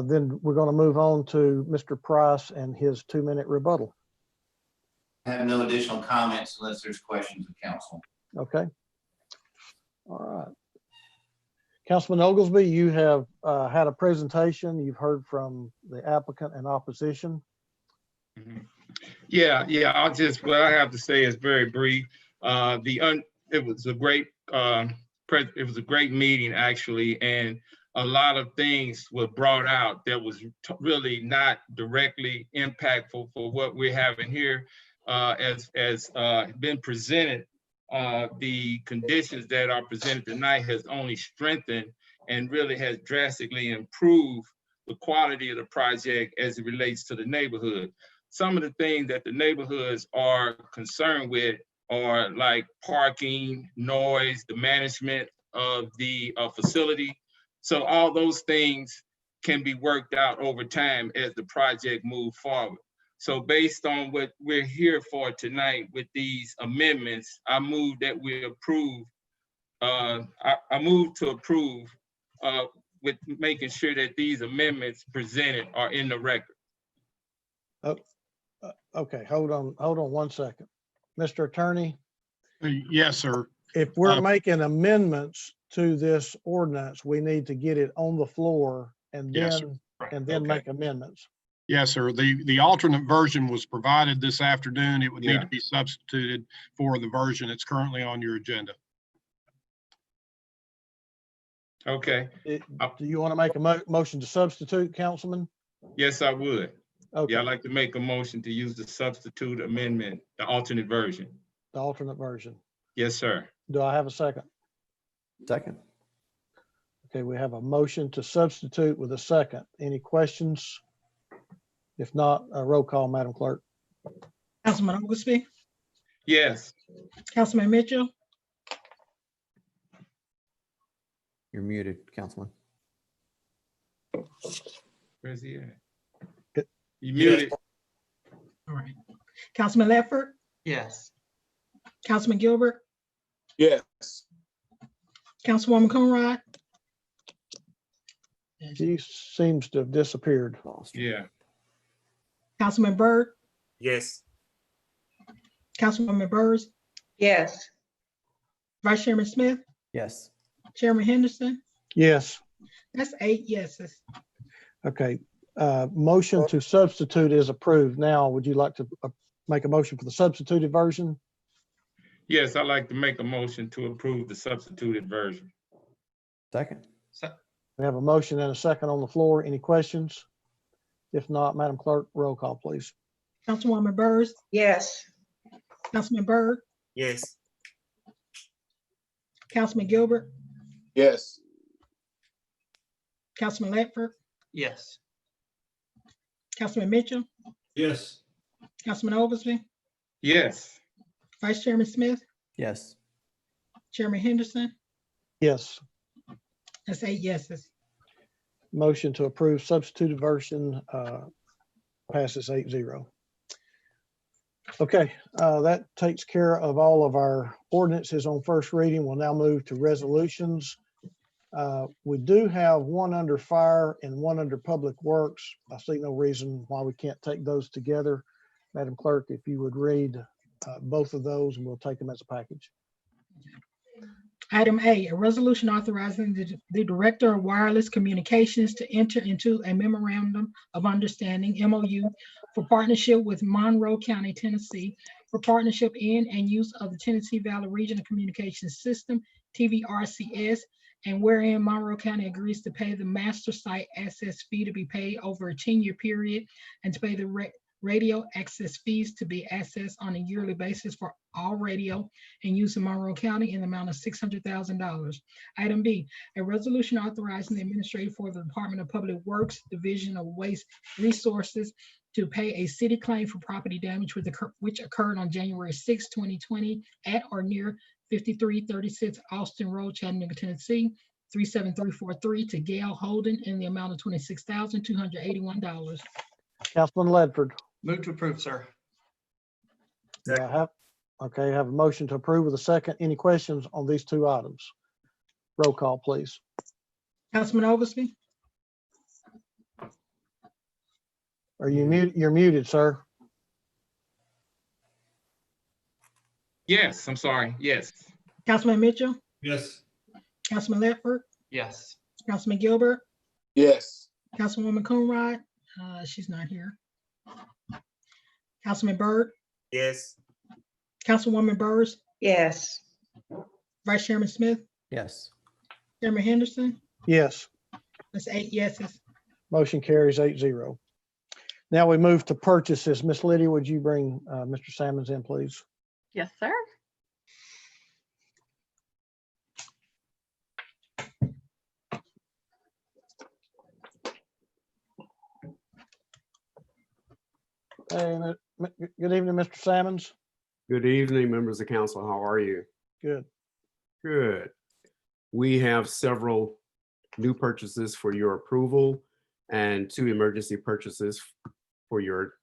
Then we're going to move on to Mr. Price and his 2-minute rebuttal.
I have no additional comments unless there's questions of council.
Okay. All right. Councilman Oglesby, you have had a presentation. You've heard from the applicant and opposition.
Yeah, what I have to say is very brief. It was a great meeting, actually, and a lot of things were brought out that was really not directly impactful for what we're having here. As been presented, the conditions that are presented tonight has only strengthened and really has drastically improved the quality of the project as it relates to the neighborhood. Some of the things that the neighborhoods are concerned with are like parking, noise, the management of the facility. So all those things can be worked out over time as the project moves forward. So based on what we're here for tonight with these amendments, I move that we approve. I move to approve with making sure that these amendments presented are in the record.
Oh, okay. Hold on 1 second. Mr. Attorney.
Yes, sir.
If we're making amendments to this ordinance, we need to get it on the floor and then,
yes, okay,
make amendments.
Yes, sir. The alternate version was provided this afternoon. It would need to be substituted for the version that's currently on your agenda.
Okay.
Do you want to make a motion to substitute, Councilman?
Yes, I would.
Okay.
Yeah, I'd like to make a motion to use the substitute amendment, the alternate version.
The alternate version.
Yes, sir.
Do I have a second?
Second.
Okay, we have a motion to substitute with a second. Any questions? If not, a roll call, Madam Clerk.
Councilman Oglesby,
Yes.
Councilman Mitchell,
You're muted, Councilman.
Where's he at?
Good.
You muted.
all right. Councilman Ledford,
Yes.
Councilman Gilbert,
Yes.
Councilwoman Coonrod,
She seems to have disappeared.
Yeah.
Councilman Byrd,
Yes.
Councilwoman Burrs,
Yes.
Vice Chairman Smith,
Yes.
Chairman Henderson.
Yes.
That's 8 yeses.
Okay. Motion to substitute is approved. Now, would you like to make a motion for the substituted version?
Yes, I'd like to make a motion to approve the substituted version.
Second.
We have a motion and a second on the floor. Any questions? If not, Madam Clerk, roll call, please.
Councilwoman Burrs,
Yes.
Councilman Byrd,
Yes.
Councilman Gilbert,
Yes.
Councilman Ledford,
Yes.
Councilman Mitchell,
Yes.
Councilman Oglesby,
Yes.
Vice Chairman Smith,
Yes.
Chairman Henderson.
Yes.
That's 8 yeses.
Motion to approve substituted version passes 8-0. Okay, that takes care of all of our ordinances on first reading. We'll now move to resolutions. We do have one under fire and one under public works. I see no reason why we can't take those together. Madam Clerk, if you would read both of those, and we'll take them as a package.
Item A, a resolution authorizing the Director of Wireless Communications to enter into a memorandum of understanding, MOU, for partnership with Monroe County, Tennessee, for partnership in and use of the Tennessee Valley Regional Communications System, TVRCS, and wherein Monroe County agrees to pay the master site access fee to be paid over a 10-year period and to pay the radio access fees to be accessed on a yearly basis for all radio and use in Monroe County in the amount of $600,000. Item B, a resolution authorizing the administrator for the Department of Public Works, Division of Waste Resources to pay a city claim for property damage which occurred on January 6, 2020 at or near 5336 Austin Road, Chattanooga, Tennessee, 37343 to Gail Holden in the amount of $26,281.
Councilman Ledford.
Move to approve, sir.
Do I have, okay, I have a motion to approve with a second. Any questions on these two items? Roll call, please.
Councilman Oglesby,
Are you muted? You're muted, sir.
Yes, I'm sorry. Yes.
Councilman Mitchell,
Yes.
Councilman Ledford,
Yes.
Councilman Gilbert,
Yes.
Councilwoman Coonrod, she's not here. Councilman Byrd,
Yes.
Councilwoman Burrs,
Yes.
Vice Chairman Smith,
Yes.
Chairman Henderson.
Yes.
That's 8 yeses.
Motion carries 8-0. Now we move to purchases. Miss Lydia, would you bring Mr. Sammons in, please?
Yes, sir.
Hey, good evening, Mr. Sammons.
Good evening, members of council. How are you?
Good.
Good. We have several new purchases for your approval and 2 emergency purchases for your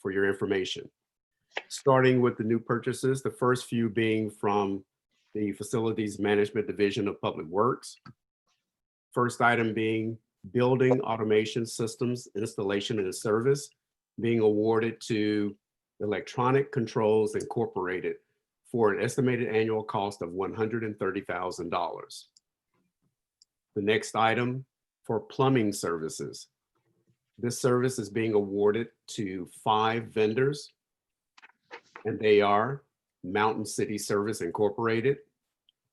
information. Starting with the new purchases, the first few being from the Facilities Management Division of Public Works. First item being Building Automation Systems Installation and Service, being awarded to Electronic Controls Incorporated for an estimated annual cost of $130,000. The next item for plumbing services. This service is being awarded to 5 vendors, and they are Mountain City Service Incorporated,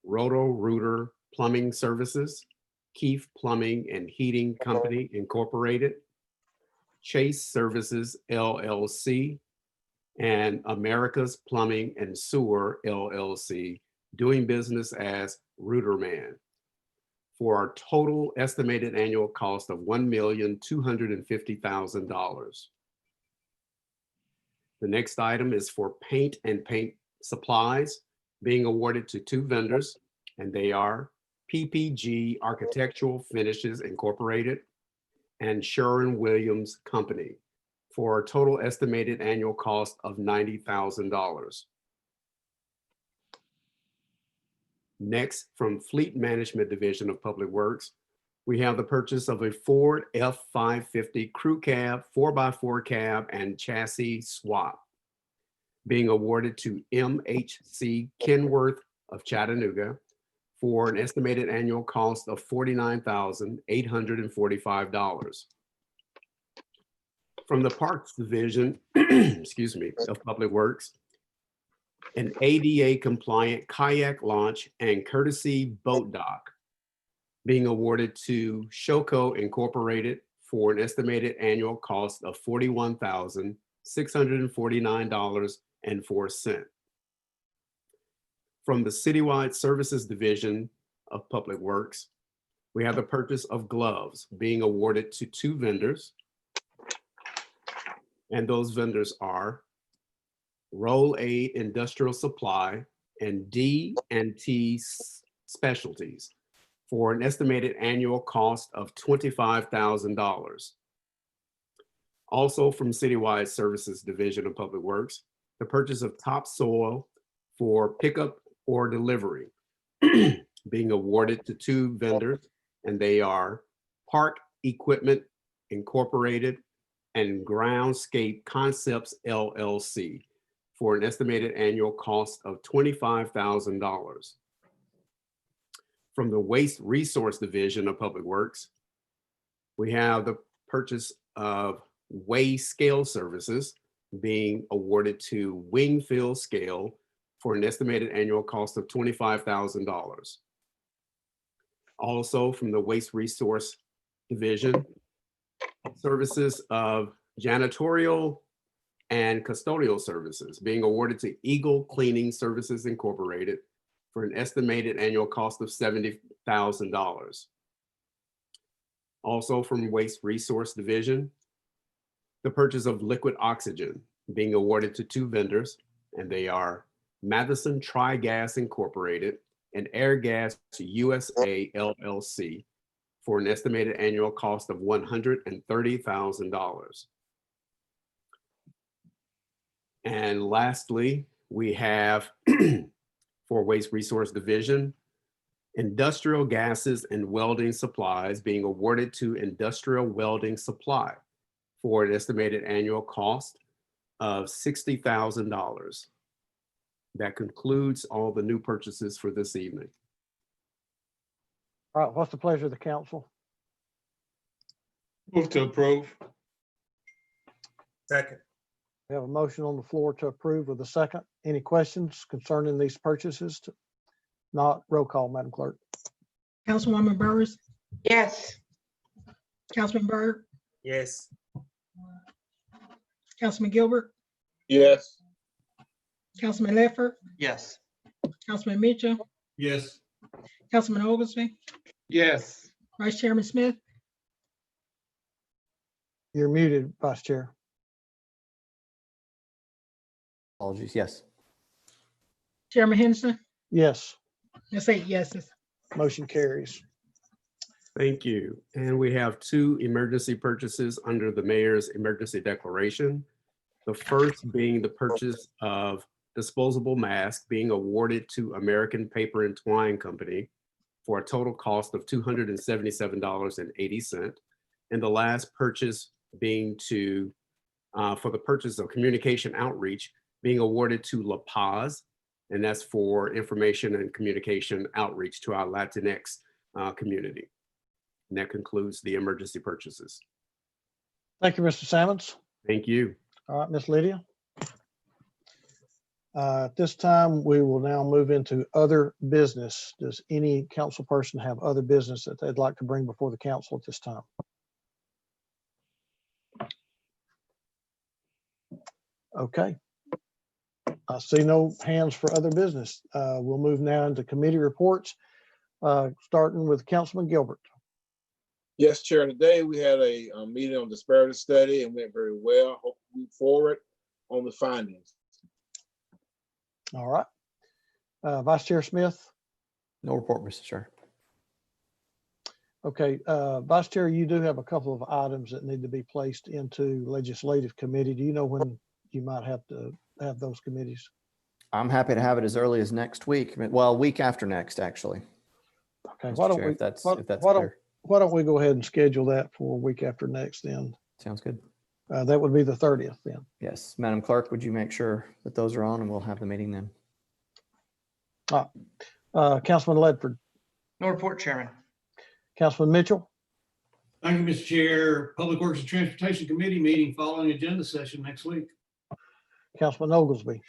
Roto-Rooter Plumbing Services, Keefe Plumbing and Heating Company Incorporated, Chase Services LLC, and America's Plumbing and Sewer LLC, doing business as Rooterman, for a total estimated annual cost of $1,250,000. The next item is for paint and paint supplies, being awarded to 2 vendors, and they are PPG Architectural Finishes Incorporated and Sherwin-Williams Company, for a total estimated annual cost of $90,000. Next, from Fleet Management Division of Public Works, we have the purchase of a Ford F-550 crew cab, 4x4 cab, and chassis swap, being awarded to MHC Kenworth of Chattanooga for an estimated annual cost of $49,845. From the Parks Division, excuse me, of Public Works, an ADA compliant kayak launch and courtesy boat dock, being awarded to Shoko Incorporated for an estimated annual cost of $41,649.04. From the Citywide Services Division of Public Works, we have the purchase of gloves, being awarded to 2 vendors, And those vendors are Roll Aid Industrial Supply and D&T Specialties for an estimated annual cost of $25,000. Also from Citywide Services Division of Public Works, the purchase of topsoil for pickup or delivery being awarded to 2 vendors, and they are Park Equipment Incorporated and Groundscape Concepts LLC for an estimated annual cost of $25,000. From the Waste Resource Division of Public Works, we have the purchase of Weigh Scale Services being awarded to Wingfield Scale for an estimated annual cost of $25,000. Also from the Waste Resource Division, services of janitorial and custodial services being awarded to Eagle Cleaning Services Incorporated for an estimated annual cost of $70,000. Also from Waste Resource Division, the purchase of liquid oxygen being awarded to 2 vendors, and they are Madison Tri-Gas Incorporated and Air Gas USA LLC for an estimated annual cost of $130,000. And lastly, we have for Waste Resource Division, industrial gases and welding supplies being awarded to Industrial Welding Supply for an estimated annual cost of $60,000. That concludes all the new purchases for this evening.
All right, what's the pleasure of the council?
Move to approve.
Second.
We have a motion on the floor to approve with a second. Any questions concerning these purchases? Not, roll call, Madam Clerk.
Councilwoman Burrs,
Yes.
Councilman Byrd,
Yes.
Councilman Gilbert,
Yes.
Councilman Ledford,
Yes.
Councilman Mitchell,
Yes.
Councilman Oglesby,
Yes.
Vice Chairman Smith,
You're muted, Vice Chair.
Apologies, yes.
Chairman Henderson.
Yes,
That's 8 yeses.
motion carries.
Thank you. And we have 2 emergency purchases under the mayor's emergency declaration. The first being the purchase of disposable masks being awarded to American Paper and Twine Company for a total cost of $277.80. And the last purchase being for the purchase of communication outreach being awarded to La Paz, and that's for information and communication outreach to our Latinx community. And that concludes the emergency purchases.
Thank you, Mr. Sammons.
Thank you.
All right, Miss Lydia. At this time, we will now move into other business. Does any council person have other business that they'd like to bring before the council at this time? Okay. I see no hands for other business. We'll move now into committee reports, starting with Councilman Gilbert.
Yes, Chair. Today we had a meeting on disparity study and went very well. Hope to move forward on the findings.
All right. Vice Chair Smith.
No report, Mr. Chair.
Okay, Vice Chair, you do have a couple of items that need to be placed into legislative committee. Do you know when you might have to have those committees?
I'm happy to have it as early as next week. Well, week after next, actually.
Okay,
Mr.
why don't
Chair,
we,
if that's
why don't we go ahead and schedule that for a week after next then?
Sounds good.
That would be the 30th then.
Yes, Madam Clerk, would you make sure that those are on and we'll have the meeting then?
Councilman Ledford.
No report, Chairman.
Councilman Mitchell.
Thank you, Mr. Chair. Public Works and Transportation Committee meeting following agenda session next week.
Councilman Oglesby.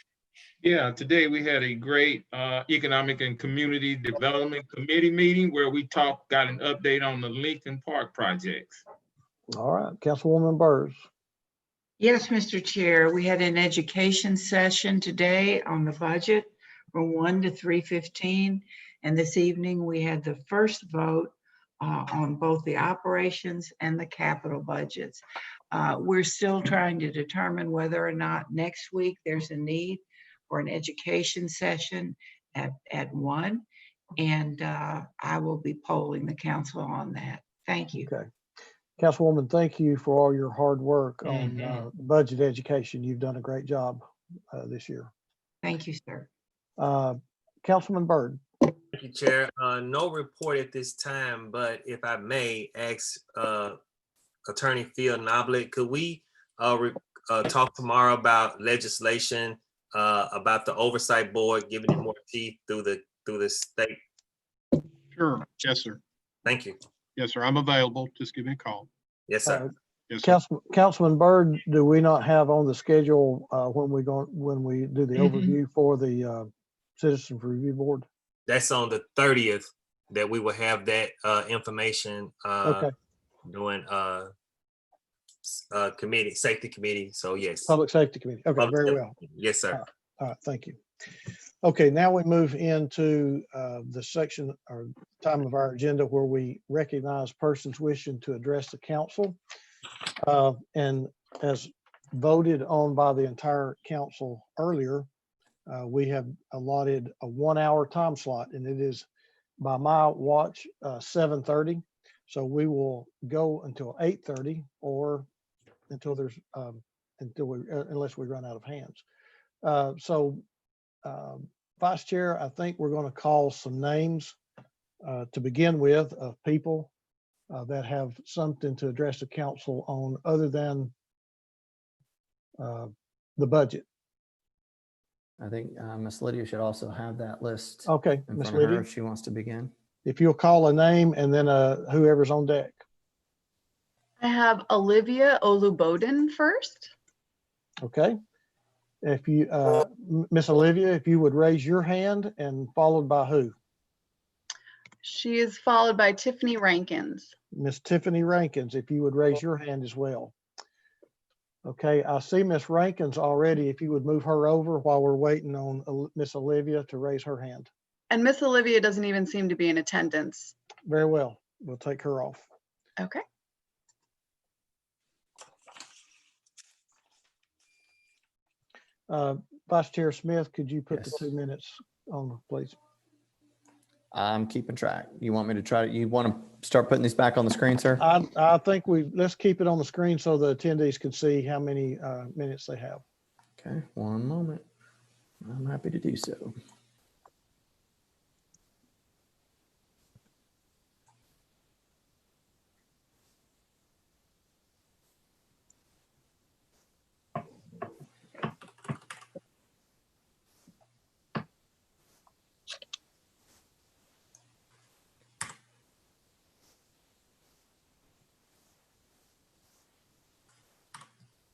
Yeah, today we had a great Economic and Community Development Committee meeting where we got an update on the Lincoln Park projects.
All right, Councilwoman Burrs.
Yes, Mr. Chair, we had an education session today on the budget from 1 to 3:15. And this evening we had the first vote on both the operations and the capital budgets. We're still trying to determine whether or not next week there's a need for an education session at 1. And I will be polling the council on that. Thank you.
Okay. Councilwoman, thank you for all your hard work on budget education. You've done a great job this year.
Thank you, sir.
Councilman Byrd.
Thank you, Chair. No report at this time, but if I may ask Attorney Phil Noblet, could we talk tomorrow about legislation about the oversight board giving it more teeth through the state?
Sure. Yes, sir.
Thank you.
Yes, sir. I'm available. Just give me a call.
Yes, sir.
Yes, sir.
Councilman Byrd, do we not have on the schedule when we do the overview for the Citizens Review Board?
That's on the 30th that we will have that information doing committee, safety committee. So yes.
Public Safety Committee. Okay,
Public
very
safety.
well.
Yes, sir.
All right, thank you. Okay, now we move into the section or time of our agenda where we recognize persons wishing to address the council. And as voted on by the entire council earlier, we have allotted a 1-hour time slot, and it is by my watch 7:30. So we will go until 8:30 or until there's unless we run out of hands. Vice Chair, I think we're going to call some names to begin with of people that have something to address the council on other than the budget.
I think Ms. Lydia should also have that list.
Okay,
in
Ms.
front of her
Lydia,
if she wants to begin.
if you'll call a name and then whoever's on deck.
I have Olivia Oluboden first.
Okay. If you, Miss Olivia, if you would raise your hand and followed by who?
She is followed by Tiffany Rankins.
Miss Tiffany Rankins, if you would raise your hand as well. Okay, I see Miss Rankins already. If you would move her over while we're waiting on Miss Olivia to raise her hand.
And Miss Olivia doesn't even seem to be in attendance.
Very well, we'll take her off.
Okay.
Vice Chair Smith, could you put
Yes.
the 2 minutes on, please?
I'm keeping track. You want me to try? You want to start putting these back on the screen, sir?
I think let's keep it on the screen so the attendees can see how many minutes they have.
Okay, one moment. I'm happy to do so.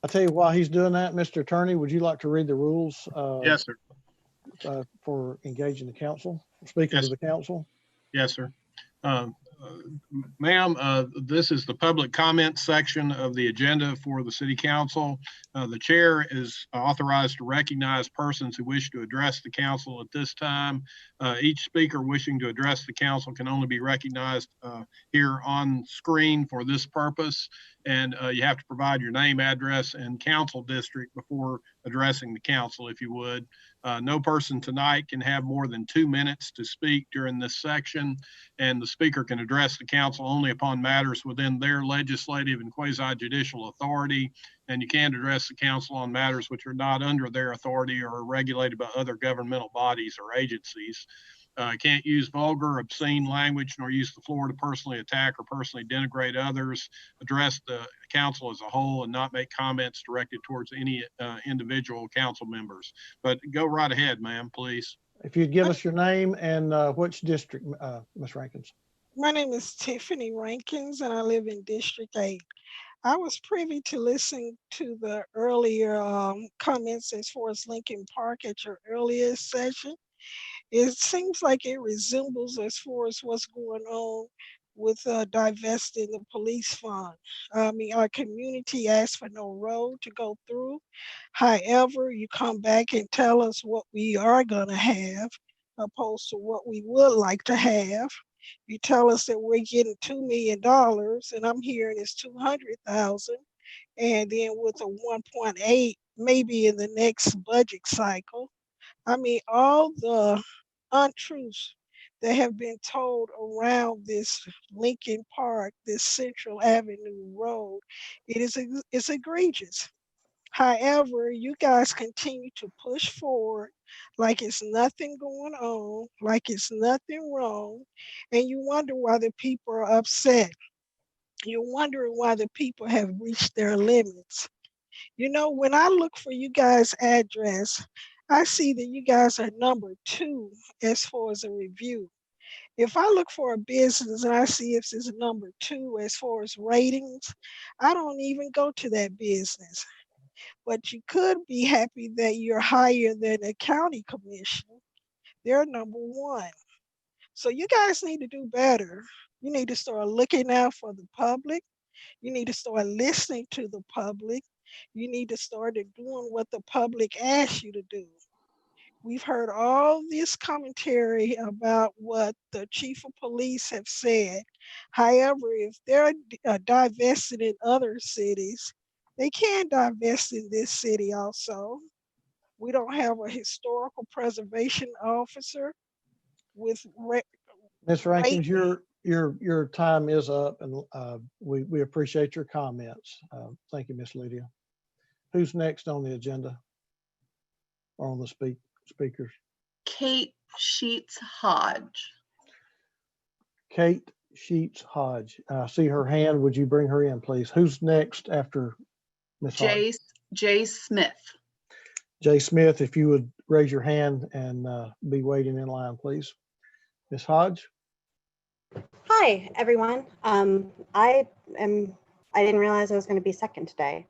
I'll tell you while he's doing that, Mr. Attorney, would you like to read the rules?
Yes, sir.
For engaging the council, speaking to the council?
Yes, sir. Ma'am, this is the public comment section of the agenda for the city council. The chair is authorized to recognize persons who wish to address the council at this time. Each speaker wishing to address the council can only be recognized here on screen for this purpose. And you have to provide your name, address, and council district before addressing the council, if you would. No person tonight can have more than 2 minutes to speak during this section, and the speaker can address the council only upon matters within their legislative and quasi-judicial authority, and you can't address the council on matters which are not under their authority or are regulated by other governmental bodies or agencies. Can't use vulgar, obscene language, nor use the floor to personally attack or personally denigrate others, address the council as a whole, and not make comments directed towards any individual council members. But go right ahead, ma'am, please.
If you'd give us your name and which district, Ms. Rankins.
My name is Tiffany Rankins, and I live in District 8. I was privy to listen to the earlier comments as far as Lincoln Park at your earlier session. It seems like it resembles as far as what's going on with divesting the police fund. I mean, our community asked for no road to go through. However, you come back and tell us what we are going to have opposed to what we would like to have. You tell us that we're getting $2 million, and I'm hearing it's 200,000. And then with a 1.8, maybe in the next budget cycle. I mean, all the untruths that have been told around this Lincoln Park, this Central Avenue Road, it's egregious. However, you guys continue to push forward like it's nothing going on, like it's nothing wrong, and you wonder why the people are upset. You're wondering why the people have reached their limits. You know, when I look for you guys' address, I see that you guys are number 2 as far as a review. If I look for a business and I see if it's number 2 as far as ratings, I don't even go to that business. But you could be happy that you're higher than a county commissioner. They're number 1. So you guys need to do better. You need to start looking out for the public. You need to start listening to the public. You need to start doing what the public asks you to do. We've heard all this commentary about what the chief of police have said. However, if they're divested in other cities, they can divest in this city also. We don't have a historical preservation officer with
Ms. Rankins, your time is up, and we appreciate your comments. Thank you, Ms. Lydia. Who's next on the agenda or on the speakers?
Kate Sheets Hodge.
Kate Sheets Hodge. I see her hand. Would you bring her in, please? Who's next after Ms. Hodge?
Jay Smith.
Jay Smith, if you would raise your hand and be waiting in line, please. Ms. Hodge.
Hi, everyone. I didn't realize I was going to be second today.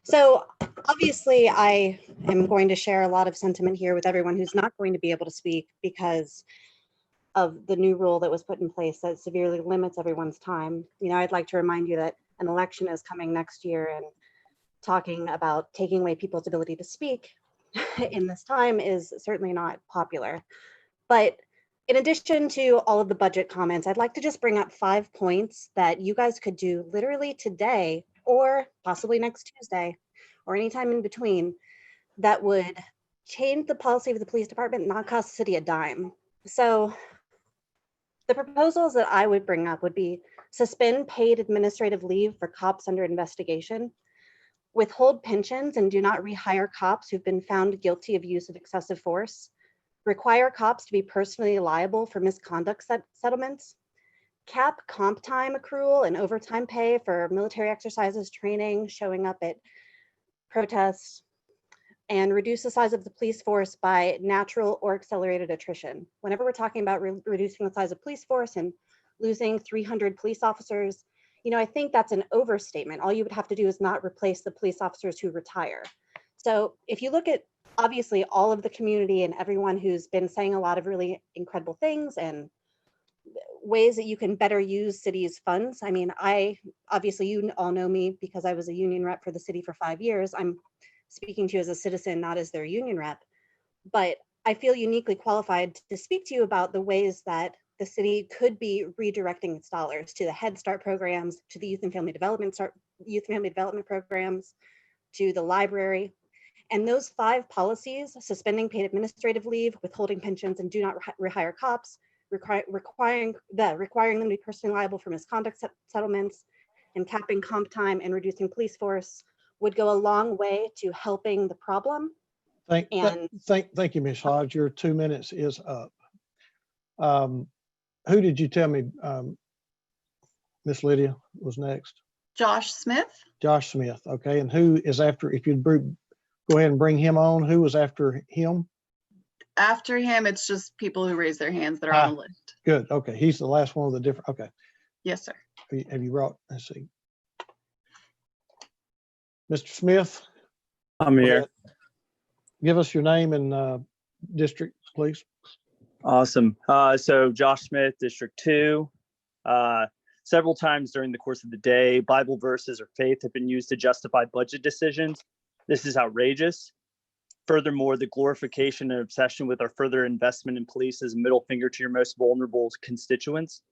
So obviously I am going to share a lot of sentiment here with everyone who's not going to be able to speak because of the new rule that was put in place that severely limits everyone's time. You know, I'd like to remind you that an election is coming next year, and talking about taking away people's ability to speak in this time is certainly not popular. But in addition to all of the budget comments, I'd like to just bring up 5 points that you guys could do literally today or possibly next Tuesday or anytime in between that would change the policy of the police department and not cost the city a dime. So the proposals that I would bring up would be suspend paid administrative leave for cops under investigation, withhold pensions and do not rehire cops who've been found guilty of use of excessive force, require cops to be personally liable for misconduct settlements, cap comp time accrual and overtime pay for military exercises, training, showing up at protests, and reduce the size of the police force by natural or accelerated attrition. Whenever we're talking about reducing the size of police force and losing 300 police officers, you know, I think that's an overstatement. All you would have to do is not replace the police officers who retire. So if you look at obviously all of the community and everyone who's been saying a lot of really incredible things and ways that you can better use city's funds. I mean, obviously you all know me because I was a union rep for the city for 5 years. I'm speaking to you as a citizen, not as their union rep, but I feel uniquely qualified to speak to you about the ways that the city could be redirecting its dollars to the Head Start programs, to the youth and family development programs, to the library. And those 5 policies, suspending paid administrative leave, withholding pensions, and do not rehire cops, requiring them to be personally liable for misconduct settlements, and capping comp time and reducing police force would go a long way to helping the problem.
Thank you, Ms. Hodge. Your 2 minutes is up. Who did you tell me, Miss Lydia, was next?
Josh Smith.
Josh Smith. Okay, and who is after? If you'd go ahead and bring him on. Who was after him?
After him, it's just people who raise their hands that are on the list.
Good. Okay, he's the last one of the different. Okay.
Yes, sir.
Have you brought? Let's see. Mr. Smith.
I'm here.
Give us your name and district, please.
Awesome. So Josh Smith, District 2. Several times during the course of the day, Bible verses or faith have been used to justify budget decisions. This is outrageous. Furthermore, the glorification and obsession with our further investment in police is a middle finger to your most vulnerable constituents.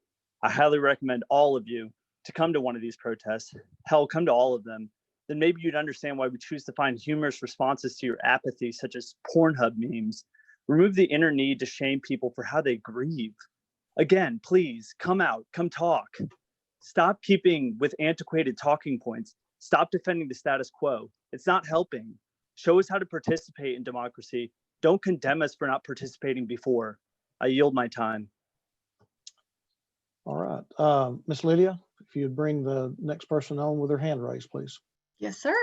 I highly recommend all of you to come to one of these protests. Hell, come to all of them. Then maybe you'd understand why we choose to find humorous responses to your apathy, such as Pornhub memes. Remove the inner need to shame people for how they grieve. Again, please come out, come talk. Stop keeping with antiquated talking points. Stop defending the status quo. It's not helping. Show us how to participate in democracy. Don't condemn us for not participating before. I yield my time.
All right, Miss Lydia, if you'd bring the next person on with their hand raised, please.
Yes, sir.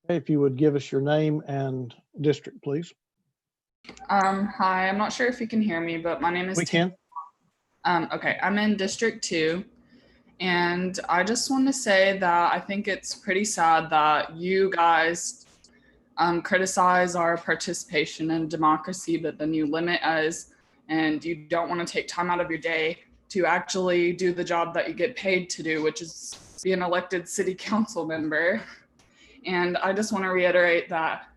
Okay, if you would give us your name and district, please.
Hi, I'm not sure if you can hear me, but my name is
We can.
Okay, I'm in District 2, and I just want to say that I think it's pretty sad that you guys criticize our participation in democracy, but then you limit us, and you don't want to take time out of your day to actually do the job that you get paid to do, which is be an elected city council member. And I just want to reiterate that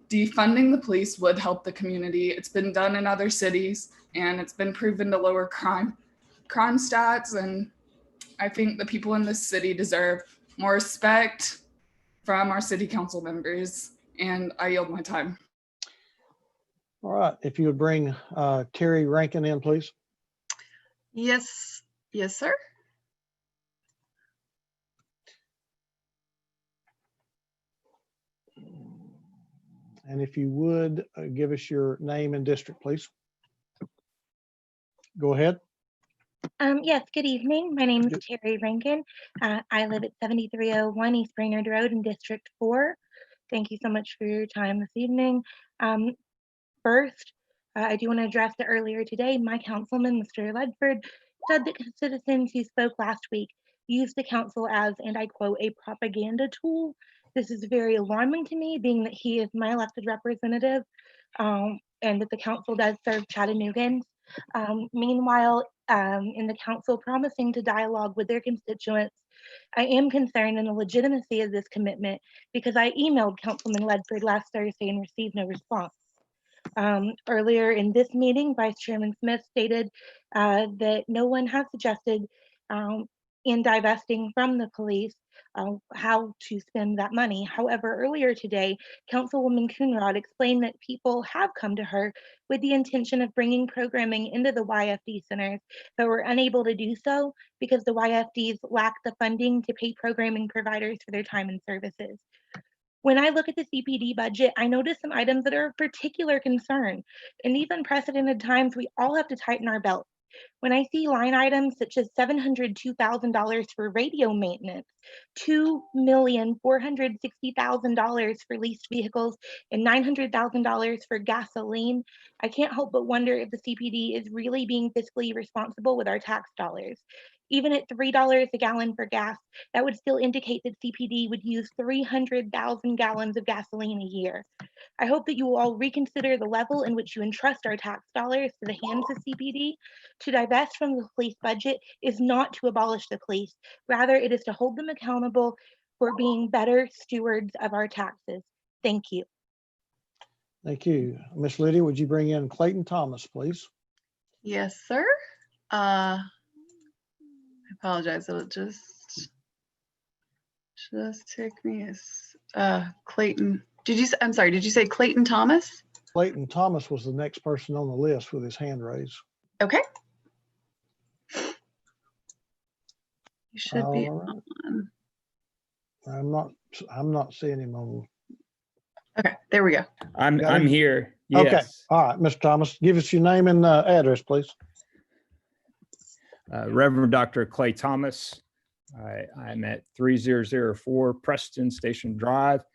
defunding the police would help the community. It's been done in other cities, and it's been proven to lower crime stats. And I think the people in this city deserve more respect from our city council members. And I yield my time.
All right, if you would bring Terry Rankin in, please.
Yes, yes, sir.
And if you would give us your name and district, please. Go ahead.
Yes, good evening. My name is Terry Rankin. I live at 7301 East Brainerd Road in District 4. Thank you so much for your time this evening. First, I do want to address that earlier today, my councilman, Mr. Ledford, said that citizens who spoke last week used the council as, and I quote, a propaganda tool. This is very alarming to me, being that he is my elected representative, and that the council does serve Chattanoogans. Meanwhile, in the council promising to dialogue with their constituents, I am concerned in the legitimacy of this commitment because I emailed Councilman Ledford last Thursday and received no response. Earlier in this meeting, Vice Chairman Smith stated that no one has suggested in divesting from the police how to spend that money. However, earlier today, Councilwoman Coonrod explained that people have come to her with the intention of bringing programming into the YFD centers, but were unable to do so because the YFDs lack the funding to pay programming providers for their time and services. When I look at the CPD budget, I notice some items that are of particular concern. In these unprecedented times, we all have to tighten our belts. When I see line items such as $702,000 for radio maintenance, $2,460,000 for leased vehicles, and $900,000 for gasoline, I can't help but wonder if the CPD is really being fiscally responsible with our tax dollars. Even at $3 a gallon for gas, that would still indicate that CPD would use 300,000 gallons of gasoline a year. I hope that you will all reconsider the level in which you entrust our tax dollars to the hands of CPD. To divest from the police budget is not to abolish the police. Rather, it is to hold them accountable for being better stewards of our taxes. Thank you.
Thank you. Miss Lydia, would you bring in Clayton Thomas, please?
Yes, sir. I apologize. It'll just take me as Clayton. I'm sorry, did you say Clayton Thomas?
Clayton Thomas was the next person on the list with his hand raised.
Okay. You should be
All right.
on.
I'm not seeing him on.
Okay, there we go.
I'm here. Yes.
Okay. All right, Mr. Thomas, give us your name and address, please.
Reverend Dr. Clay Thomas. I'm at 3004 Preston Station Drive,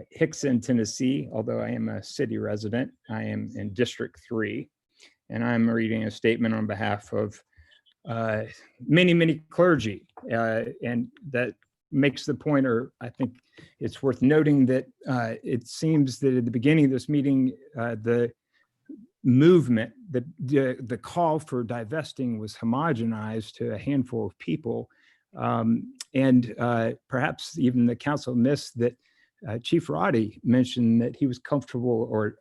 Hickson, Tennessee. Although I am a city resident, I am in District 3, and I'm reading a statement on behalf of many clergy, and that makes the point, or I think it's worth noting that it seems that at the beginning of this meeting, the movement, the call for divesting was homogenized to a handful of people, and perhaps even the council missed that Chief Roddy mentioned that he was comfortable, or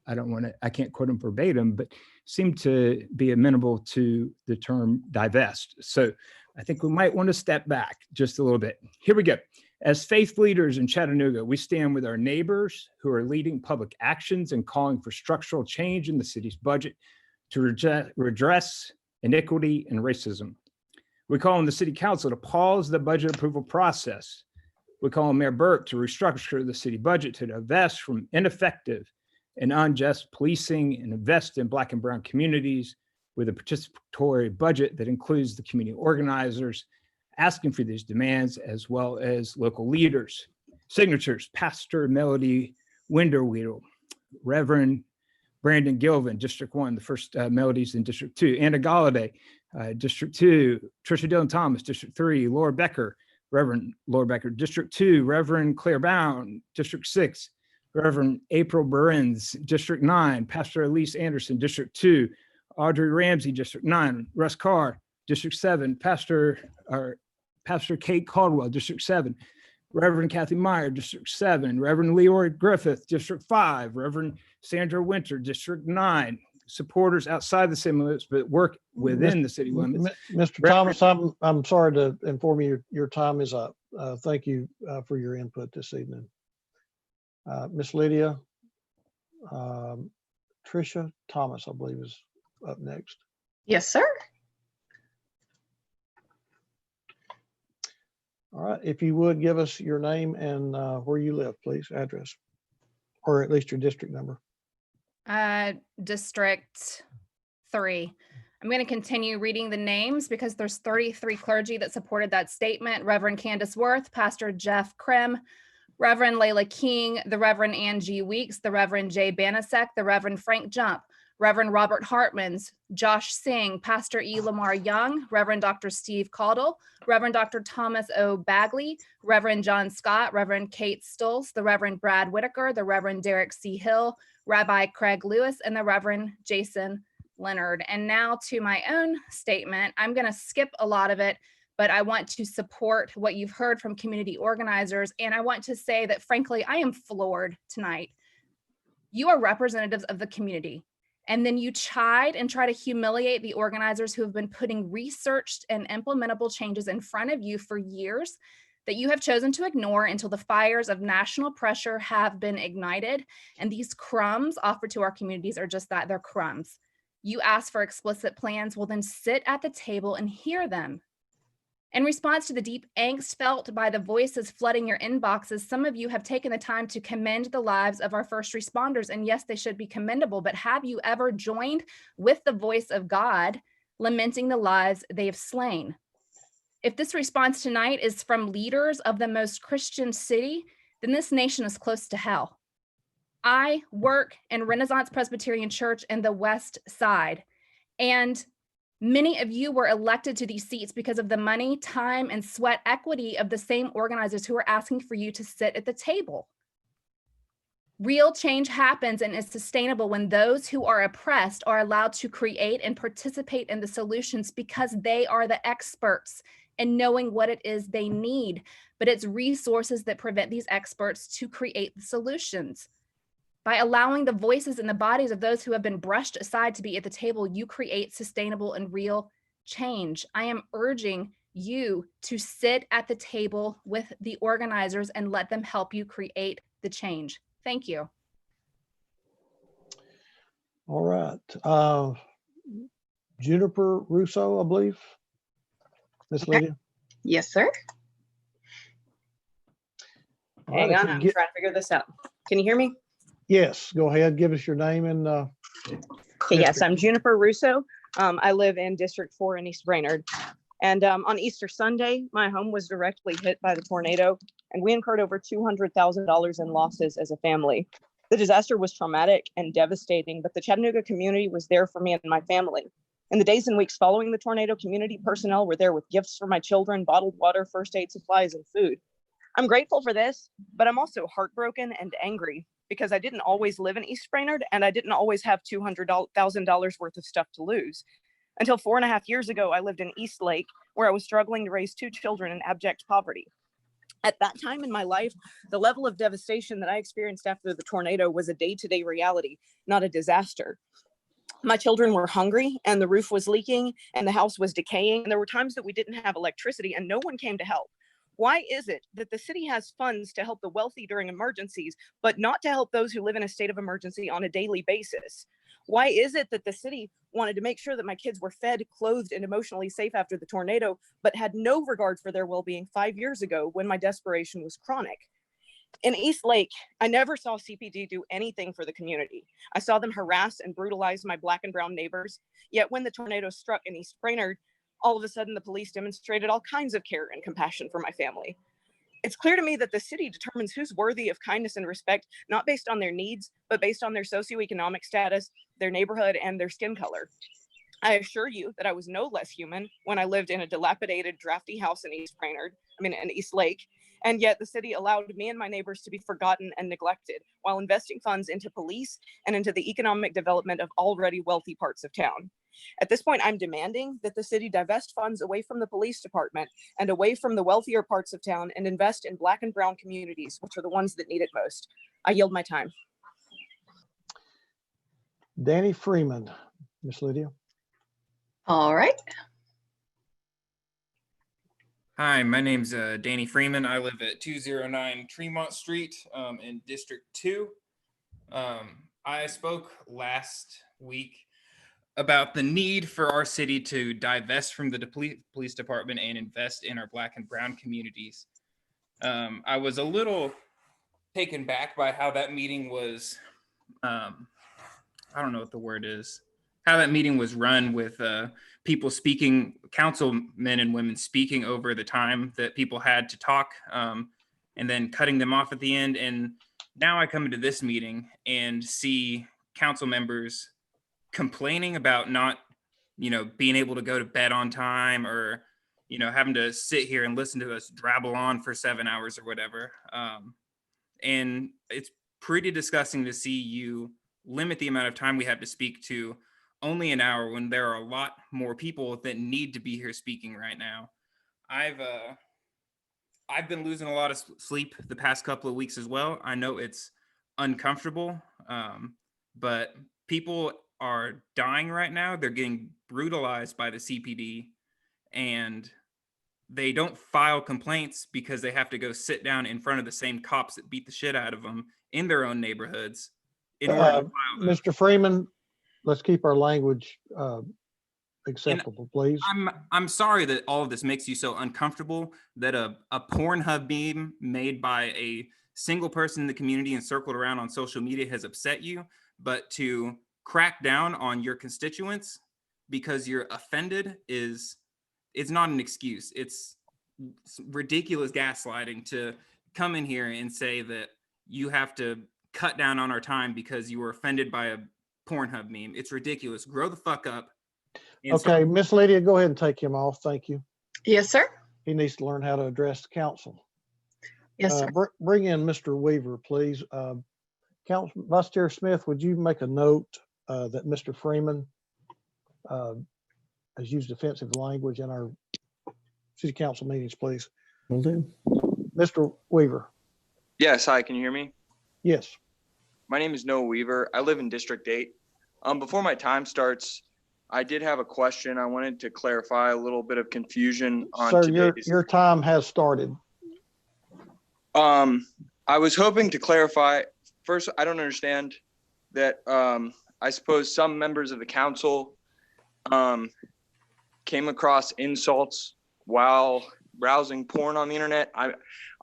I can't quote them verbatim, but seemed to be amenable to the term divest. So I think we might want to step back just a little bit. Here we go. As faith leaders in Chattanooga, we stand with our neighbors who are leading public actions and calling for structural change in the city's budget to redress iniquity and racism. We call on the city council to pause the budget approval process. We call on Mayor Burke to restructure the city budget to divest from ineffective and unjust policing and invest in Black and brown communities with a participatory budget that includes the community organizers asking for these demands, as well as local leaders. Signatures: Pastor Melody Winderwheel, Reverend Brandon Gilvin, District 1, the first Melodies in District 2, Anna Galladay, District 2, Trisha Dillon Thomas, District 3, Laura Becker, Reverend Laura Becker, District 2, Reverend Claire Bound, District 6, Reverend April Burns, District 9, Pastor Elise Anderson, District 2, Audrey Ramsey, District 9, Russ Carr, District 7, Pastor Kate Caldwell, District 7, Reverend Kathy Meyer, District 7, Reverend Leroy Griffith, District 5, Reverend Sandra Winter, District 9, supporters outside the city limits, but work within the city limits.
Mr. Thomas, I'm sorry to inform you, your time is up. Thank you for your input this evening. Miss Lydia, Trisha Thomas, I believe, is up next.
Yes, sir.
All right, if you would give us your name and where you live, please, address, or at least your district number.
District 3. I'm going to continue reading the names because there's 33 clergy that supported that statement. Reverend Candace Worth, Pastor Jeff Krim, Reverend Layla King, the Reverend Angie Weeks, the Reverend Jay Banasek, the Reverend Frank Jump, Reverend Robert Hartmans, Josh Singh, Pastor E. Lamar Young, Reverend Dr. Steve Caudle, Reverend Dr. Thomas O. Bagley, Reverend John Scott, Reverend Kate Stolz, the Reverend Brad Whitaker, the Reverend Derek C. Hill, Rabbi Craig Lewis, and the Reverend Jason Leonard. And now to my own statement. I'm going to skip a lot of it, but I want to support what you've heard from community organizers. And I want to say that, frankly, I am floored tonight. You are representatives of the community. And then you chide and try to humiliate the organizers who have been putting researched and implementable changes in front of you for years that you have chosen to ignore until the fires of national pressure have been ignited. And these crumbs offered to our communities are just that, they're crumbs. You ask for explicit plans, well then sit at the table and hear them. In response to the deep angst felt by the voices flooding your inboxes, some of you have taken the time to commend the lives of our first responders. And yes, they should be commendable, but have you ever joined with the voice of God, lamenting the lives they have slain? If this response tonight is from leaders of the most Christian city, then this nation is close to hell. I work in Renaissance Presbyterian Church in the West Side, and many of you were elected to these seats because of the money, time, and sweat equity of the same organizers who are asking for you to sit at the table. Real change happens and is sustainable when those who are oppressed are allowed to create and participate in the solutions because they are the experts in knowing what it is they need. But it's resources that prevent these experts to create the solutions. By allowing the voices and the bodies of those who have been brushed aside to be at the table, you create sustainable and real change. I am urging you to sit at the table with the organizers and let them help you create the change. Thank you.
All right. Juniper Russo, I believe. Miss Lydia?
Yes, sir.
Hang on, I'm trying to figure this out. Can you hear me?
Yes, go ahead. Give us your name and
Okay, yes, I'm Juniper Russo. I live in District 4 in East Brainerd. And on Easter Sunday, my home was directly hit by the tornado, and we incurred over $200,000 in losses as a family. The disaster was traumatic and devastating, but the Chattanooga community was there for me and my family. In the days and weeks following the tornado, community personnel were there with gifts for my children, bottled water, first aid supplies, and food. I'm grateful for this, but I'm also heartbroken and angry because I didn't always live in East Brainerd and I didn't always have $200,000 worth of stuff to lose. Until 4.5 years ago, I lived in East Lake, where I was struggling to raise 2 children in abject poverty. At that time in my life, the level of devastation that I experienced after the tornado was a day-to-day reality, not a disaster. My children were hungry and the roof was leaking and the house was decaying. And there were times that we didn't have electricity and no one came to help. Why is it that the city has funds to help the wealthy during emergencies, but not to help those who live in a state of emergency on a daily basis? Why is it that the city wanted to make sure that my kids were fed, clothed, and emotionally safe after the tornado, but had no regard for their well-being 5 years ago when my desperation was chronic? In East Lake, I never saw CPD do anything for the community. I saw them harass and brutalize my Black and brown neighbors. Yet when the tornado struck in East Brainerd, all of a sudden the police demonstrated all kinds of care and compassion for my family. It's clear to me that the city determines who's worthy of kindness and respect, not based on their needs, but based on their socioeconomic status, their neighborhood, and their skin color. I assure you that I was no less human when I lived in a dilapidated, drafty house in in East Lake, and yet the city allowed me and my neighbors to be forgotten and neglected while investing funds into police and into the economic development of already wealthy parts of town. At this point, I'm demanding that the city divest funds away from the police department and away from the wealthier parts of town and invest in Black and brown communities, which are the ones that need it most. I yield my time.
Danny Freeman, Miss Lydia.
All right.
Hi, my name's Danny Freeman. I live at 209 Tremont Street in District 2. I spoke last week about the need for our city to divest from the police department and invest in our Black and brown communities. I was a little taken back by how that meeting was, I don't know what the word is, how that meeting was run with people speaking, councilmen and women speaking over the time that people had to talk and then cutting them off at the end. And now I come into this meeting and see council members complaining about not, being able to go to bed on time or, having to sit here and listen to us drabble on for 7 hours or whatever. And it's pretty disgusting to see you limit the amount of time we have to speak to only an hour when there are a lot more people that need to be here speaking right now. I've been losing a lot of sleep the past couple of weeks as well. I know it's uncomfortable, but people are dying right now. They're getting brutalized by the CPD, and they don't file complaints because they have to go sit down in front of the same cops that beat the shit out of them in their own neighborhoods in order to file those.
Mr. Freeman, let's keep our language acceptable, please.
I'm sorry that all of this makes you so uncomfortable, that a Pornhub meme made by a single person in the community and circled around on social media has upset you, but to crack down on your constituents because you're offended it's not an excuse. It's ridiculous gaslighting to come in here and say that you have to cut down on our time because you were offended by a Pornhub meme. It's ridiculous. Grow the fuck up. And
okay, Miss Lydia, go ahead and take him off. Thank you.
Yes, sir.
He needs to learn how to address the council.
Yes, sir.
Bring in Mr. Weaver, please. Council Vice Chair Smith, would you make a note that Mr. Freeman has used offensive language in our city council meetings, please?
Will do.
Mr. Weaver.
Yes, hi, can you hear me?
Yes.
My name is Noah Weaver. I live in District 8. Before my time starts, I did have a question. I wanted to clarify a little bit of confusion on
Sir,
today's.
your time has started.
I was hoping to clarify. First, I don't understand that I suppose some members of the council came across insults while browsing porn on the internet.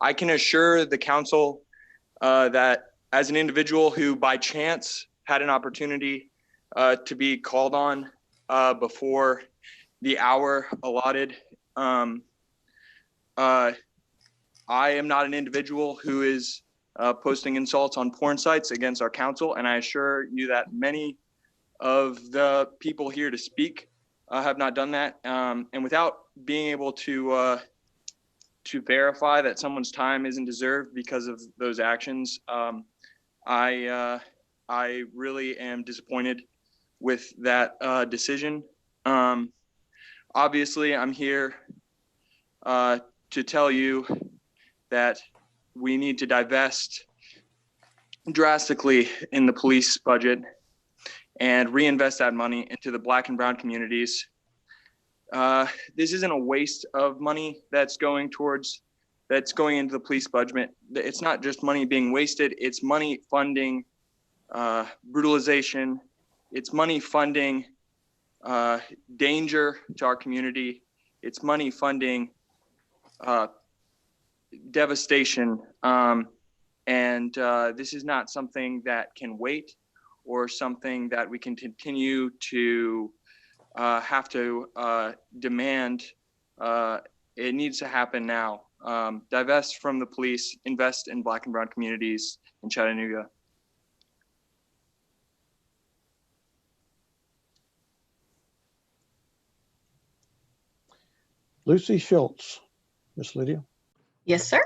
I can assure the council that as an individual who by chance had an opportunity to be called on before the hour allotted, I am not an individual who is posting insults on porn sites against our council, and I assure you that many of the people here to speak have not done that. And without being able to verify that someone's time isn't deserved because of those actions, I really am disappointed with that decision. Obviously, I'm here to tell you that we need to divest drastically in the police budget and reinvest that money into the Black and brown communities. This isn't a waste of money that's going into the police budget. It's not just money being wasted, it's money funding brutalization. It's money funding danger to our community. It's money funding devastation. This is not something that can wait or something that we can continue to have to demand. It needs to happen now. Divest from the police, invest in Black and brown communities in Chattanooga.
Lucy Schultz. Miss Lydia.
Yes, sir.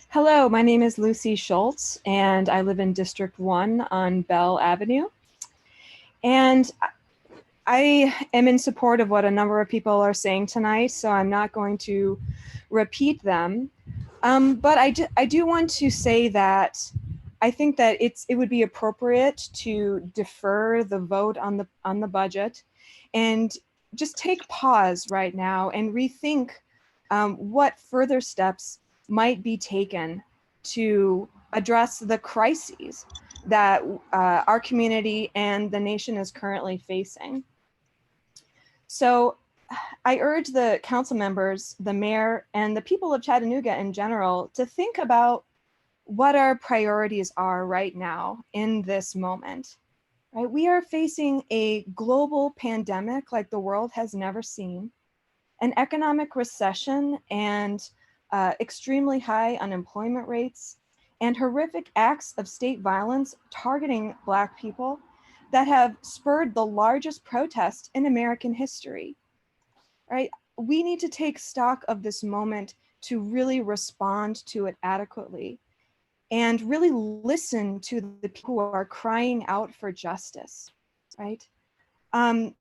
Hello, my name is Lucy Schultz, and I live in District 1 on Bell Avenue. And I am in support of what a number of people are saying tonight, so I'm not going to repeat them. But I do want to say that I think that it would be appropriate to defer the vote on the budget and just take pause right now and rethink what further steps might be taken to address the crises that our community and the nation is currently facing. So I urge the council members, the mayor, and the people of Chattanooga in general to think about what our priorities are right now in this moment. Right? We are facing a global pandemic like the world has never seen, an economic recession and extremely high unemployment rates, and horrific acts of state violence targeting Black people that have spurred the largest protest in American history. Right? We need to take stock of this moment to really respond to it adequately and really listen to the people who are crying out for justice, right? There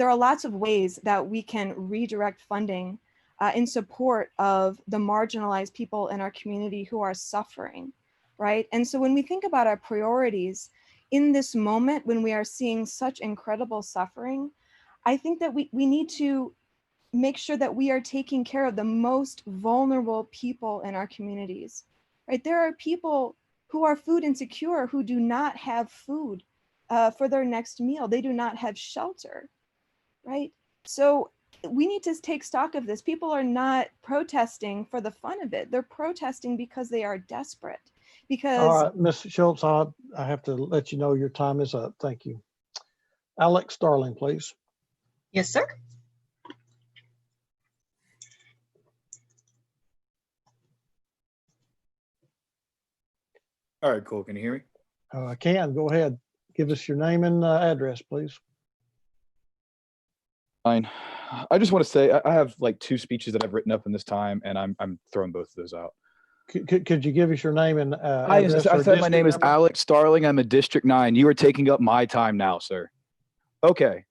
are lots of ways that we can redirect funding in support of the marginalized people in our community who are suffering, right? And so when we think about our priorities in this moment, when we are seeing such incredible suffering, I think that we need to make sure that we are taking care of the most vulnerable people in our communities, right? There are people who are food insecure, who do not have food for their next meal. They do not have shelter, right? So we need to take stock of this. People are not protesting for the fun of it. They're protesting because they are desperate. Because
all right, Ms. Schultz, I have to let you know your time is up. Thank you. Alex Starling, please.
Yes, sir.
All right, cool. Can you hear me?
I can. Go ahead. Give us your name and address, please.
Fine. I just want to say I have like 2 speeches that I've written up in this time, and I'm throwing both of those out.
Could you give us your name and
I
address?
said my name is Alex Starling. I'm in District 9. You are taking up my time now, sir. Okay.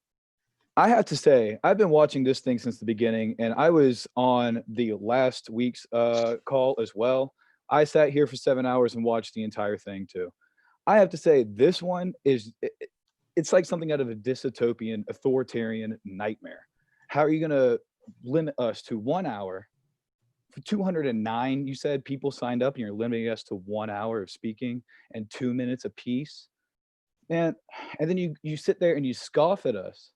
I have to say, I've been watching this thing since the beginning, and I was on the last week's call as well. I sat here for 7 hours and watched the entire thing too. I have to say, this one is, it's like something out of a dystopian, authoritarian nightmare. How are you going to limit us to 1 hour? For 209, you said, people signed up, and you're limiting us to 1 hour of speaking and 2 minutes apiece. Man, and then you sit there and you scoff at us.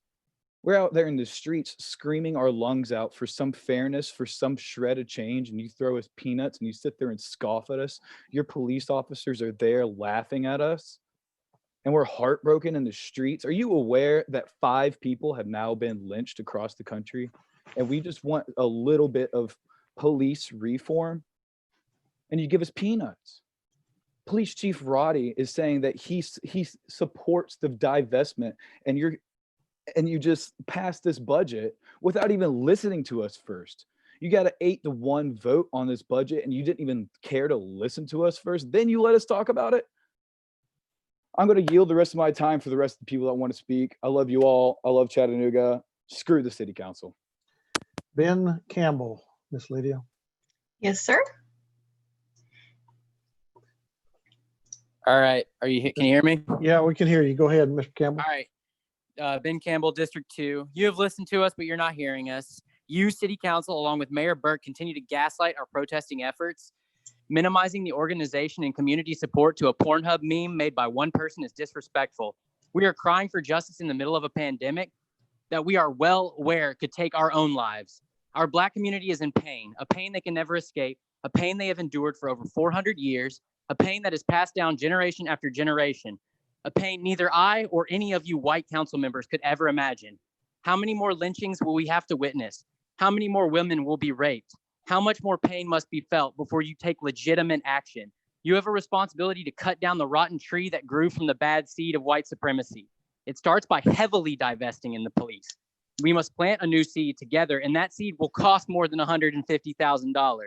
We're out there in the streets screaming our lungs out for some fairness, for some shred of change, and you throw us peanuts and you sit there and scoff at us. Your police officers are there laughing at us, and we're heartbroken in the streets. Are you aware that 5 people have now been lynched across the country, and we just want a little bit of police reform, and you give us peanuts? Police Chief Roddy is saying that he supports the divestment, and you just passed this budget without even listening to us first. You got an 8-1 vote on this budget, and you didn't even care to listen to us first. Then you let us talk about it. I'm going to yield the rest of my time for the rest of the people that want to speak. I love you all. I love Chattanooga. Screw the city council.
Ben Campbell, Miss Lydia.
Yes, sir.
All right. Can you hear me?
Yeah, we can hear you. Go ahead, Mr. Campbell.
All right. Ben Campbell, District 2. You have listened to us, but you're not hearing us. You, City Council, along with Mayor Burke, continue to gaslight our protesting efforts. Minimizing the organization and community support to a Pornhub meme made by one person is disrespectful. We are crying for justice in the middle of a pandemic that we are well aware could take our own lives. Our Black community is in pain, a pain they can never escape, a pain they have endured for over 400 years, a pain that is passed down generation after generation, a pain neither I or any of you white council members could ever imagine. How many more lynchings will we have to witness? How many more women will be raped? How much more pain must be felt before you take legitimate action? You have a responsibility to cut down the rotten tree that grew from the bad seed of white supremacy. It starts by heavily divesting in the police. We must plant a new seed together, and that seed will cost more than $150,000.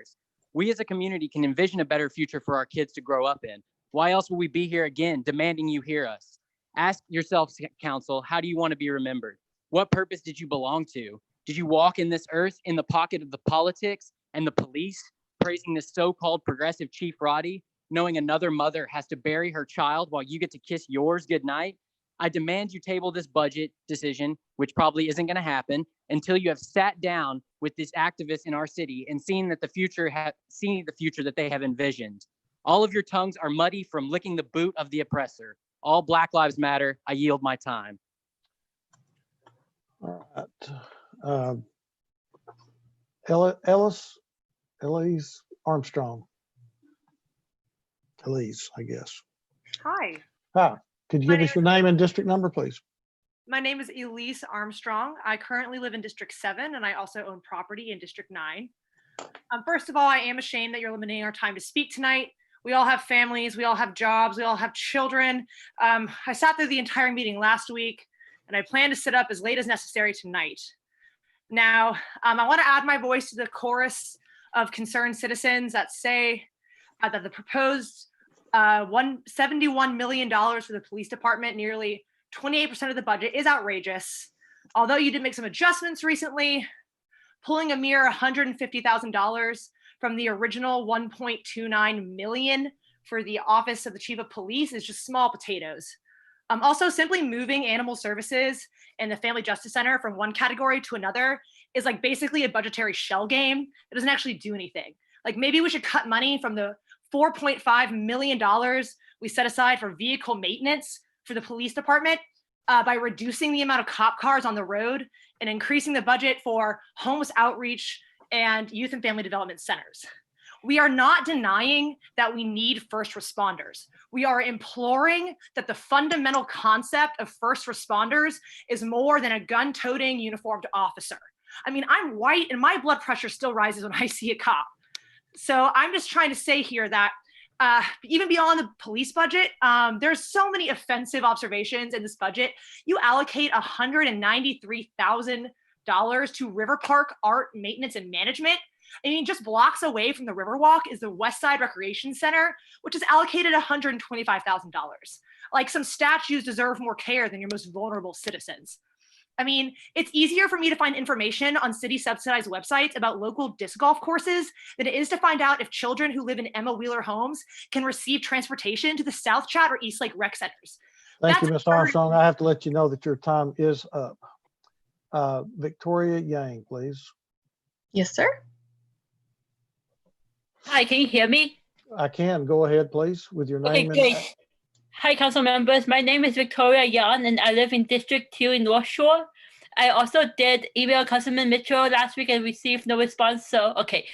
We as a community can envision a better future for our kids to grow up in. Why else will we be here again, demanding you hear us? Ask yourself, Council, how do you want to be remembered? What purpose did you belong to? Did you walk in this earth in the pocket of the politics and the police, praising this so-called progressive Chief Roddy, knowing another mother has to bury her child while you get to kiss yours goodnight? I demand you table this budget decision, which probably isn't going to happen, until you have sat down with these activists in our city and seen the future that they have envisioned. All of your tongues are muddy from licking the boot of the oppressor. All Black Lives Matter. I yield my time.
All right. Elise Armstrong. Elise, I guess.
Hi,
Hi. Could you give us your name and district number, please?
my name is Elise Armstrong. I currently live in District 7 and I also own property in District 9. First of all, I am ashamed that you're limiting our time to speak tonight. We all have families, we all have jobs, we all have children. I sat through the entire meeting last week and I plan to sit up as late as necessary tonight. Now, I want to add my voice to the chorus of concerned citizens that say that the proposed $71 million for the police department, nearly 28% of the budget, is outrageous. Although you did make some adjustments recently, pulling a mere $150,000 from the original $1.29 million for the Office of the Chief of Police is just small potatoes. Also, simply moving animal services and the Family Justice Center from one category to another is like basically a budgetary shell game. It doesn't actually do anything. Like maybe we should cut money from the $4.5 million we set aside for vehicle maintenance for the police department by reducing the amount of cop cars on the road and increasing the budget for homeless outreach and youth and family development centers. We are not denying that we need first responders. We are imploring that the fundamental concept of first responders is more than a gun-toting uniformed officer. I mean, I'm white and my blood pressure still rises when I see a cop. So I'm just trying to say here that even beyond the police budget, there's so many offensive observations in this budget. You allocate $193,000 to River Park art maintenance and management. I mean, just blocks away from the Riverwalk is the West Side Recreation Center, which is allocated $125,000. Like, some statues deserve more care than your most vulnerable citizens. I mean, it's easier for me to find information on city subsidized websites about local disc golf courses than it is to find out if children who live in Emma Wheeler homes can receive transportation to the South Chat or East Lake rec centers.
Thank you, Ms. Armstrong. I have to let you know that your time is up. Victoria Yang, please.
Yes, sir.
Hi, can you hear me?
I can. Go ahead, please, with your name.
Okay, great. Hi, council members. My name is Victoria Yan, and I live in District 2 in North Shore. I also did email Councilman Mitchell last week and received no response. So, okay.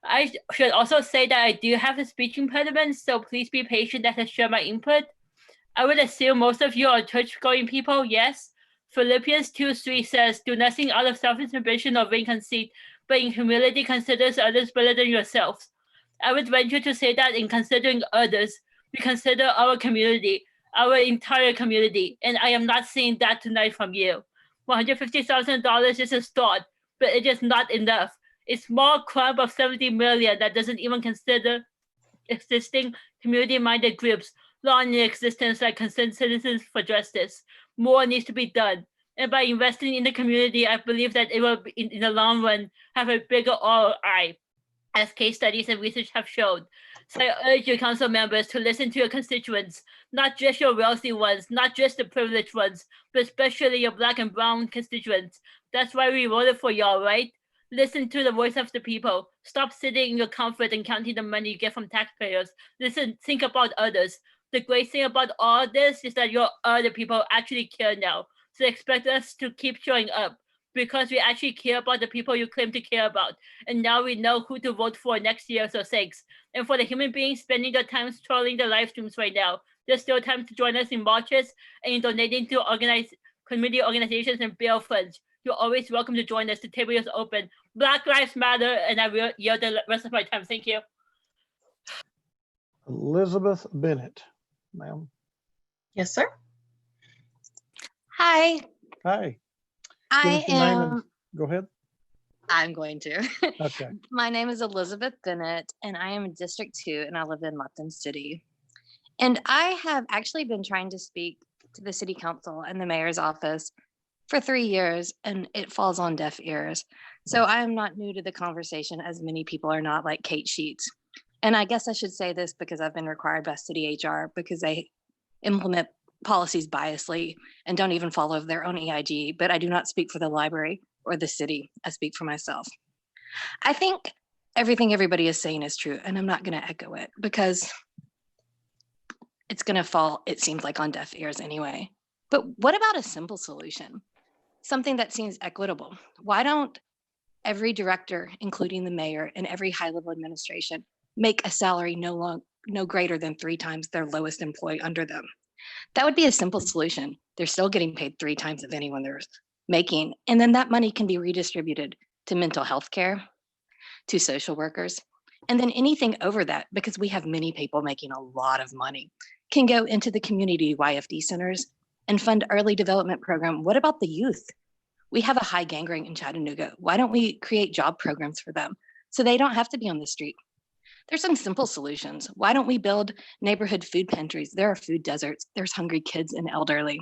I should also say that I do have a speech impediment, so please be patient as I share my input. I would assume most of you are church-going people, yes. Philippians 2:3 says, do nothing out of selfish ambition or vain conceit, but in humility consider others better than yourselves. I would venture to say that in considering others, we consider our community, our entire community, and I am not seeing that tonight from you. $150,000 is a start, but it is not enough. A small clump of $70 million that doesn't even consider existing community-minded groups, law in existence like Concerned Citizens for Justice. More needs to be done. And by investing in the community, I believe that it will, in the long run, have a bigger ROI, as case studies and research have shown. So I urge you, council members, to listen to your constituents, not just your wealthy ones, not just the privileged ones, but especially your Black and brown constituents. That's why we voted for y'all, right? Listen to the voice of the people. Stop sitting in your comfort and counting the money you get from taxpayers. Listen, think about others. The great thing about all this is that your other people actually care now. So expect us to keep showing up, because we actually care about the people you claim to care about. And now we know who to vote for next year, so thanks. And for the human beings spending their time scrolling the live streams right now, there's still time to join us in marches and in donating to community organizations and bail funds. You're always welcome to join us. The table is open. Black Lives Matter, and I will yield the rest of my time. Thank you.
Elizabeth Bennett, ma'am.
Yes, sir.
Hi,
Hi.
I am.
Go ahead.
I'm going to.
Okay.
My name is Elizabeth Bennett, and I am in District 2, and I live in Lupton City. And I have actually been trying to speak to the City Council and the Mayor's office for 3 years, and it falls on deaf ears. So I am not new to the conversation, as many people are not, like Kate Sheets. And I guess I should say this because I've been required by City HR, because they implement policies biasly and don't even follow their own EIG, but I do not speak for the library or the city. I speak for myself. I think everything everybody is saying is true, and I'm not going to echo it because it's going to fall, it seems like, on deaf ears anyway. But what about a simple solution? Something that seems equitable. Why don't every director, including the mayor, and every high-level administration make a salary no greater than 3 times their lowest employee under them? That would be a simple solution. They're still getting paid 3 times of anyone they're making. And then that money can be redistributed to mental health care, to social workers. And then anything over that, because we have many people making a lot of money, can go into the community YFD centers and fund early development program. What about the youth? We have a high gang rate in Chattanooga. Why don't we create job programs for them so they don't have to be on the street? There's some simple solutions. Why don't we build neighborhood food pantries? There are food deserts. There's hungry kids and elderly.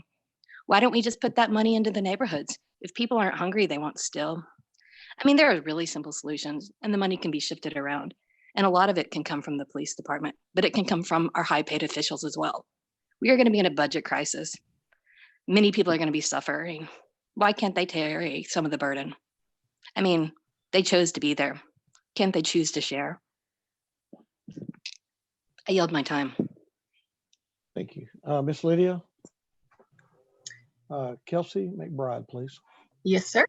Why don't we just put that money into the neighborhoods? If people aren't hungry, they won't steal. I mean, there are really simple solutions, and the money can be shifted around. And a lot of it can come from the police department, but it can come from our high paid officials as well. We are going to be in a budget crisis. Many people are going to be suffering. Why can't they carry some of the burden? I mean, they chose to be there. Can't they choose to share? I yield my time.
Thank you. Miss Lydia. Kelsey McBride, please.
Yes, sir.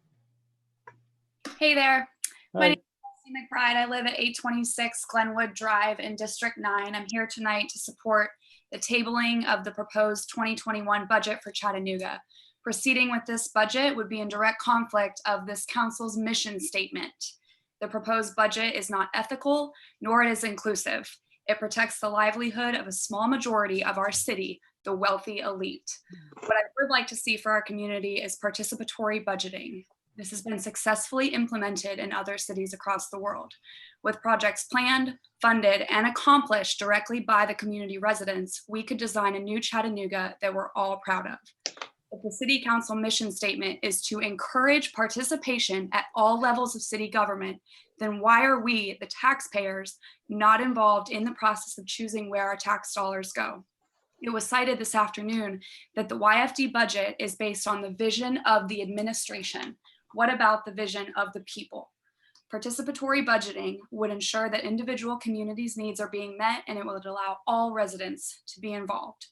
Hey there. My
Hi.
name is Kelsey McBride. I live at 826 Glenwood Drive in District 9. I'm here tonight to support the tabling of the proposed 2021 budget for Chattanooga. Proceeding with this budget would be in direct conflict of this council's mission statement. The proposed budget is not ethical, nor it is inclusive. It protects the livelihood of a small majority of our city, the wealthy elite. What I would like to see for our community is participatory budgeting. This has been successfully implemented in other cities across the world. With projects planned, funded, and accomplished directly by the community residents, we could design a new Chattanooga that we're all proud of. If the City Council mission statement is to encourage participation at all levels of city government, then why are we, the taxpayers, not involved in the process of choosing where our tax dollars go? It was cited this afternoon that the YFD budget is based on the vision of the administration. What about the vision of the people? Participatory budgeting would ensure that individual communities' needs are being met, and it would allow all residents to be involved.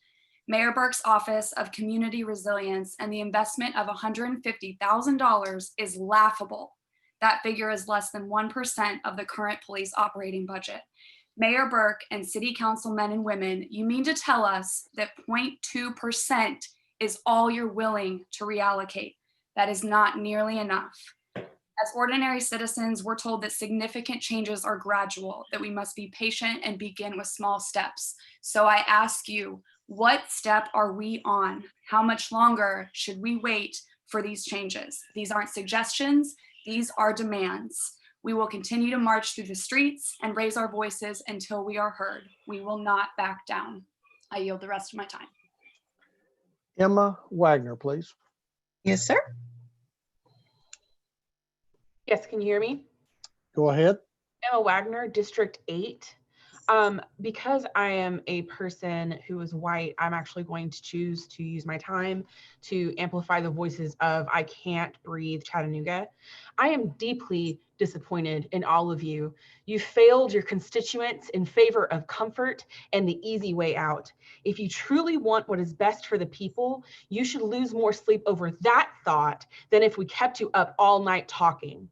Mayor Burke's Office of Community Resilience and the investment of $150,000 is laughable. That figure is less than 1% of the current police operating budget. Mayor Burke and City Council men and women, you mean to tell us that 0.2% is all you're willing to reallocate? That is not nearly enough. As ordinary citizens, we're told that significant changes are gradual, that we must be patient and begin with small steps. So I ask you, what step are we on? How much longer should we wait for these changes? These aren't suggestions, these are demands. We will continue to march through the streets and raise our voices until we are heard. We will not back down. I yield the rest of my time.
Emma Wagner, please.
Yes, sir.
Yes, can you hear me?
Go ahead.
Emma Wagner, District 8. Because I am a person who is white, I'm actually going to choose to use my time to amplify the voices of I Can't Breathe Chattanooga. I am deeply disappointed in all of you. You failed your constituents in favor of comfort and the easy way out. If you truly want what is best for the people, you should lose more sleep over that thought than if we kept you up all night talking.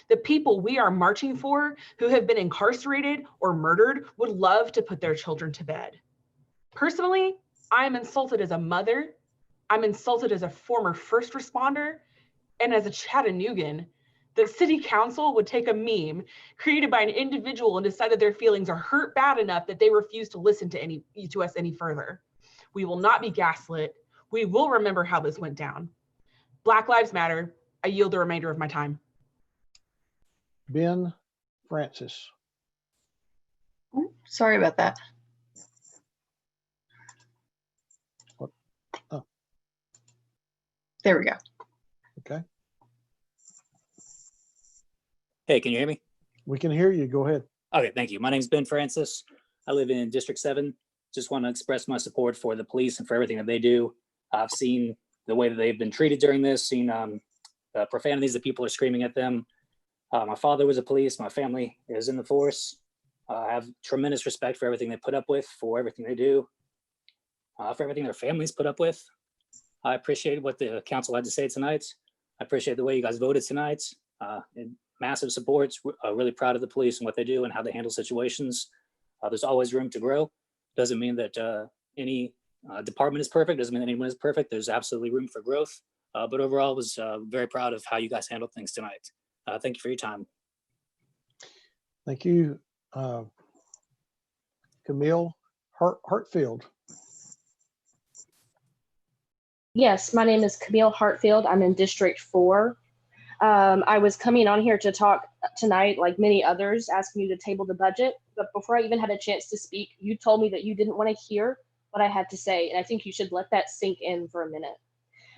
The people we are marching for who have been incarcerated or murdered would love to put their children to bed. Personally, I am insulted as a mother. I'm insulted as a former first responder and as a Chattanoogan. The city council would take a meme created by an individual and decide that their feelings are hurt bad enough that they refuse to listen to us any further. We will not be gaslit. We will remember how this went down. Black Lives Matter. I yield the remainder of my time.
Ben Francis.
Sorry about that.
Oh.
There we go.
Okay.
Hey, can you hear me?
We can hear you. Go ahead.
Okay, thank you. My name is Ben Francis. I live in District 7. Just want to express my support for the police and for everything that they do. I've seen the way that they've been treated during this, seen the profanities that people are screaming at them. My father was a police. My family is in the force. I have tremendous respect for everything they put up with, for everything they do, for everything their families put up with. I appreciate what the council had to say tonight. I appreciate the way you guys voted tonight. Massive support. Really proud of the police and what they do and how they handle situations. There's always room to grow. Doesn't mean that any department is perfect. Doesn't mean that anyone is perfect. There's absolutely room for growth. But overall, I was very proud of how you guys handled things tonight. Thank you for your time.
Thank you. Camille Hartfield.
Yes, my name is Camille Hartfield. I'm in District 4. I was coming on here to talk tonight, like many others, asking you to table the budget. But before I even had a chance to speak, you told me that you didn't want to hear what I had to say. And I think you should let that sink in for a minute.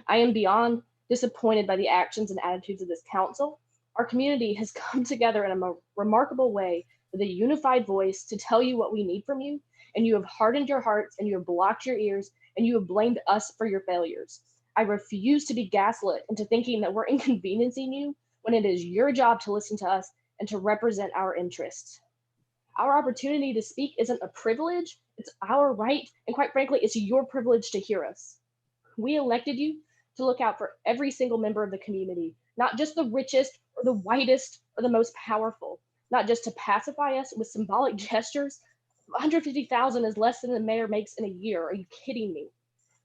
I am beyond disappointed by the actions and attitudes of this council. Our community has come together in a remarkable way with a unified voice to tell you what we need from you. And you have hardened your hearts and you have blocked your ears and you have blamed us for your failures. I refuse to be gaslit into thinking that we're inconveniencing you when it is your job to listen to us and to represent our interests. Our opportunity to speak isn't a privilege, it's our right, and quite frankly, it's your privilege to hear us. We elected you to look out for every single member of the community, not just the richest or the whitest or the most powerful, not just to pacify us with symbolic gestures. $150,000 is less than the mayor makes in a year. Are you kidding me?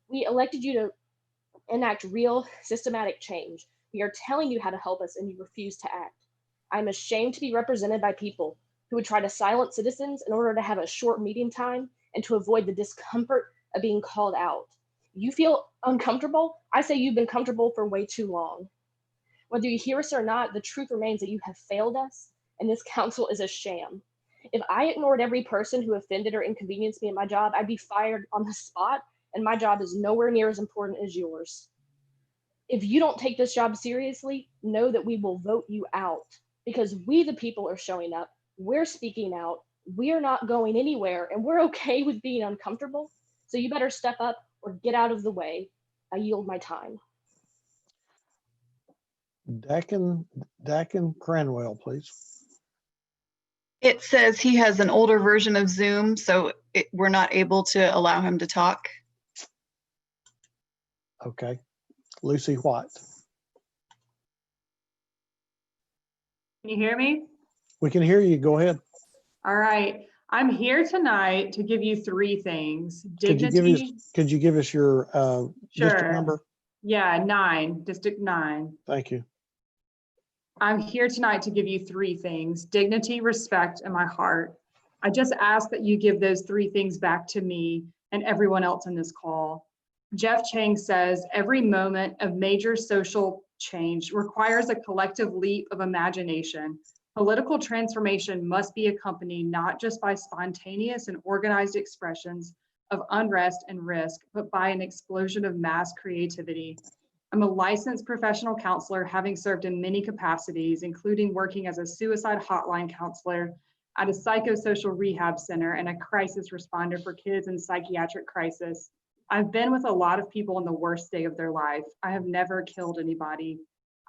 We elected you to enact real systematic change. We are telling you how to help us and you refuse to act. I'm ashamed to be represented by people who would try to silence citizens in order to have a short meeting time and to avoid the discomfort of being called out. You feel uncomfortable? I say you've been comfortable for way too long. Whether you hear us or not, the truth remains that you have failed us and this council is a sham. If I ignored every person who offended or inconvenienced me at my job, I'd be fired on the spot, and my job is nowhere near as important as yours. If you don't take this job seriously, know that we will vote you out because we, the people, are showing up. We're speaking out. We are not going anywhere, and we're okay with being uncomfortable. So you better step up or get out of the way. I yield my time.
Dakin Cranwell, please.
It says he has an older version of Zoom, so we're not able to allow him to talk.
Okay. Lucy White.
Can you hear me?
We can hear you. Go ahead.
All right. I'm here tonight to give you three things.
Could you give us your district number?
Yeah, 9, District 9.
Thank you.
I'm here tonight to give you three things: dignity, respect, and my heart. I just ask that you give those three things back to me and everyone else in this call. Jeff Chang says, every moment of major social change requires a collective leap of imagination. Political transformation must be accompanied not just by spontaneous and organized expressions of unrest and risk, but by an explosion of mass creativity. I'm a licensed professional counselor, having served in many capacities, including working as a suicide hotline counselor at a psychosocial rehab center and a crisis responder for kids in psychiatric crisis. I've been with a lot of people in the worst day of their life. I have never killed anybody.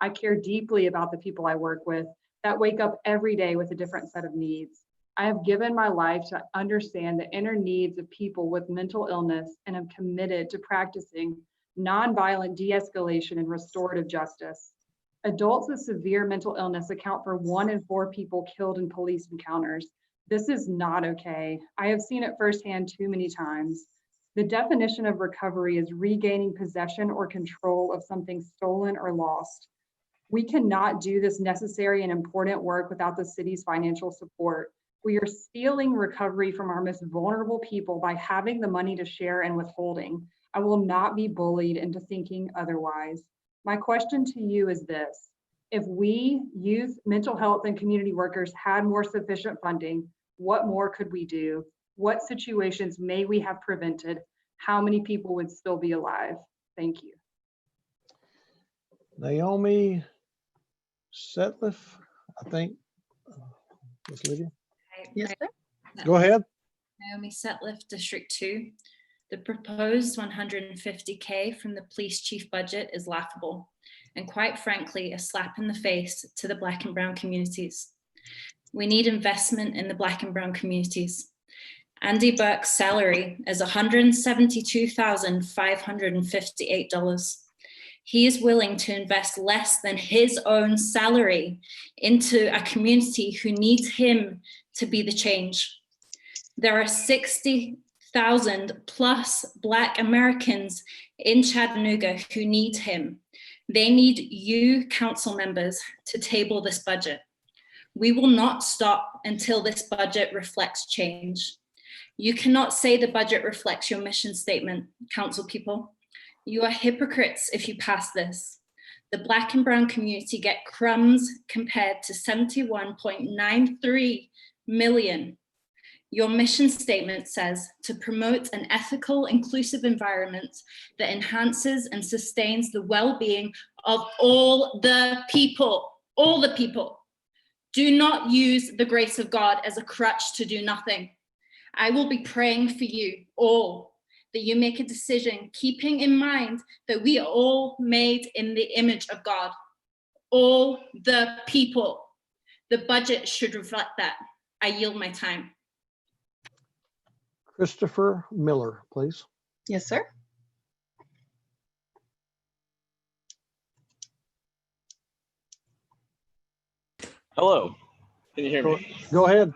I care deeply about the people I work with that wake up every day with a different set of needs. I have given my life to understand the inner needs of people with mental illness and am committed to practicing nonviolent de-escalation and restorative justice. Adults with severe mental illness account for 1 in 4 people killed in police encounters. This is not okay. I have seen it firsthand too many times. The definition of recovery is regaining possession or control of something stolen or lost. We cannot do this necessary and important work without the city's financial support. We are stealing recovery from our most vulnerable people by having the money to share and withholding. I will not be bullied into thinking otherwise. My question to you is this: if we, youth, mental health, and community workers had more sufficient funding, what more could we do? What situations may we have prevented? How many people would still be alive? Thank you.
Naomi Setliff, I think. Ms. Lydia?
Yes, sir.
Go ahead.
Naomi Setliff, District 2. The proposed 150K from the police chief budget is laughable and, quite frankly, a slap in the face to the Black and Brown communities. We need investment in the Black and Brown communities. Andy Burke's salary is $172,558. He is willing to invest less than his own salary into a community who needs him to be the change. There are 60,000 plus Black Americans in Chattanooga who need him. They need you, council members, to table this budget. We will not stop until this budget reflects change. You cannot say the budget reflects your mission statement, council people. You are hypocrites if you pass this. The Black and Brown community get crumbs compared to 71.93 million. Your mission statement says to promote an ethical, inclusive environment that enhances and sustains the well-being of all the people, all the people. Do not use the grace of God as a crutch to do nothing. I will be praying for you all, that you make a decision, keeping in mind that we are all made in the image of God. All the people. The budget should reflect that. I yield my time.
Christopher Miller, please.
Yes, sir.
Hello, can you hear me?
Go ahead.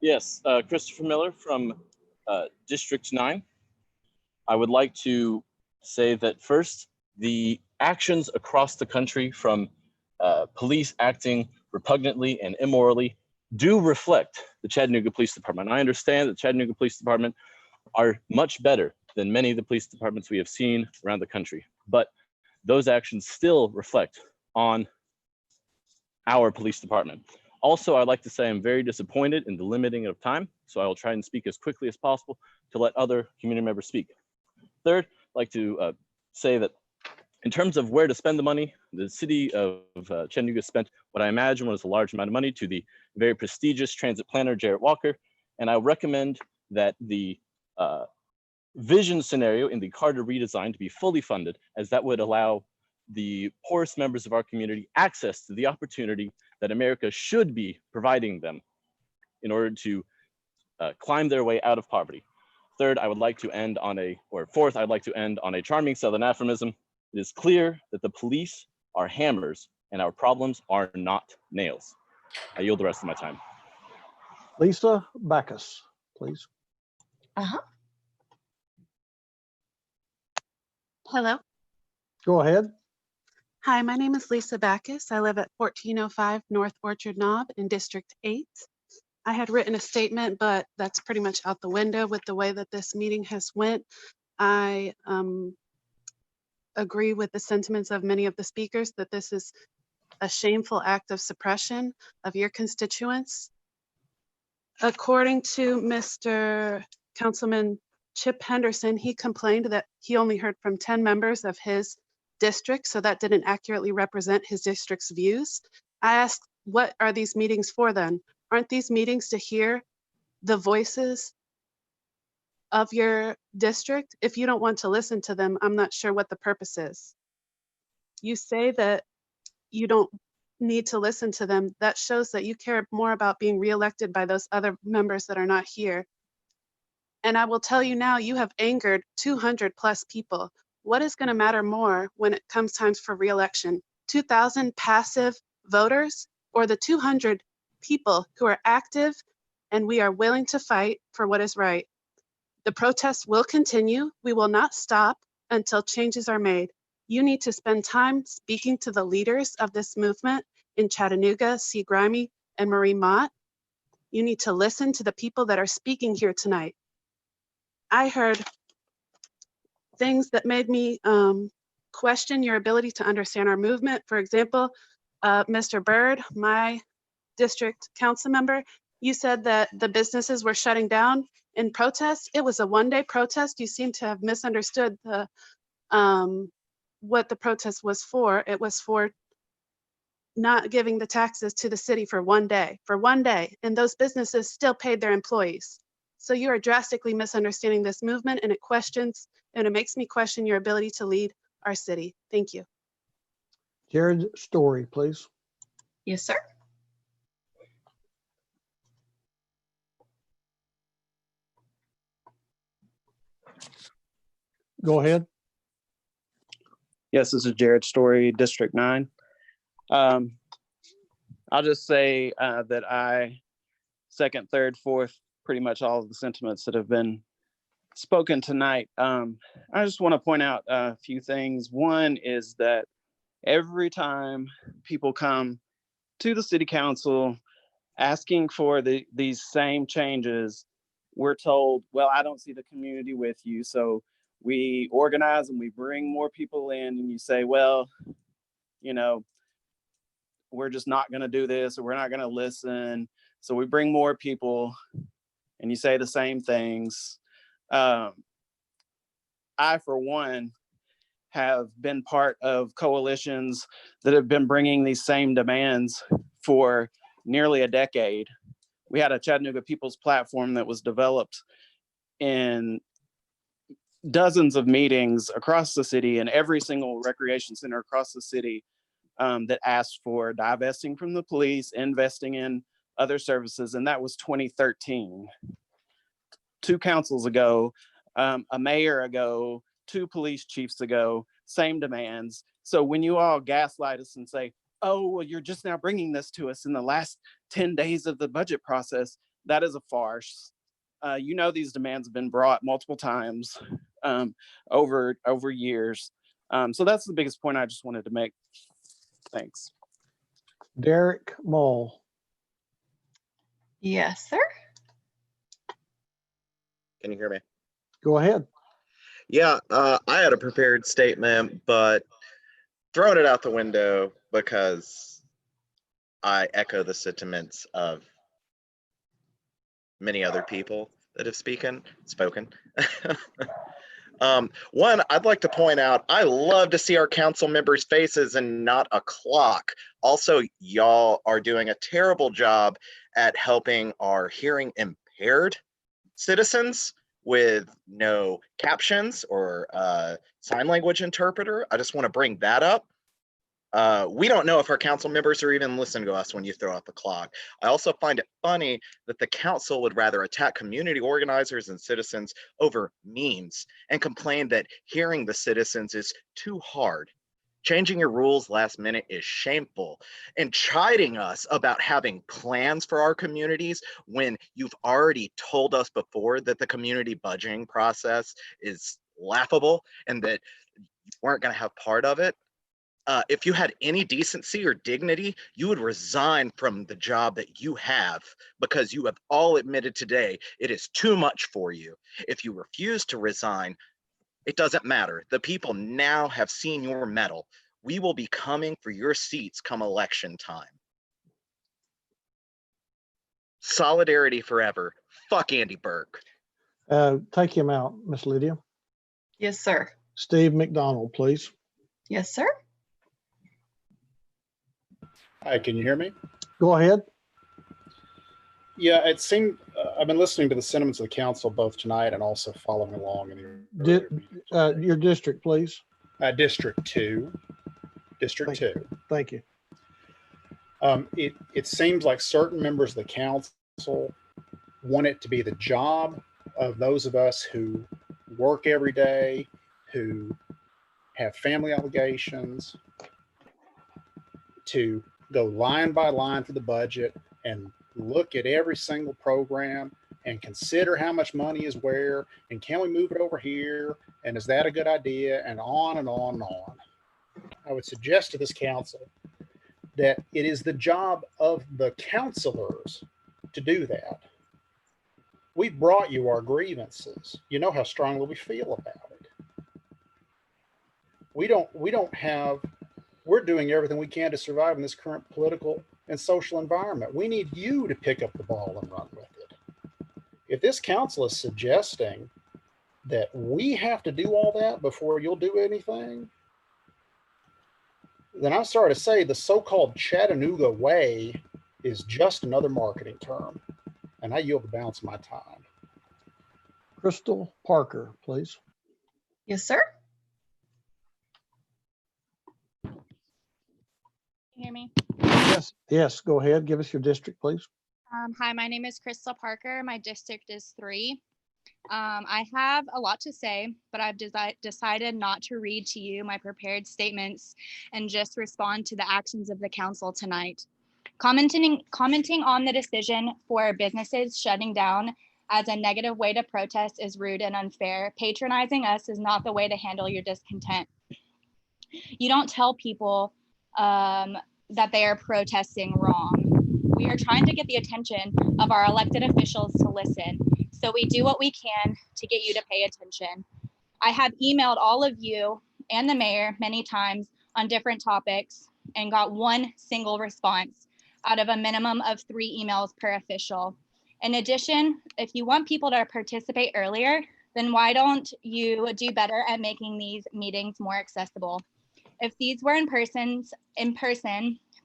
Yes, Christopher Miller from District 9. I would like to say that first, the actions across the country from police acting repugnantly and immorally do reflect the Chattanooga Police Department. I understand that the Chattanooga Police Department are much better than many of the police departments we have seen around the country, but those actions still reflect on our police department. Also, I'd like to say I'm very disappointed in the limiting of time, so I will try and speak as quickly as possible to let other community members speak. Third, I'd like to say that in terms of where to spend the money, the city of Chattanooga spent what I imagine was a large amount of money to the very prestigious transit planner, Jarrett Walker, and I recommend that the vision scenario in the Carter redesign to be fully funded, as that would allow the poorest members of our community access to the opportunity that America should be providing them in order to climb their way out of poverty. Third, I would like to end on fourth, I'd like to end on a charming Southern aphorism. It is clear that the police are hammers and our problems are not nails. I yield the rest of my time.
Lisa Backus, please.
Hello.
Go ahead.
Hi, my name is Lisa Backus. I live at 1405 North Orchard Knob in District 8. I had written a statement, but that's pretty much out the window with the way that this meeting has went. I agree with the sentiments of many of the speakers that this is a shameful act of suppression of your constituents. According to Mr. Councilman Chip Henderson, he complained that he only heard from 10 members of his district, so that didn't accurately represent his district's views. I asked, what are these meetings for then? Aren't these meetings to hear the voices of your district? If you don't want to listen to them, I'm not sure what the purpose is. You say that you don't need to listen to them. That shows that you care more about being reelected by those other members that are not here. And I will tell you now, you have angered 200 plus people. What is going to matter more when it comes time for reelection? 2,000 passive voters or the 200 people who are active and we are willing to fight for what is right? The protests will continue. We will not stop until changes are made. You need to spend time speaking to the leaders of this movement in Chattanooga, C. Grimey, and Marie Mott. You need to listen to the people that are speaking here tonight. I heard things that made me question your ability to understand our movement. For example, Mr. Byrd, my district council member, you said that the businesses were shutting down in protest. It was a one-day protest. You seem to have misunderstood the what the protest was for. It was for not giving the taxes to the city for one day, and those businesses still paid their employees. So you are drastically misunderstanding this movement, and it makes me question your ability to lead our city. Thank you.
Jared Story, please.
Yes, sir.
Go ahead.
Yes, this is Jared Story, District 9. I'll just say that I second, third, fourth, pretty much all of the sentiments that have been spoken tonight. I just want to point out a few things. One is that every time people come to the city council asking for these same changes, we're told, well, I don't see the community with you. So we organize and we bring more people in, and you say, well, you know, we're just not going to do this, or we're not going to listen. So we bring more people and you say the same things. I, for one, have been part of coalitions that have been bringing these same demands for nearly a decade. We had a Chattanooga People's Platform that was developed in dozens of meetings across the city, and every single recreation center across the city that asked for divesting from the police, investing in other services, and that was 2013. 2 councils ago, a mayor ago, 2 police chiefs ago, same demands. So when you all gaslight us and say, oh, well, you're just now bringing this to us in the last 10 days of the budget process, that is a farce. You know, these demands have been brought multiple times over years. So that's the biggest point I just wanted to make. Thanks.
Derek Mull.
Yes, sir.
Can you hear me?
Go ahead.
Yeah, I had a prepared statement, but throwing it out the window because I echo the sentiments of many other people that have spoken. One, I'd like to point out, I love to see our council members' faces and not a clock. Also, y'all are doing a terrible job at helping our hearing impaired citizens with no captions or sign language interpreter. I just want to bring that up. We don't know if our council members are even listening to us when you throw out the clock. I also find it funny that the council would rather attack community organizers and citizens over memes and complain that hearing the citizens is too hard. Changing your rules last minute is shameful, and chiding us about having plans for our communities when you've already told us before that the community budgeting process is laughable and that you weren't going to have part of it. If you had any decency or dignity, you would resign from the job that you have, because you have all admitted today it is too much for you. If you refuse to resign, it doesn't matter. The people now have seen your mettle. We will be coming for your seats come election time. Solidarity forever. Fuck Andy Burke.
Take him out, Miss Lydia.
Yes, sir.
Steve McDonald, please.
Yes, sir.
Hi, can you hear me?
Go ahead.
Yeah, it seemed, I've been listening to the sentiments of the council both tonight and also following along in
Your district, please.
District 2. District 2.
Thank you.
It seems like certain members of the council want it to be the job of those of us who work every day, who have family obligations, to go line by line through the budget and look at every single program and consider how much money is where, and can we move it over here, and is that a good idea, and on and on and on. I would suggest to this council that it is the job of the councilors to do that. We've brought you our grievances. You know how strongly we feel about it. We're doing everything we can to survive in this current political and social environment. We need you to pick up the ball and run with it. If this council is suggesting that we have to do all that before you'll do anything, then I'm sorry to say the so-called Chattanooga way is just another marketing term. And I yield the balance of my time.
Crystal Parker, please.
Yes, sir.
Can you hear me?
Yes, go ahead. Give us your district, please.
Hi, my name is Crystal Parker. My district is 3. I have a lot to say, but I've decided not to read to you my prepared statements and just respond to the actions of the council tonight. Commenting on the decision for businesses shutting down as a negative way to protest is rude and unfair. Patronizing us is not the way to handle your discontent. You don't tell people that they are protesting wrong. We are trying to get the attention of our elected officials to listen. So we do what we can to get you to pay attention. I have emailed all of you and the mayor many times on different topics and got one single response out of a minimum of 3 emails per official. In addition, if you want people to participate earlier, then why don't you do better at making these meetings more accessible? If these were in person,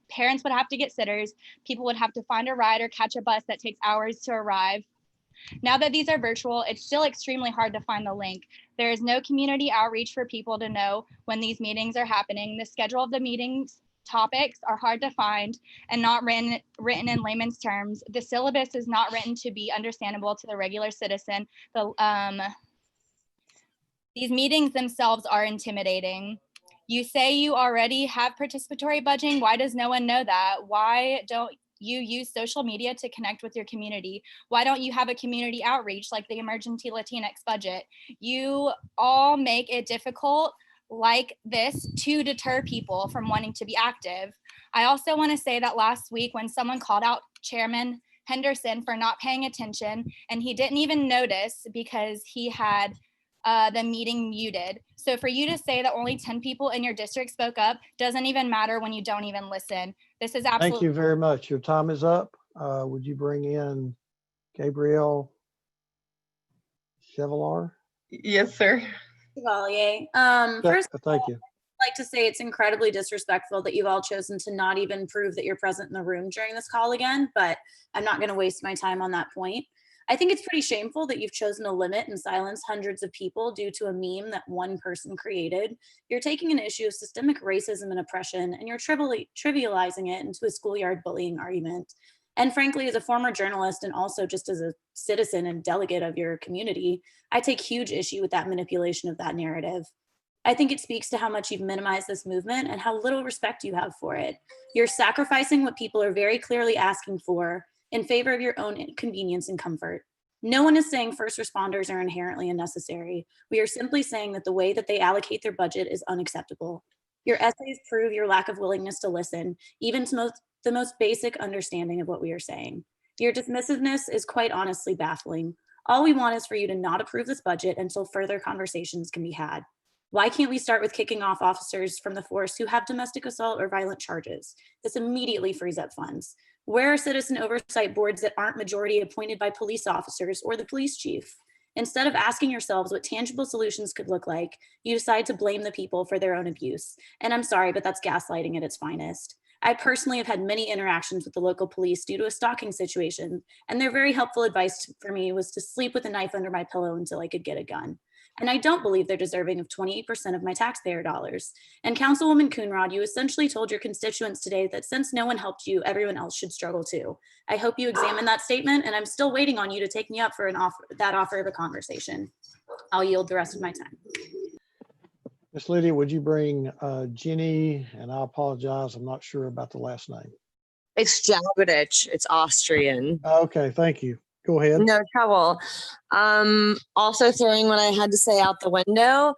parents would have to get sitters, people would have to find a ride or catch a bus that takes hours to arrive. Now that these are virtual, it's still extremely hard to find the link. There is no community outreach for people to know when these meetings are happening. The schedule of the meetings topics are hard to find and not written in layman's terms. The syllabus is not written to be understandable to the regular citizen. These meetings themselves are intimidating. You say you already have participatory budgeting. Why does no one know that? Why don't you use social media to connect with your community? Why don't you have a community outreach like the Emergency Latinx budget? You all make it difficult like this to deter people from wanting to be active. I also want to say that last week when someone called out Chairman Henderson for not paying attention, and he didn't even notice because he had the meeting muted. So for you to say that only 10 people in your district spoke up doesn't even matter when you don't even listen. This is absolutely—
Thank you very much. Your time is up. Would you bring in Gabrielle Chevalier?
Yes, sir.
Chevalier. First,
Thank you.
I'd like to say it's incredibly disrespectful that you've all chosen to not even prove that you're present in the room during this call again, but I'm not going to waste my time on that point. I think it's pretty shameful that you've chosen to limit and silence hundreds of people due to a meme that one person created. You're taking an issue of systemic racism and oppression, and you're trivializing it into a schoolyard bullying argument. And frankly, as a former journalist and also just as a citizen and delegate of your community, I take huge issue with that manipulation of that narrative. I think it speaks to how much you've minimized this movement and how little respect you have for it. You're sacrificing what people are very clearly asking for in favor of your own convenience and comfort. No one is saying first responders are inherently unnecessary. We are simply saying that the way that they allocate their budget is unacceptable. Your essays prove your lack of willingness to listen, even to the most basic understanding of what we are saying. Your dismissiveness is quite honestly baffling. All we want is for you to not approve this budget until further conversations can be had. Why can't we start with kicking off officers from the force who have domestic assault or violent charges? This immediately frees up funds. Where are citizen oversight boards that aren't majority appointed by police officers or the police chief? Instead of asking yourselves what tangible solutions could look like, you decide to blame the people for their own abuse. And I'm sorry, but that's gaslighting at its finest. I personally have had many interactions with the local police due to a stalking situation, and their very helpful advice for me was to sleep with a knife under my pillow until I could get a gun. And I don't believe they're deserving of 28% of my taxpayer dollars. And Councilwoman Coonrod, you essentially told your constituents today that since no one helped you, everyone else should struggle too. I hope you examine that statement, and I'm still waiting on you to take me up for that offer of a conversation. I'll yield the rest of my time.
Miss Lydia, would you bring Jenny, and I apologize, I'm not sure about the last name.
It's Jagodich. It's Austrian.
Okay, thank you. Go ahead.
No trouble. Also throwing what I had to say out the window.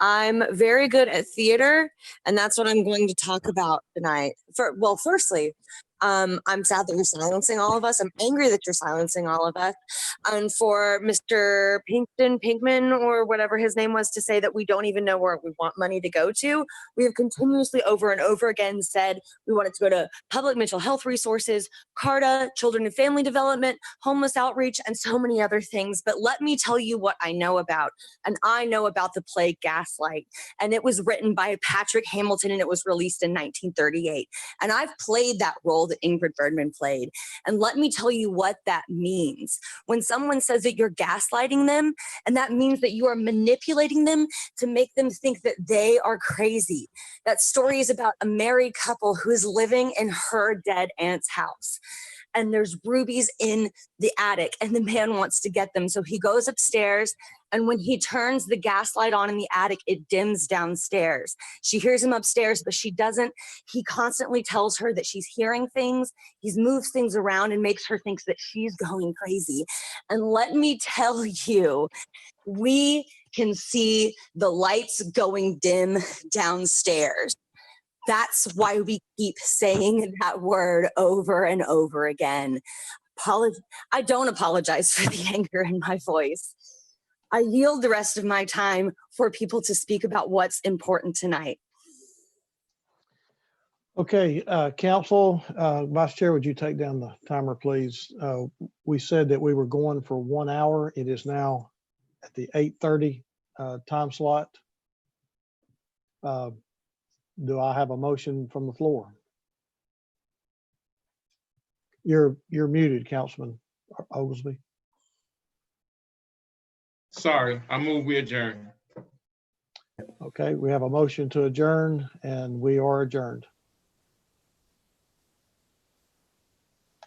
I'm very good at theater, and that's what I'm going to talk about tonight. Firstly, I'm sad that you're silencing all of us. I'm angry that you're silencing all of us. And for Mr. Pinkman, or whatever his name was, to say that we don't even know where we want money to go to. We have continuously over and over again said we want it to go to public mental health resources, CARTA, children and family development, homeless outreach, and so many other things. But let me tell you what I know about. And I know about the play Gaslight. And it was written by Patrick Hamilton, and it was released in 1938. And I've played that role that Ingrid Bergman played. And let me tell you what that means. When someone says that you're gaslighting them, and that means that you are manipulating them to make them think that they are crazy. That story is about a married couple who is living in her dead aunt's house. And there's rubies in the attic, and the man wants to get them. So he goes upstairs, and when he turns the gas light on in the attic, it dims downstairs. She hears him upstairs, but she doesn't. He constantly tells her that she's hearing things. He moves things around and makes her think that she's going crazy. And let me tell you, we can see the lights going dim downstairs. That's why we keep saying that word over and over again. I don't apologize for the anger in my voice. I yield the rest of my time for people to speak about what's important tonight.
Okay, Council, Vice Chair, would you take down the timer, please? We said that we were going for 1 hour. It is now at the 8:30 time slot. Do I have a motion from the floor? You're muted, Councilman Oglesby.
Sorry, I move we adjourn.
Okay, we have a motion to adjourn, and we are adjourned.